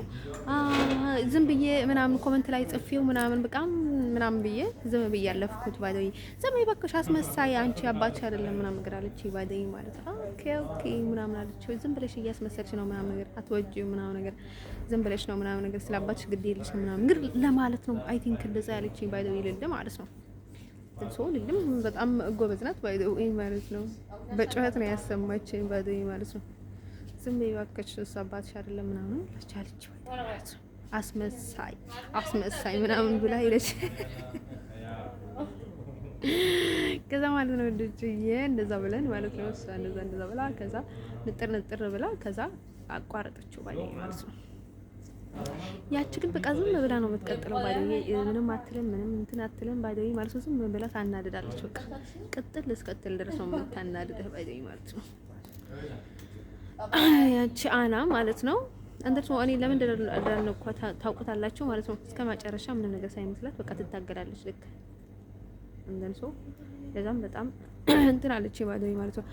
ዝም ብዬ ምናምን ኮሜንት ላይ ጽፌው ምናምን በቃም ምናምን ብዬ ዝም ብዬ ያለፍኩት ባይዘኝ ዝም ይበቃሽ አስመሳይ አንቺ አባትሽ አይደለም ምናምን ነገር አለች ባይዘኝ ማለት ነው። ኦኬ ምናምን አለች ዝም ብለሽ እያስመሰልሽ ነው ምናምን ነገር አትወጂው ምናምን ነገር ዝም ብለሽ ነው ምናምን ነገር ስላባትሽ ግድ የለሽም ምናምን ግን ለማለት ነው አይ ቲንክ እንደዛ ያለችኝ ባይዘው ይልል ማለት ነው። ሰው ልልም በጣም ጎበዝ ናት ባይዘው ማለት ነው። በጩኸት ነው ያሰማችኝ ባይዘው ማለት ነው። ዝም በይ እባክሽ እሱ አባትሽ አይደለም ምናምን አለች ማለት ነው። አስመሳይ ምናምን ብላ ይለች ከዛ ማለት ነው እንደዚህ እንደዛ ብለን ማለት ነው። እሷ እንደዛ ብላ ከዛ ንጥር ብላ ከዛ አቋረጠችው ባይደይ ማለት ነው። ያቺ ግን በቃ ዝም ብላ ነው የምትቀጥለው ባይደይ ምንም አትልም፣ ምንም እንትን አትልም ባይደይ ማለት ነው። ዝም ብላ ታናድዳለች። በቃ ቅጥል እስከትል ድረስ ነው የምታናድደህ ባይደይ ማለት ነው። ያቺ አና ማለት ነው። እንደርሱ እኔ ለምን እንደደረኩ ታውቁታላችሁ ማለት ነው። እስከ መጨረሻ ምንም ነገር ሳይመስላት በቃ ትታገላለች። ልክ እንደንሶ ለዛም በጣም እንትን አለች ባይደይ ማለት ነው።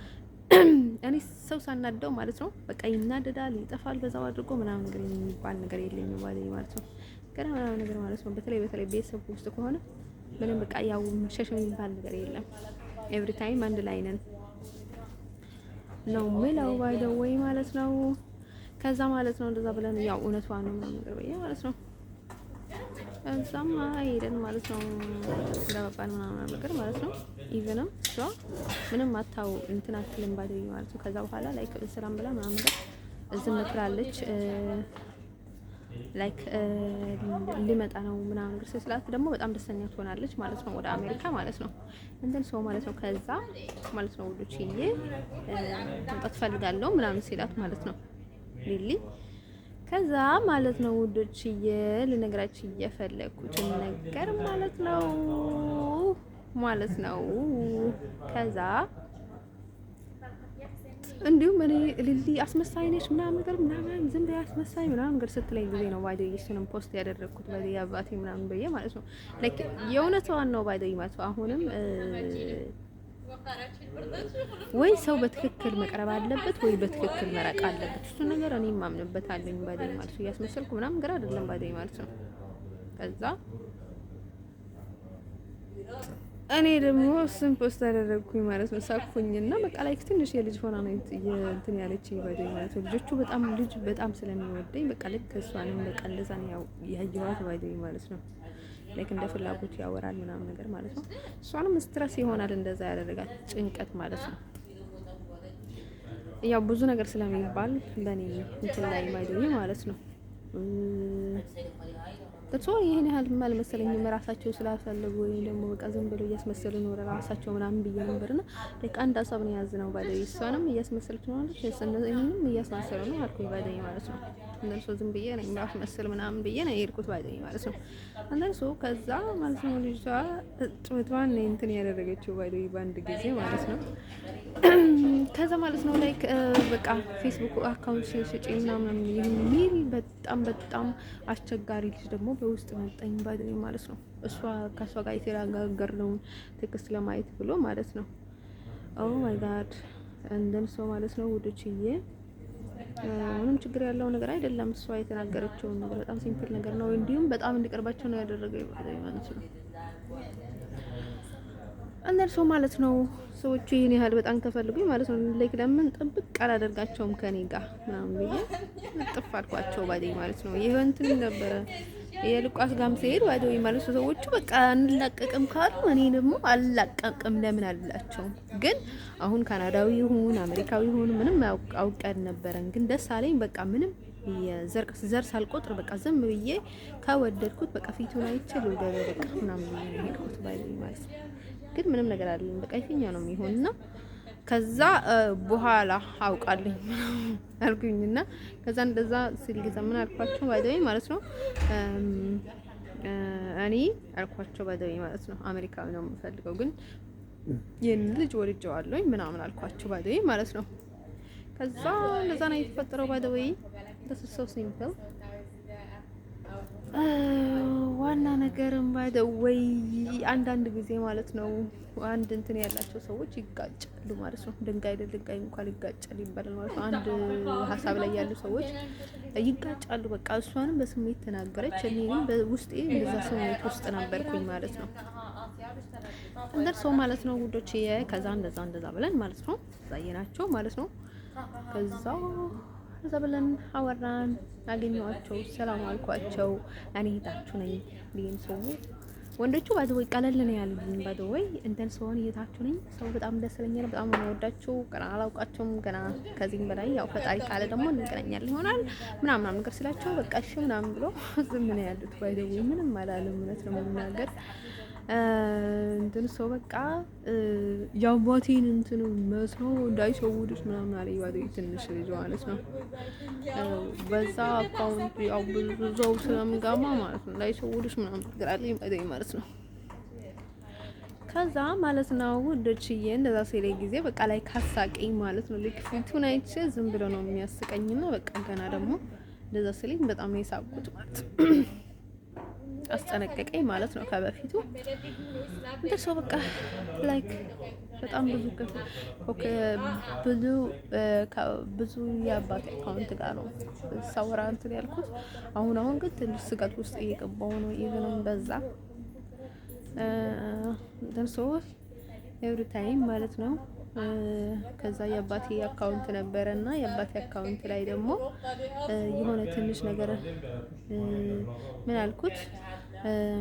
እኔ ሰው ሳናደው ማለት ነው በቃ ይናደዳል፣ ይጠፋል፣ በዛው አድርጎ ምናምን ነገር የሚባል ነገር የለኝም ባይደይ ማለት ነው። ገና ምናምን ነገር ማለት ነው። በተለይ ቤተሰብ ውስጥ ከሆነ ምንም በቃ ያው መሸሽ የሚባል ነገር የለም። ኤቭሪ ታይም አንድ ላይ ነን ነው ምለው ባይደይ ማለት ነው። ከዛ ማለት ነው እንደዛ ብለን ያው እውነቷን ነው ምናምን ነገር በየ ማለት ነው። እዛማ ሄደን ማለት ነው ገባባን ምናምን ነገር ማለት ነው። ኢቭንም እሷ ምንም አታው እንትን አትልም ባይደይ ማለት ነው። ከዛ በኋላ ላይክ ሰላም ብላ ምናምን ነገር ዝም ትላለች። ላይክ ሊመጣ ነው ምናምን ነገር ስላት ደግሞ በጣም ደስተኛ ትሆናለች ማለት ነው። ወደ አሜሪካ ማለት ነው እንትን ሰው ማለት ነው። ከዛ ማለት ነው ውዶችዬ መምጣት ፈልጋለሁ ምናምን ሲላት ማለት ነው ሊሊ ከዛ ማለት ነው ውዶችዬ ልነግራችሁ እየፈለኩትን ነገር ማለት ነው ከዛ እንዲሁም እኔ ሊሊ አስመሳይ ነች ምናምን ነገር ምናምን ዝም ብላ አስመሳይ ምናምን ነገር ስትለኝ ጊዜ ነው ባይደይ እሱንም ፖስት ያደረኩት ባይደይ አባቴ ምናምን በየ ማለት ነው። ላይክ የእውነቷን ነው ባይደይ ማለት ነው። አሁንም ወይ ሰው በትክክል መቅረብ አለበት ወይ በትክክል መራቅ አለበት። እሱ ነገር እኔ ማምንበታለኝ ባይደይ ማለት ነው። እያስመሰልኩ ምናምን ነገር አይደለም ባይደይ ማለት ነው። ከዛ እኔ ደግሞ እሱን ፖስት አደረግኩኝ ማለት ነው። ሳቅኩኝና በቃ ላይክ ትንሽ የልጅ ሆና ነው እንትን ያለችኝ ባይደይ ማለት ነው። ልጅ በጣም ስለሚወደኝ በቃ ልክ እሷንም በቃ እንደዛ ነው ያየኋት ባይደይ ማለት ነው። ላይክ እንደ ፍላጎት ያወራል ምናምን ነገር ማለት ነው። እሷንም ስትረስ ይሆናል እንደዛ ያደረጋት ጭንቀት ማለት ነው። ያው ብዙ ነገር ስለሚባል በእኔ እንትን ላይ ባይደይ ማለት ነው። ይሄን ያህል አልመሰለኝም። ራሳቸው ስላልፈለጉ ወይ ደግሞ በቃ ዝም ብለው እያስመሰሉ ነው ራሳቸው ምናምን ብዬ ነበርና ለካ አንድ ሀሳብ ነው ያዝነው ባይደይ እሷንም እያስመሰለች ነው ማለት እነዚህንም እያስመሰሉ ነው አልኩኝ ባይደይ ማለት ነው። እነሱ ዝም ብዬ ነኝ ማስመሰል ምናምን ብዬ ነው የሄድኩት ባይደይ ማለት ነው። እነሱ ከዛ ማለት ነው ልጅቷ ጥቷን እንትን ያደረገችው ባይደይ በአንድ ጊዜ ማለት ነው። ከዛ ማለት ነው ላይክ በቃ ፌስቡክ አካውንት ሽጪ ምናምን የሚል በጣም አስቸጋሪ ልጅ ደግሞ በውስጥ መጣኝ ባይደይ ማለት ነው። እሷ ከሷ ጋር የተነጋገርነውን ቴክስት ለማየት ብሎ ማለት ነው። ኦ ማይ ጋድ እንደን ሰው ማለት ነው ውዶችዬ ምንም ችግር ያለው ነገር አይደለም። እሷ የተናገረችው ነገር በጣም ሲምፕል ነገር ነው። እንዲሁም በጣም እንዲቀርባቸው ነው ያደረገው ባይደይ ማለት ነው። እነርሱ ማለት ነው ሰዎቹ ይሄን ያህል በጣም ከፈልጉኝ ማለት ነው ላይክ ለምን ጥብቅ አላደርጋቸውም ከኔ ጋር ምናምን ብዬ ጥፍ አልኳቸው ባይደይ ማለት ነው። ይሄ እንትን ነበረ የልቋስ ጋም ሲሄድ ባይደይ ማለት ነው። ሰዎቹ በቃ እንላቀቅም ካሉ እኔ ደግሞ አላቀቅም ለምን አልላቸውም። ግን አሁን ካናዳዊ ይሁን አሜሪካዊ ይሁን ምንም አውቀን ነበረን። ግን ደስ አለኝ በቃ ምንም የዘር ሳልቆጥር በቃ ዝም ብዬ ከወደድኩት በቃ ፊቱን አይቼ ልውደድ በቃ ምናምን ብዬ ነው የሄድኩት ባይደይ ማለት ነው። ግን ምንም ነገር አይደለም በቃ ይሄኛ ነው የሚሆንና ከዛ በኋላ አውቃለኝ አልኩኝና ከዛ እንደዛ ሲል ጊዜ ምን አልኳቸው ባይደይ ማለት ነው። እኔ አልኳቸው ባይደይ ማለት ነው አሜሪካዊ ነው የምፈልገው ግን ይሄን ልጅ ወልጄዋለሁኝ ምናምን አልኳቸው ባይደይ ማለት ነው። ከዛ እንደዛ ነው የተፈጠረው ባይደይ this is so simple ዋና ነገርም ባይደይ አንዳንድ ጊዜ ማለት ነው አንድ እንትን ያላቸው ሰዎች ይጋጫሉ ማለት ነው። ድንጋይ እንኳን ይጋጫል ይባላል ማለት ነው። አንድ ሀሳብ ላይ ያሉ ሰዎች ይጋጫሉ። በቃ እሷንም በስሜት ተናገረች፣ እኔም በውስጤ እንደዛ ስሜት ውስጥ ነበርኩኝ ማለት ነው። እንደርሶ ማለት ነው ውዶች ከዛ እንደዛ ብለን ማለት ነው ዛየናቸው ማለት ነው። ከዛ ብለን አወራን፣ አገኘኋቸው፣ ሰላም አልኳቸው። እኔ እህታችሁ ነኝ ቢም ሰው ወንዶቹ ባይደይ ቀለል ነው ያሉኝ ባይደይ እንትን ሰውን እህታችሁ ነኝ። ሰው በጣም ደስ ይለኛል፣ በጣም ነው የምወዳቸው። ገና አላውቃቸውም ገና ከዚህም በላይ ያው ፈጣሪ ካለ ደግሞ እንገናኛለን ይሆናል ምናምን ነገር ስላቸው በቃ እሺ ምናምን ብሎ ዝም ነው ያሉት ባይደይ ምንም አላለም። እውነት ነው የምናገር እንትን ሰው በቃ የአባቴን እንትን መስሎ እንዳይሸውዱሽ ምናምን አለ ይባል ትንሽ ልጅ ማለት ነው። በዛ አካውንት ያው ብዙው ስለምጋማ ማለት ነው እንዳይሸውዱሽ ምናምን ትግራለኝ ባይደይ ማለት ነው። ከዛ ማለት ነው ውዶችዬ እንደዛ ሲለኝ ጊዜ በቃ ላይ ካሳቀኝ ማለት ነው። ልክ ፊቱን አይቼ ዝም ብሎ ነው የሚያስቀኝና በቃ ገና ደግሞ እንደዛ ሲለኝ በጣም ነው የሳቅኩት ማለት አስጠነቀቀኝ ማለት ነው። ከበፊቱ እንደ ሰው በቃ ላይክ በጣም ብዙ የአባቴ አካውንት ጋር ነው ሳወራ እንትን ያልኩት። አሁን ግን ትንሽ ስጋት ውስጥ እየገባሁ ነው። ኢቭንም በዛ ደርሶ ኤቭሪ ታይም ማለት ነው። ከዛ የአባቴ አካውንት ነበረና የአባቴ አካውንት ላይ ደግሞ የሆነ ትንሽ ነገር ምን አልኩት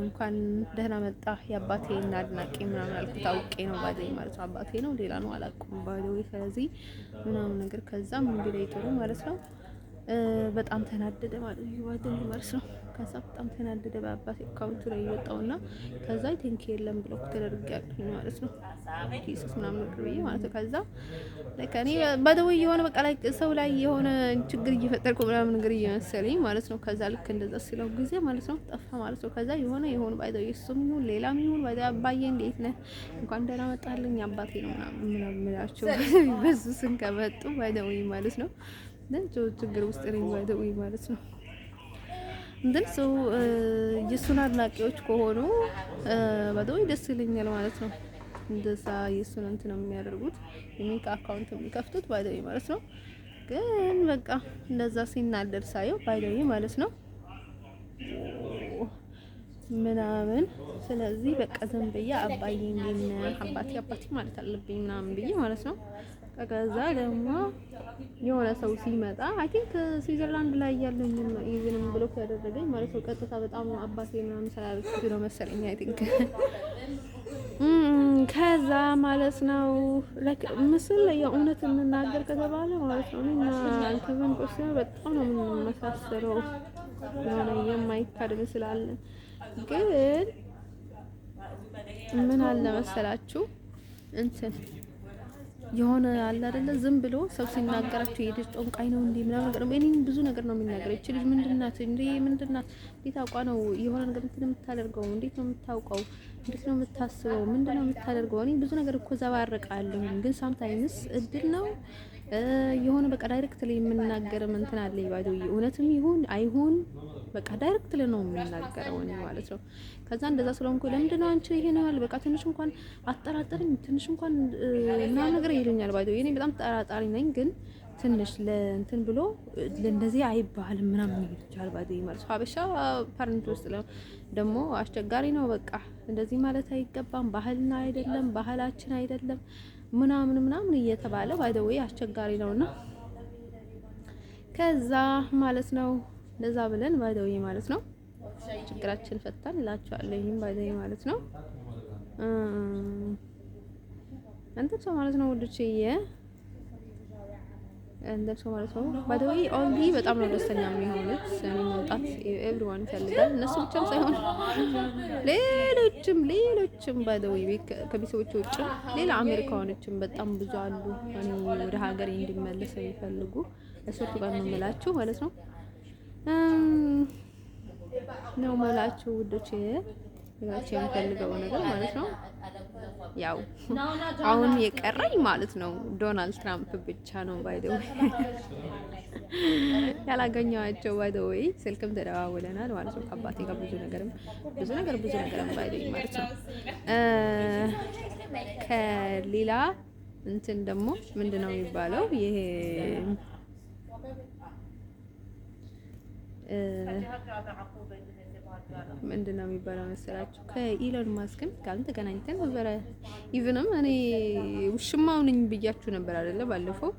እንኳን ደህና መጣ የአባቴ አድናቂ ምናምን አልኩት። አውቄ ነው ባደይ ማለት ነው። አባቴ ነው ሌላ ነው አላውቅም ባደይ። ስለዚህ ምናምን ነገር ከዛ ምን ቢለኝ ጥሩ ማለት ነው። በጣም ተናደደ ማለት ነው ባደይ ማለት ነው። ከዛ በጣም ተናደደ በአባቴ አካውንት ላይ የወጣውና ከዛ ቴንክ የለም ብሎ ተደርጋለኝ ማለት ነው። ጂሰስ ምናምን ነገር ብዬ ማለት ነው። ከዛ ለከኔ ባደይ የሆነ በቃ ላይ ሰው ላይ የሆነ ችግር እየፈጠርኩ ምናምን ነገር እየመሰለኝ ማለት ነው። ከዛ ልክ እንደዛ ሲለው ጊዜ ማለት ነው ጠፋ ማለት ነው። ከዛ የሆነ ባይደው እሱም ይሁን ሌላም ይሁን ባይደው አባዬ እንዴት ነህ እንኳን ደህና መጣልኝ አባቴ ነው ምናምን ምላቸው በዙ ስም ከመጡ ባይደው ማለት ነው። ችግር ውስጥ ነኝ ባይደው ማለት ነው። እንትን ሰው የሱን አድናቂዎች ከሆኑ ባይደው ደስ ይለኛል ማለት ነው። እንደዛ የሱን እንትን ነው የሚያደርጉት የሚንካ አካውንት የሚከፍቱት ባይደው ማለት ነው። ግን በቃ እንደዛ ሲናደድ ሳየው ባይደው ማለት ነው ምናምን። ስለዚህ በቃ ዝም ብዬ አባዬ አባቴ ማለት አለብኝ ምናምን ብዬ ማለት ነው። ከዛ ደግሞ የሆነ ሰው ሲመጣ አይ ቲንክ ስዊዘርላንድ ላይ ያለኝ ነው ኢቭንም ብሎክ ያደረገኝ ማለት ነው። ቀጥታ በጣም አባቴ ምናምን ስላልኩት ነው መሰለኝ አይ ቲንክ። ከዛ ማለት ነው ምስል የእውነት እንናገር ከተባለ ማለት ነው እና አልከበን ቆስያ በጣም ነው የምንመሳሰለው። የሆነ የማይካድ ምስል አለ። ግን ምን አለ መሰላችሁ እንትን የሆነ አለ አይደለ ዝም ብሎ ሰው ሲናገራችሁ የልጅ ጦንቃይ ነው እንዴ ምናምን ነገር ነው። እኔን ብዙ ነገር ነው የሚናገረው። እቺ ልጅ ምንድናት እንዴ ምንድናት? እንዴት አውቃ ነው የሆነ ነገር እንትን የምታደርገው? እንዴት ነው የምታውቀው? እንዴት ነው የምታስበው? ምንድነው የምታደርገው? እኔ ብዙ ነገር እኮ ዘባርቃለሁ። ግን ሳምታይምስ እድል ነው የሆነ በቃ ዳይሬክትሊ የምናገርም እንትን አለ ይባዱ እውነትም ይሁን አይሁን በቃ ዳይሬክትሊ ነው የምናገረው እኔ ማለት ነው። ከዛ እንደዛ ስለሆንኩ ለምንድነው አንቺ ይሄን ያህል በቃ ትንሽ እንኳን አጠራጠረኝ ትንሽ እንኳን ምናምን ነገር ይሉኛል ባይዶ እኔ በጣም ጠራጣሪ ነኝ። ግን ትንሽ ለእንትን ብሎ እንደዚህ አይባልም ምናምን ይቻላል ባይዶ ማለት ነው። ሀበሻ ፓረንት ውስጥ ደግሞ አስቸጋሪ ነው። በቃ እንደዚህ ማለት አይገባም፣ ባህልና አይደለም፣ ባህላችን አይደለም ምናምን እየተባለ ባይዶ አስቸጋሪ ነውና ከዛ ማለት ነው እንደዛ ብለን ባይዶ ማለት ነው ችግራችን ፈታን እላችኋለሁ። ይሄን ባይዘይ ማለት ነው እንትን ሰው ማለት ነው ወድቼዬ እንትን ሰው ማለት ነው ባይዘይ ኦንሊ በጣም ነው ደስተኛ የሚሆኑት። እኔ መምጣት ኤቭሪዋን ይፈልጋል። እነሱ ብቻም ሳይሆን ሌሎችም ባይዘይ ከቤተሰቦች ውጭ ሌላ አሜሪካኖችም በጣም ብዙ አሉ። እኔ ወደ ሀገሬ እንዲመለስ የሚፈልጉ እሱት ጋር ነው የምላችሁ ማለት ነው ነው መላችሁ ውዶቼ የምፈልገው ነገር ማለት ነው። ያው አሁን የቀረኝ ማለት ነው ዶናልድ ትራምፕ ብቻ ነው። ባይ ዘ ወይ ያላገኘኋቸው ባይ ዘ ወይ ስልክም ተደዋውለናል ማለት ነው። ከአባቴ ጋር ብዙ ነገርም ባይ ዘ ወይ ማለት ነው። ከሌላ እንትን ደግሞ ምንድነው የሚባለው ይሄ ምንድነው የሚባለው መሰላችሁ? ከኢሎን ማስክም ጋር ተገናኝተን ነበር። ኢቭንም እኔ ውሽማው ነኝ ብያችሁ ነበር አይደለ? ባለፈው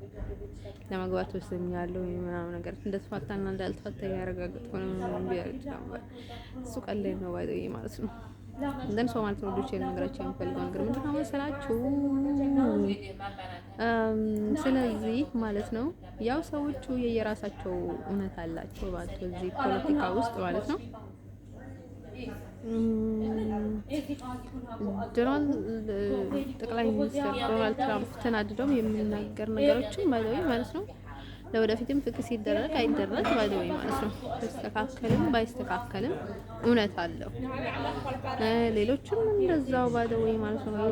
ለማግባት ወስኛለሁ ምናምን ነገር እንደተፋታና እንዳልተፋታ ያረጋግጥኩ ነው ቢያርጭ ነበር። እሱ ቀለኝ ነው ባይዘይ ማለት ነው። እንደን ሰው ማለት ነው ልጅ ነገራችን የሚፈልገው ነገር ምንድነው መሰላችሁ? ስለዚህ ማለት ነው ያው ሰዎቹ የየራሳቸው እውነት አላቸው ማለት እዚህ ፖለቲካ ውስጥ ማለት ነው። ጠቅላይ ሚኒስትር ዶናልድ ትራምፕ ተናድደው የሚናገር ነገሮችን ማለት ነው። ለወደፊትም ፍቅር ሲደረግ አይደረግ ባይደው ማለት ነው። ተስተካከልም ባይስተካከልም እውነት አለው። ሌሎችም እንደዛው ባይደው ማለት ነው።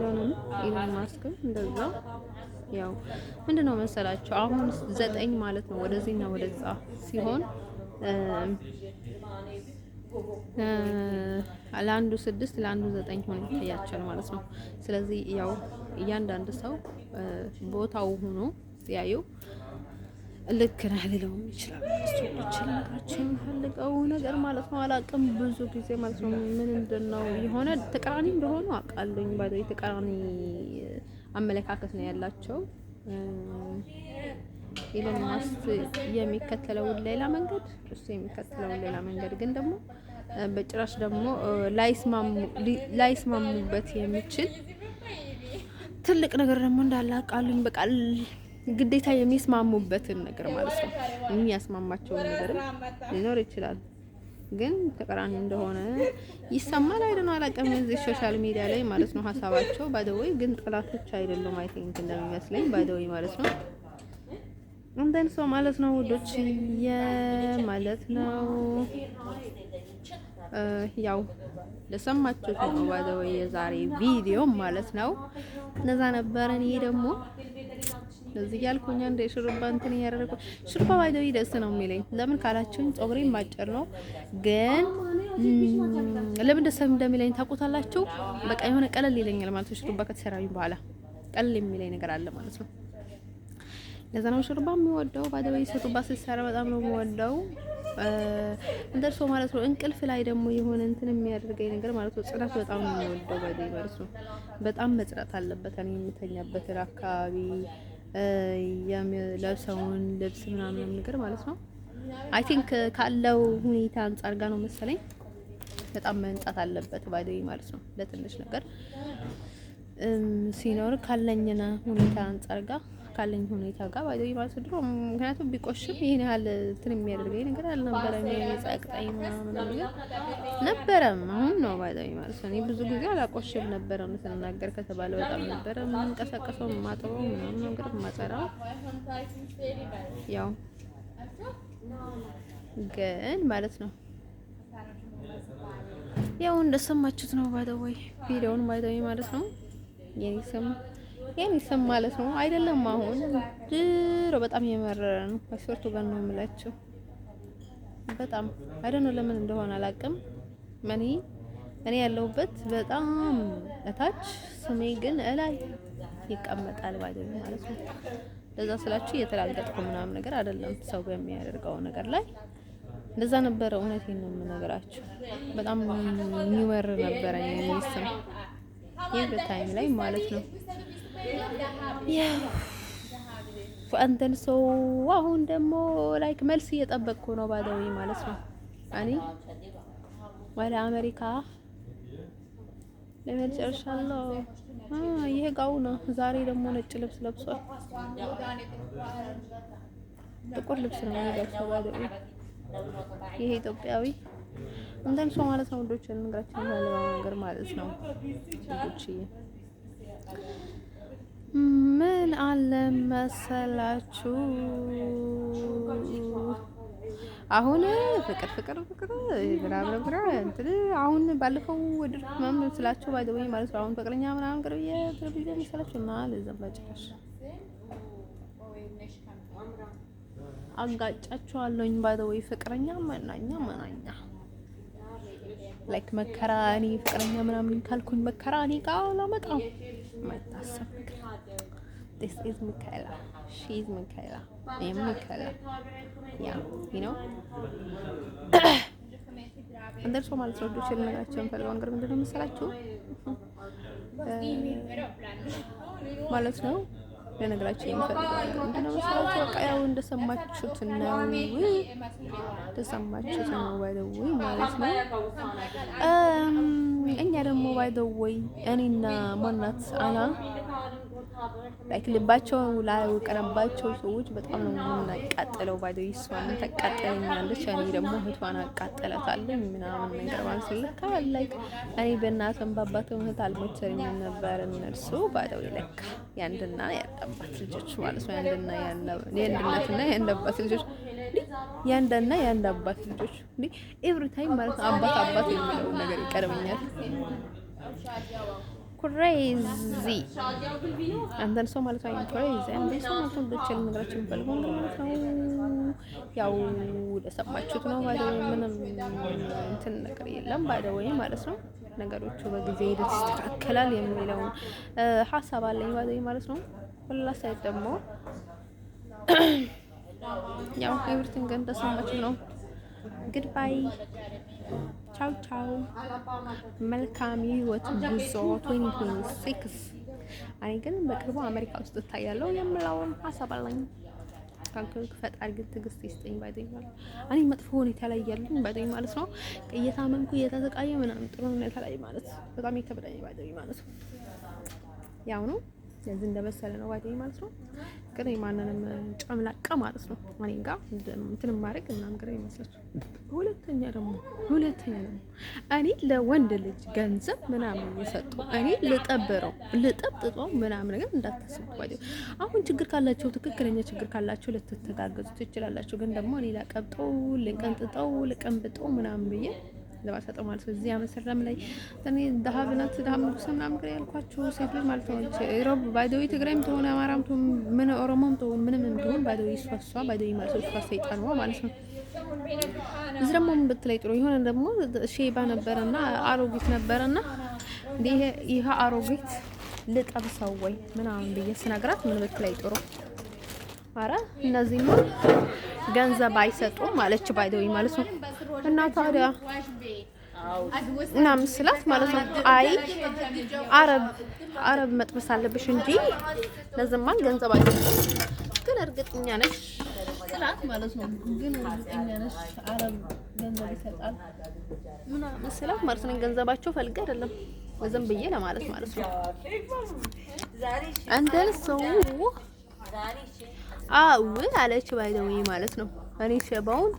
ኢሎን ማስክም እንደዛው ያው ምንድነው መሰላቸው አሁን 9 ማለት ነው ወደዚህና ወደዛ ሲሆን ለአንዱ 6 ለአንዱ 9 ሆኖ ይታያቸዋል ማለት ነው። ስለዚህ ያው እያንዳንዱ ሰው ቦታው ሆኖ ሲያዩ ልክ ነህ ሊለውም ይችላል። እሱ ልችላቸው የሚፈልገው ነገር ማለት ነው። አላውቅም ብዙ ጊዜ ማለት ነው ምን እንደነው የሆነ ተቃራኒ እንደሆኑ አውቃለሁኝ። ባይዘው ተቃራኒ አመለካከት ነው ያላቸው። ኢሎን ማስክ የሚከተለው ሌላ መንገድ፣ እሱ የሚከተለው ሌላ መንገድ ግን ደግሞ በጭራሽ ደግሞ ላይስማሙበት የሚችል ትልቅ ነገር ደግሞ እንዳለ አውቃለሁኝ። በቃ ግዴታ የሚስማሙበትን ነገር ማለት ነው። የሚያስማማቸውን ነገር ሊኖር ይችላል ግን ተቃራኒ እንደሆነ ይሰማል። አይደለም አላውቅም። እዚህ ሶሻል ሚዲያ ላይ ማለት ነው ሀሳባቸው ባይደወይ ግን ጠላቶች አይደሉም። አይ ቲንክ እንደሚመስለኝ ባይደወይ ማለት ነው እንደን ሰው ማለት ነው ውዶች ማለት ነው። ያው ለሰማችሁት ነው ባይደወይ የዛሬ ቪዲዮ ማለት ነው። እነዛ ነበረን። ይሄ ደግሞ እዚህ ያልኩኝ አንዴ ሹሩባ እንትን ያደረኩ ሹሩባ ባይደው ደስ ነው የሚለኝ። ለምን ካላችሁኝ ፀጉሬን ማጨር ነው። ግን ለምን ደስ እንደሚለኝ ታውቁታላችሁ? በቃ የሆነ ቀለል ይለኛል ማለት ነው። ሹሩባ ከተሰራኝ በኋላ ቀለል የሚለኝ ነገር አለ ማለት ነው። ለዛ ነው ሹሩባ የምወደው። ባይደው ሹሩባ ሲሰራ በጣም ነው የምወደው። እንደርሶ ማለት ነው። እንቅልፍ ላይ ደግሞ የሆነ እንትን የሚያደርገኝ ነገር ማለት ነው ጽዳት በጣም ነው የምወደው ባይደው ማለት ነው። በጣም መጽዳት አለበት። እኔ የምተኛበት አካባቢ የለብሰውን ልብስ ምናምን ነገር ማለት ነው። አይ ቲንክ ካለው ሁኔታ አንፃር ጋር ነው መሰለኝ በጣም መንጻት አለበት ባይደው ማለት ነው። ለትንሽ ነገር ሲኖር ካለኝና ሁኔታ አንፃር ጋር ካለኝ ሁኔታ ጋር ባይደው ማለት ድሮ ምክንያቱም ቢቆሽም ይሄን ያህል እንትን የሚያደርገኝ ነገር አልነበረም። የጸቅጣይ ምናምን ነገር ነበረም። አሁን ነው ባይደው ማለት ነው። እኔ ብዙ ጊዜ አላቆሽም ነበር ነው ተናገር ከተባለ በጣም ነበር የምንቀሳቀሰው ማጠበው ምናምን ነገር ማጸራው ያው ግን ማለት ነው። ያው እንደሰማችሁት ነው ባይደው ቪዲዮውን ባይደው ማለት ነው። የኔ ስም ማለት ነው አይደለም። አሁን ድሮ በጣም የመረረ ነው። መስፈርቱ ጋር ነው የምላችሁ። በጣም አይደለም ለምን እንደሆነ አላውቅም። እኔ ያለሁበት በጣም እታች ስሜ ግን እላይ ይቀመጣል ባይደው ማለት ነው። ለዛ ስላችሁ እየተላልገጥኩ ምናምን ነገር አይደለም። ሰው በሚያደርገው ነገር ላይ እንደዛ ነበረ። እውነቴን ነው የምነግራችሁ። በጣም የሚመር ነበረ የኔ ስም ይሄ ታይም ላይ ማለት ነው። አንተን ሰው አሁን ደግሞ ላይክ መልስ እየጠበቅኩ ነው ባይደው ማለት ነው። እኔ ወደ አሜሪካ ለመጨረሻለሁ። ይሄ ጋውን ዛሬ ደግሞ ነጭ ልብስ ለብሷል። ጥቁር ልብስ ነው የሚለብሰው ባይደው ይሄ ኢትዮጵያዊ እንደን ሰው ማለት ነው። ወንዶች እንግራችን ያለው ነገር ማለት ነው። ወንዶች ምን አለ መሰላችሁ አሁን ፍቅር ግራ እንትን አሁን ባለፈው ወድር ምናምን ስላችሁ ባይደው ማለት ነው። አሁን ፍቅረኛ ምናምን ቅርብ ይመስላችሁ ማለት ዘባጭሽ አጋጫችኋለሁኝ ባይደው ፍቅረኛ መናኛ ላይክ መከራኒ ፍቅረኛ ምናምን ካልኩኝ መከራኒ ጋር ላመጣው ማይታሰብ this is Michaela, she is Michaela, I am Michaela, yeah, you know እንደርሶ ማለት ነው። ዶች ልነግራችሁ የምፈልገው ነገር ምንድነው መሰላችሁ ማለት ነው። ለነገራችሁ የምፈልገው ነገር ምንድነው መሰላችሁ በቃ ያው እንደሰማችሁት ነው ባይደው ማለት ነው። እኛ ደግሞ ባይደው እኔና ማናት አና ላይክ ልባቸው ላይ ቀረባቸው ሰዎች በጣም ነው የምናቃጥለው። ባይዶ ይስዋን ተቃጠለኛለች፣ እኔ ደግሞ እህቷን አቃጠላታለሁ ምናምን ነገር ማለት ስለካ ላይክ እኔ በእናትም በአባትም እህት አልሞተኝም ነበር። እነርሱ ባይዶ ይለካ ያንድና ያንዳባት ልጆች ማለት ነው። ያንድና ያንዳባትና ያንዳባት ልጆች ያንዳና ያንዳባት ልጆች እንዴ ኤቭሪ ታይም ማለት ነው አባት የሚለው ነገር ይቀርበኛል። ክሬዚ አንተን ሰው ማለት ነው ክሬዚ አንተን ሰው ማለት ነው ብቻ ነገራችን ፈልጎ ማለት ነው። ያው ለሰማችሁት ነው ባይደ ምንም እንትን ነገር የለም ባይደ ወይ ማለት ነው። ነገሮቹ በጊዜ ሂደት ይስተካከላል የሚለው ሐሳብ አለኝ ባይደ ማለት ነው። ሁላ ሳይት ደግሞ ያው ኤቭሪቲንግ እንደሰማችሁ ነው። ጉድባይ ቻው ቻው። መልካም ህይወት ጉዞ 2026። እኔ ግን በቅርቡ አሜሪካ ውስጥ እታያለሁ የምለውን ሀሳብ አለኝ። ፈጣሪ ግን ትዕግስት ይስጠኝ ባይደኝ ማለት እኔ መጥፎ ሁኔታ ላይ ያለኝ ባይደኝ ማለት ነው። እየታመምኩ እየተሰቃየ ምናምን ጥሩ ሁኔታ ላይ ማለት በጣም ይከብዳኝ ባይደኝ ማለት ነው። ያው ነው ስለዚህ እንደበሰለ ነው ባይደኝ ማለት ነው። ግን ማንንም ጨምላቃ ማለት ነው እኔ ጋር እንትን ማድረግ ምናምን ግራ ይመስላችሁ። ሁለተኛ ደግሞ እኔ ለወንድ ልጅ ገንዘብ ምናምን እየሰጡ እኔ ልጠብጠው ምናምን ነገር እንዳታስቡ ባይደኝ። አሁን ችግር ካላችሁ ትክክለኛ ችግር ካላችሁ ልትተጋገዙ ትችላላችሁ። ግን ደግሞ እኔ ላቀብጠው ልቀንብጠው ምናምን ብዬ ለማሰጠው ማለት ነው። እዚህ አመሰራም ላይ እኔ ዳሃብናት ዳሃምዱስ ምናምን ነገር ያልኳችሁ ሴት ልጅ ማለት ነው። ሮብ ባይደዊ ትግራይም ተሆነ አማራም ተሆነ ምን ኦሮሞም ተሆነ ምንም እንደሆነ ባይደዊ ሷሷ ባይደዊ ማለት ነው። ሷሷ ሰይጣን ነው ማለት ነው። እዚህ ደግሞ ምን ብትለይ ጥሩ የሆነ ደግሞ ሼባ ነበርና አሮጊት ነበርና ይሄ አሮጊት ልጠብሰው ወይ ምናምን ብዬ ስነግራት ምን ብትለይ ጥሩ አረ እነዚህ ገንዘብ አይሰጡም ማለች ባይደዊ ማለት ነው። እና ታዲያ እና ምስላት ማለት ነው። አይ አረብ መጥበስ አለብሽ እንጂ ለዘማን ገንዘብ አይሰጡም። ግን እርግጠኛ ነሽ ስላት ማለት ነው። ግን እርግጠኛ ነሽ አረብ ገንዘብ ይሰጣል ምናምን ምስላት ማለት ነው። ገንዘባቸው ፈልገ አይደለም ለዘም ብዬ ለማለት ማለት ነው። አንተን ሰው አለች ባይደዊ ማለት ነው። እኔ ሸባውን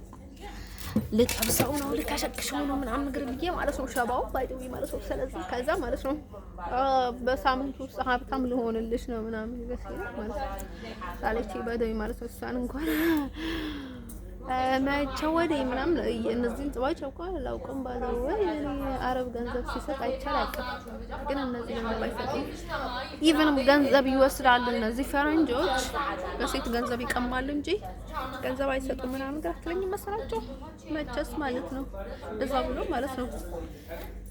ልጠብሰው ነው ልካሸክሸው ነው ምናምን ነገር ብዬ ማለት ነው። ሸባው ባይደዊ ማለት ነው። ስለዚህ ከዛ ማለት ነው በሳምንት ውስጥ ሀብታም ልሆንልሽ ነው ምናምን ይበስል ማለት ነው። አለች ባይደዊ ማለት ነው። እሷን እንኳን ማቸው ወደ ምናምን እነዚህን ጥባቸው እንኳን አላውቅም ባለው ወይ አረብ ገንዘብ ሲሰጥ አይቻልም። ግን እነዚህ ገንዘብ አይሰጡም። ኢቭንም ገንዘብ ይወስዳሉ። እነዚህ ፈረንጆች በሴት ገንዘብ ይቀማሉ እንጂ ገንዘብ አይሰጡም ምናምን ጋር ትለኝ መስራቸው መቸስ ማለት ነው። እዛ ብሎ ማለት ነው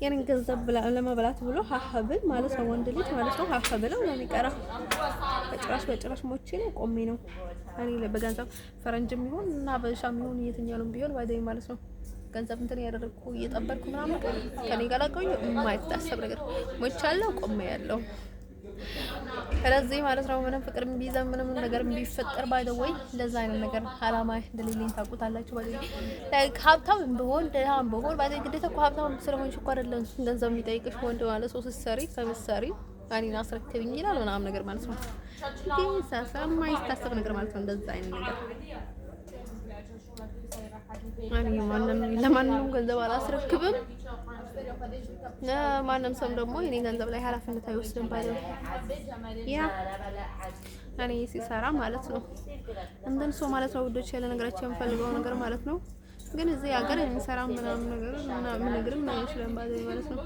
የኔን ገንዘብ ለመብላት ብሎ ሀሀብል ማለት ነው። ወንድ ልጅ ማለት ነው ሀሀብለው ነው የሚቀራ። በጭራሽ ሞቼ ነው ቆሜ ነው እኔ በገንዘብ ፈረንጅም ይሁን እና በሻም ይሁን የትኛውም ቢሆን ባይደይ ማለት ነው። ገንዘብ እንትን ያደረኩ እየጠበቅኩ ምናምን ከኔ ጋር ላቀኝ የማይታሰብ ነገር ሞቻለሁ ቆሜ ያለው። ስለዚህ ማለት ነው ምንም ፍቅር ቢይዛ ምንም ነገር ቢፈጠር ባይደይ እንደዛ አይነት ነገር አላማ እንደሌለኝ ታውቁታላችሁ። ባይደይ ላይክ ሀብታም ብሆን ደሃም ብሆን ባይደይ ግዴታ እኮ ሀብታም ስለሆንሽ እኮ አይደለም ገንዘብ የሚጠይቅሽ ወንድ ማለት ነው። ስትሰሪ ከምትሰሪ እኔን አስረክብኝ ይላል ምናምን ነገር ማለት ነው። ግን የማይታሰብ ነገር ማለት ነው። እንደዛ አይነት ነገር እኔ ለማንም ገንዘብ አላስረክብም። ማንም ሰው ደግሞ የኔ ገንዘብ ላይ ኃላፊነት አይወስድም ባይደው ያ እኔ ሲሰራ ማለት ነው። እንደን ሰው ማለት ነው ውዶች ያለ ነገራቸው የምፈልገው ነገር ማለት ነው። ግን እዚህ ሀገር የሚሰራ ምናምን ነገር ምን አይችልም ባይደው ማለት ነው።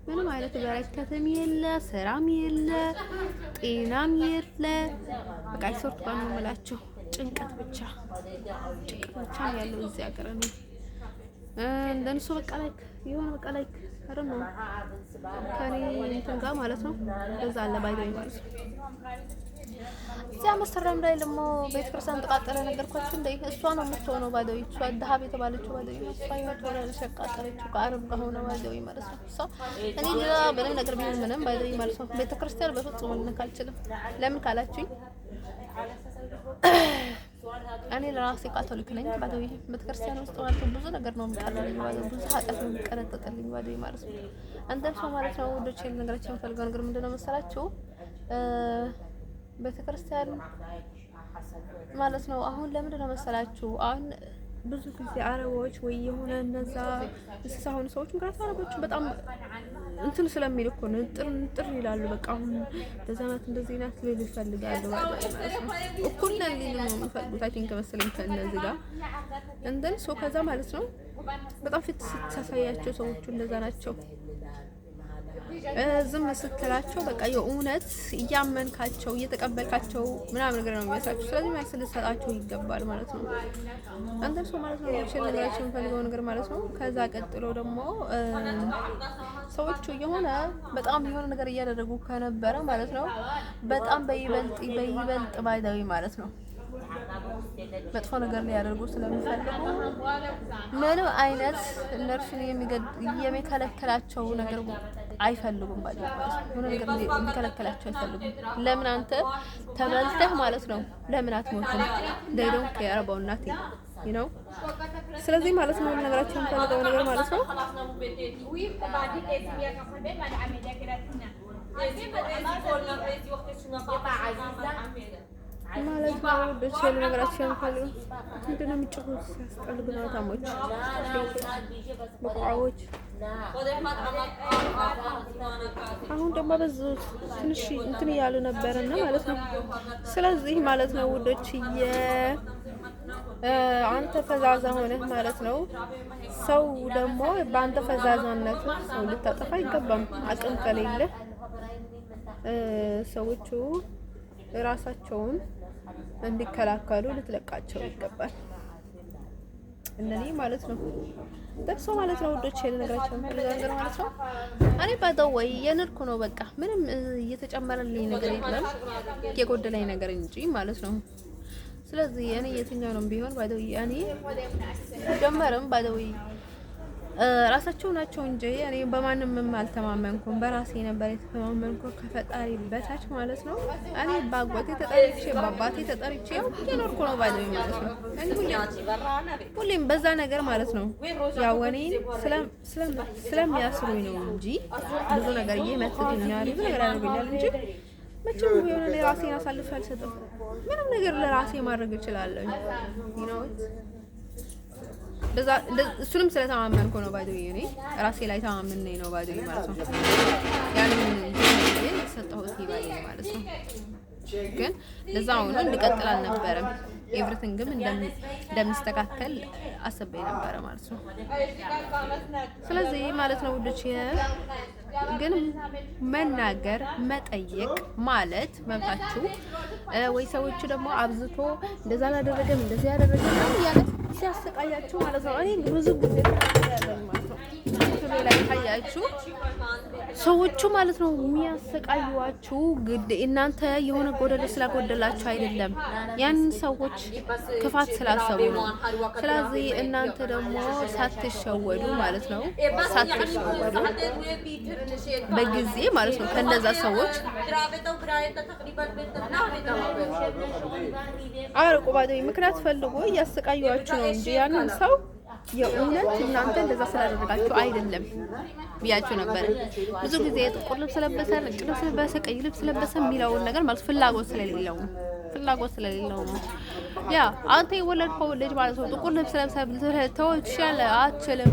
ምንም አይነት በረከትም የለ ስራም የለ ጤናም የለ በቃ ሶርት ጋር ነው የምላችሁ። ጭንቀት ብቻ ያለው እዚህ ሀገር ነው። እንደነሱ በቃ ላይክ የሆነ በቃ ላይክ አይደል ነው ከኔ እንትን ጋር ማለት ነው። እዛ አለ ባይደኝ ማለት ነው። እዚያ መሰረም ላይ ደግሞ ቤተክርስቲያን ተቃጠለ ነገርኳችሁ እንዴ? እሷ ነው የምትሆነው ባይደኝ። እሷ ደሃብ የተባለችው ባይደኝ እሷ ይወጣለች ያቃጠለችው ከአረብ ጋር ሆነ ባይደኝ ማለት ነው። እሷ እኔ ሌላ ምንም ነገር ቢሆን ምንም ባይደኝ ማለት ነው። ቤተክርስቲያን በፍጹም ልነካ አልችልም። ለምን ካላችሁኝ እኔ ለራሴ ካቶሊክ ነኝ ባይደኝ። ቤተክርስቲያን ውስጥ ማለት ብዙ ነገር ነው የሚቀርልኝ ባይደኝ፣ ብዙ ኃጢአት ነው የሚቀረጥጥልኝ ባይደኝ ማለት ነው። አንተም ሰው ማለት ነው ወዶች ነገራችን ፈልገው ነገር ምንድነው መሰላችሁ? ቤተክርስቲያን ማለት ነው። አሁን ለምንድን ነው መሰላችሁ አሁን ብዙ ጊዜ አረቦች ወይ የሆነ እነዛ እንስሳ ሆኑ ሰዎች ምክንያቱም አረቦች በጣም እንትን ስለሚል እኮ ነው ጥር ይላሉ። በቃ አሁን እንደዛ ናት እንደዚህ ናት ሊሉ ይፈልጋሉ ማለት ነው። እኩል ነን ሊሉ ነው የሚፈልጉት። አይ ቲንክ መሰለኝ ከእነዚህ ጋር እንደን ሶ ከዛ ማለት ነው በጣም ፊት ስታሳያቸው ሰዎቹ እንደዛ ናቸው። ዝም ስትላቸው በቃ የእውነት እያመንካቸው እየተቀበልካቸው ምናምን ነገር ነው የሚያሳችሁ። ስለዚህ መልስ ልትሰጣቸው ይገባል ማለት ነው። አንተን ሰው ማለት ነው ነገራቸው የምፈልገው ነገር ማለት ነው። ከዛ ቀጥሎ ደግሞ ሰዎቹ በጣም የሆነ ነገር እያደረጉ ከነበረ ማለት ነው በጣም በይበልጥ ባይዳዊ ማለት ነው መጥፎ ነገር ሊያደርጉ ስለሚፈልጉ ምንም አይነት እነርሱን የሚከለክላቸው ነገር አይፈልጉም ማለት ነው። ሆነ ነገር እንዲከለክላቸው አይፈልጉም። ለምን አንተ ተበልተህ ማለት ነው ለምን አትሞትም? they don't care about nothing you know። ስለዚህ ማለት ነው ነገራችን ፈልገው ነገር ማለት ነው ማለት ነው ደስ ነገራችን ፈልገው ምንድነው የሚጮሁት ሲያስጠልጉ ነው ታሞች በቃዎች። አሁን ደግሞ በዙ ትንሽ እንትን እያሉ ነበርና ማለት ነው። ስለዚህ ማለት ነው ውዶችዬ አንተ ፈዛዛ ሆነህ ማለት ነው ሰው ደግሞ በአንተ ፈዛዛነት ሰው ልታጠፋ አይገባም። አቅም ከሌለ ሰዎቹ ራሳቸውን እንዲከላከሉ ልትለቃቸው ይገባል። እነኔ ማለት ነው ደርሶ ማለት ነው ውዶች ነገራቸው ነገር ማለት ነው። እኔ ባደወይ የነርኩ ነው በቃ ምንም እየተጨመረልኝ ነገር የለም የጎደለኝ ነገር እንጂ ማለት ነው። ስለዚህ እኔ የትኛው ነው ቢሆን ባደወይ እኔ ጀመረም ባደወይ ራሳቸው ናቸው እንጂ እኔ በማንም አልተማመንኩም። በራሴ ነበር የተማመንኩት ከፈጣሪ በታች ማለት ነው። እኔ ባጓቴ ተጠርቼ ባባቴ ተጠርቼ የኖርኩ ነው ባለው ማለት ነው። ሁሌም በዛ ነገር ማለት ነው ያው እኔ ስለሚያስሩኝ ነው እንጂ ብዙ ነገር እየመትቱኛል ብዙ ነገር ያደርጉኛል እንጂ መቼም ቢሆን እኔ ራሴን አሳልፌ አልሰጥም። ምንም ነገር ለራሴ ማድረግ እችላለሁ you know እሱንም ስለተማመንኩ ነው ባይዶይ እኔ ራሴ ላይ ተማመን ነው ባይዶይ ማለት ነው። ያንን ሰጠሁት ይባል ማለት ነው። ግን ለዛው ነው እንድቀጥል አልነበረም። ኤቭሪቲንግም እንደምስተካከል አስቤ ነበር ማለት ነው። ስለዚህ ማለት ነው ውዶች ግን መናገር መጠየቅ ማለት መብታችሁ ወይ ሰዎቹ ደግሞ አብዝቶ እንደዛ አላደረገም እንደዚህ ያደረገ ነው ያለ ሲያሰቃያችሁ ማለት ነው። እኔ ብዙ ጊዜ ያለው ማለት ነው ላይ ታያችሁ ሰዎቹ ማለት ነው የሚያሰቃዩዋችሁ ግድ እናንተ የሆነ ጎደለ ስላጎደላችሁ አይደለም፣ ያን ሰዎች ክፋት ስላሰቡ ነው። ስለዚህ እናንተ ደግሞ ሳትሸወዱ ማለት ነው ሳትሸወዱ በጊዜ ማለት ነው ከነዛ ሰዎች አርቁ ባደይ ምክንያት ፈልጎ እያሰቃዩዋችሁ ነው እንጂ ያንን ሰው የእውነት እናንተ እንደዛ ስላደረጋችሁ አይደለም ብያችሁ ነበር። ብዙ ጊዜ ጥቁር ልብስ ለበሰ፣ ነጭ ልብስ ለበሰ፣ ቀይ ልብስ ለበሰ የሚለውን ነገር ማለት ፍላጎት ስለሌለው ነው። ያ አንተ የወለድከው ልጅ ማለት ነው ጥቁር ልብስ ለብሰ ተወልሻለ አትችልም።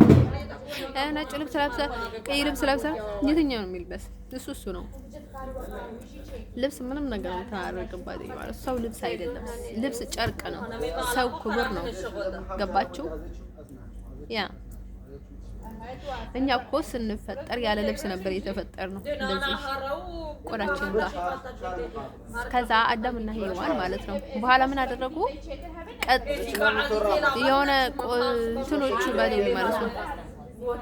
ነጭ ልብስ ለብሰ፣ ቀይ ልብስ ለብሰ የትኛው ነው የሚልበስ? እሱ ነው። ልብስ ምንም ነገር ተናረቀባት ማለት ሰው ልብስ አይደለም። ልብስ ጨርቅ ነው። ሰው ክቡር ነው። ገባችሁ? ያ እኛ እኮ ስንፈጠር ያለ ልብስ ነበር የተፈጠርነው እንደዚህ ቆዳችን ጋር። ከዛ አዳምና ሔዋን ማለት ነው በኋላ ምን አደረጉ? የሆነ እንትኖቹ ባደይ ማለት ነው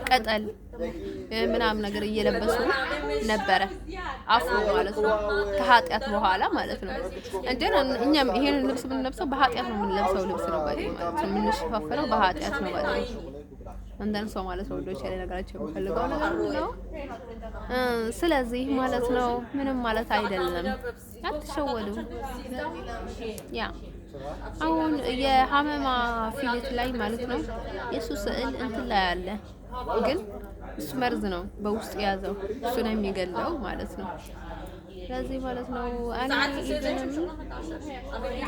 ቀጠል ምናምን ነገር እየለበሱ ነበረ አፉ ማለት ነው ከኃጢያት በኋላ ማለት ነው። እንዴ እኛም ይሄን ልብስ የምንለብሰው በኃጢያት ነው የምንለብሰው ልብስ ነው ባደይ ማለት ነው የምንሸፋፈነው በኃጢያት ነው ባደይ እንደን ሰው ማለት ነው ወዶች ያለ ነገራቸው የሚፈልገው ነገር ነው። ስለዚህ ማለት ነው ምንም ማለት አይደለም፣ አትሸወዱ። ያ አሁን የሐመማ ፊልት ላይ ማለት ነው የሱ ስዕል እንትን ላይ አለ፣ ግን እሱ መርዝ ነው በውስጥ ያዘው፣ እሱ ነው የሚገለው ማለት ነው። ለዚህ ማለት ነው እኔ ኢቭንም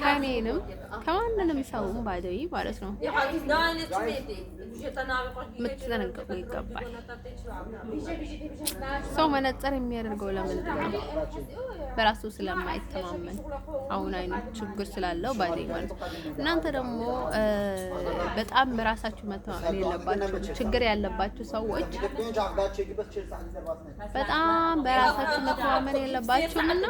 ከኔንም ከማንንም ሰውም ባይደይ ማለት ነው ልትጠነቀቁ ይገባል። ሰው መነጽር የሚያደርገው ለምንድን ነው? በራሱ ስለማይተማመን አሁን አይነት ችግር ስላለው ባይደይ ማለት ነው። እናንተ ደግሞ በጣም በራሳችሁ መተማመን የለባችሁ ችግር ያለባችሁ ሰዎች በጣም በራሳችሁ መተማመን የለባችሁም እና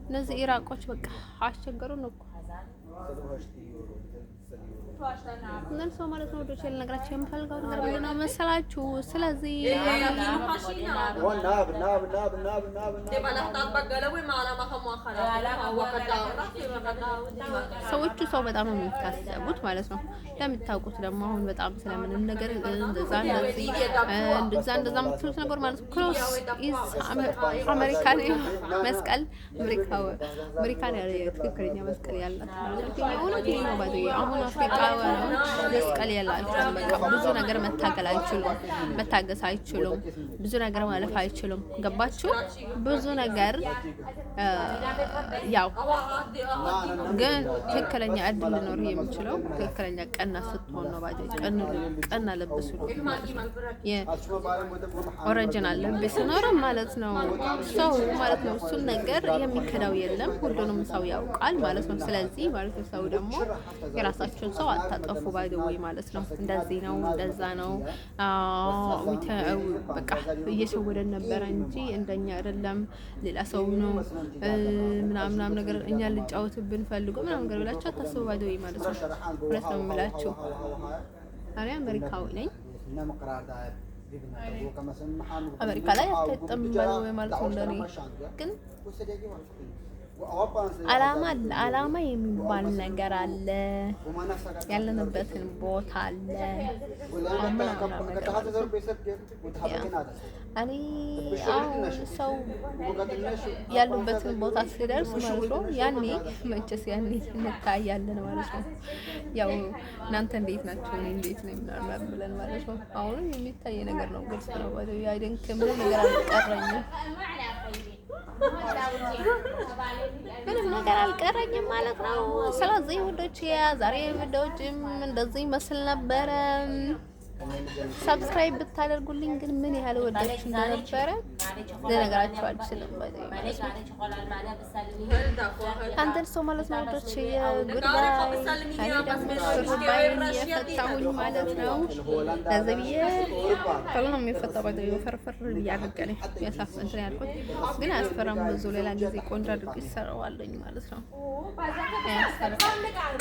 እነዚህ ኢራቆች በቃ አስቸገሩን እኮ እነሱ ማለት ነው። ወዶች ልነግራችሁ የምፈልገው ነገር ምንድን ነው መሰላችሁ? ስለዚህ ሰዎቹ ሰው በጣም ነው የሚታሰቡት ማለት ነው። እንደምታውቁት ደግሞ አሁን በጣም ስለምንም ነገር እንደዛ የምትሉት ነገር ማለት ነው። ክሮስ ኢዝ አሜሪካን መስቀል አሜሪካን ያለ ትክክለኛ መስቀል ያላት ማለት ነው። አሁን አፍሪካ መስቀል የላቸውም። በቃ ብዙ ነገር መታገል አይችሉም፣ መታገስ አይችሉም፣ ብዙ ነገር ማለፍ አይችሉም። ገባችሁ? ብዙ ነገር ያው ግን ትክክለኛ እድል ሊኖር የሚችለው ትክክለኛ ቀና ስትሆን ነው። ባጃጅ ቀና ለብሱ የኦሪጂናል ልብስ ኖር ማለት ነው። ሰው ማለት ነው እሱን ነገር የሚከዳው የለም፣ ሁሉንም ሰው ያውቃል ማለት ነው። ስለዚህ ማለት ነው ሰው ደግሞ የራሳችሁን ሰው አታጠፉ ባይደውይ ማለት ነው። እንደዚህ ነው እንደዛ ነው በቃ እየሸወደን ነበረ እንጂ እንደኛ አይደለም፣ ሌላ ሰው ነው ምናምን ነገር እኛ ልጫወትብን ፈልጎ ምናምን ነገር ብላችሁ አታስቡ ባይደውይ ማለት ነው። ሁለት ነው የምላችሁ። እኔ አሜሪካዊ ነኝ። አሜሪካ ላይ አትጠምም ባይደውይ ማለት ነው። እንደኔ ግን አላማ የሚባል ነገር አለ። ያለንበትን ቦታ አለ። እኔ አሁን ሰው ያሉበትን ቦታ ሲደርስ ማለት ነው ያኔ መቼስ ያኔ እንታያለን ማለት ነው። ያው እናንተ እንዴት ናችሁ እኔ እንዴት ነኝ ምናምን ብለን ማለት ነው። አሁንም የሚታይ ነገር ነው፣ ግልጽ ነው። አይደንክም፣ ምንም ነገር አልቀረኝም፣ ምንም ነገር አልቀረኝም ማለት ነው። ስለዚህ ውዶች ዛሬ ቪዲዮዎችም እንደዚህ መስል ነበረ። ሰብስክራይብ ብታደርጉልኝ ግን ምን ያህል ወዳችሁ እንደነበረ ልነግራችሁ አልችልም። አንተን ሰው ማለት ነው ወዶች ጉድባይ እኔ ደግሞ ጉድባይ እየፈታሁኝ ማለት ነው። ለዚህ ብዬ ቶሎ ነው የሚፈታው። ባይዘው ፈርፈር እያደረገኝ ያሳፍንት ነው ያልኩት፣ ግን አያስፈራም። ብዙ ሌላ ጊዜ ቆንጆ አድርጌ ይሰራዋለኝ ማለት ነው።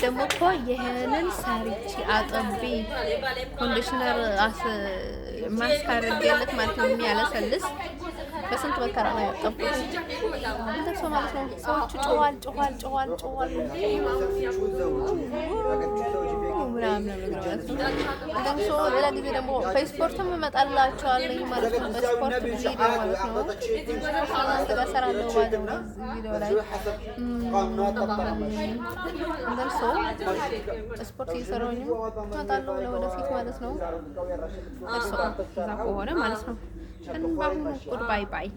ደግሞ እኮ ይሄንን ሰርቼ አጥቤ ኮንዲሽነር ማስካረግለት ማለት ነው የሚያለሰልስ በስንት መከራ ነው ያጠብኩት። እንደሱ ማለት ነው። ሰዎቹ ጮዋል ምናምን ነገር እንደምሶ ሌላ ጊዜ ደግሞ ፌስፖርትም እመጣላችኋለሁ ማለት ነው። በስፖርት ቪዲዮ ማለት ነው እናንተ ጋር ሰራለሁ ማለት ነው። ቪዲዮ ላይ እንደምሶ ስፖርት እየሰራሁኝ እመጣለሁ ለወደፊት ማለት ነው። እሱ እዛ ከሆነ ማለት ነው። ጉድ ባይ ባይ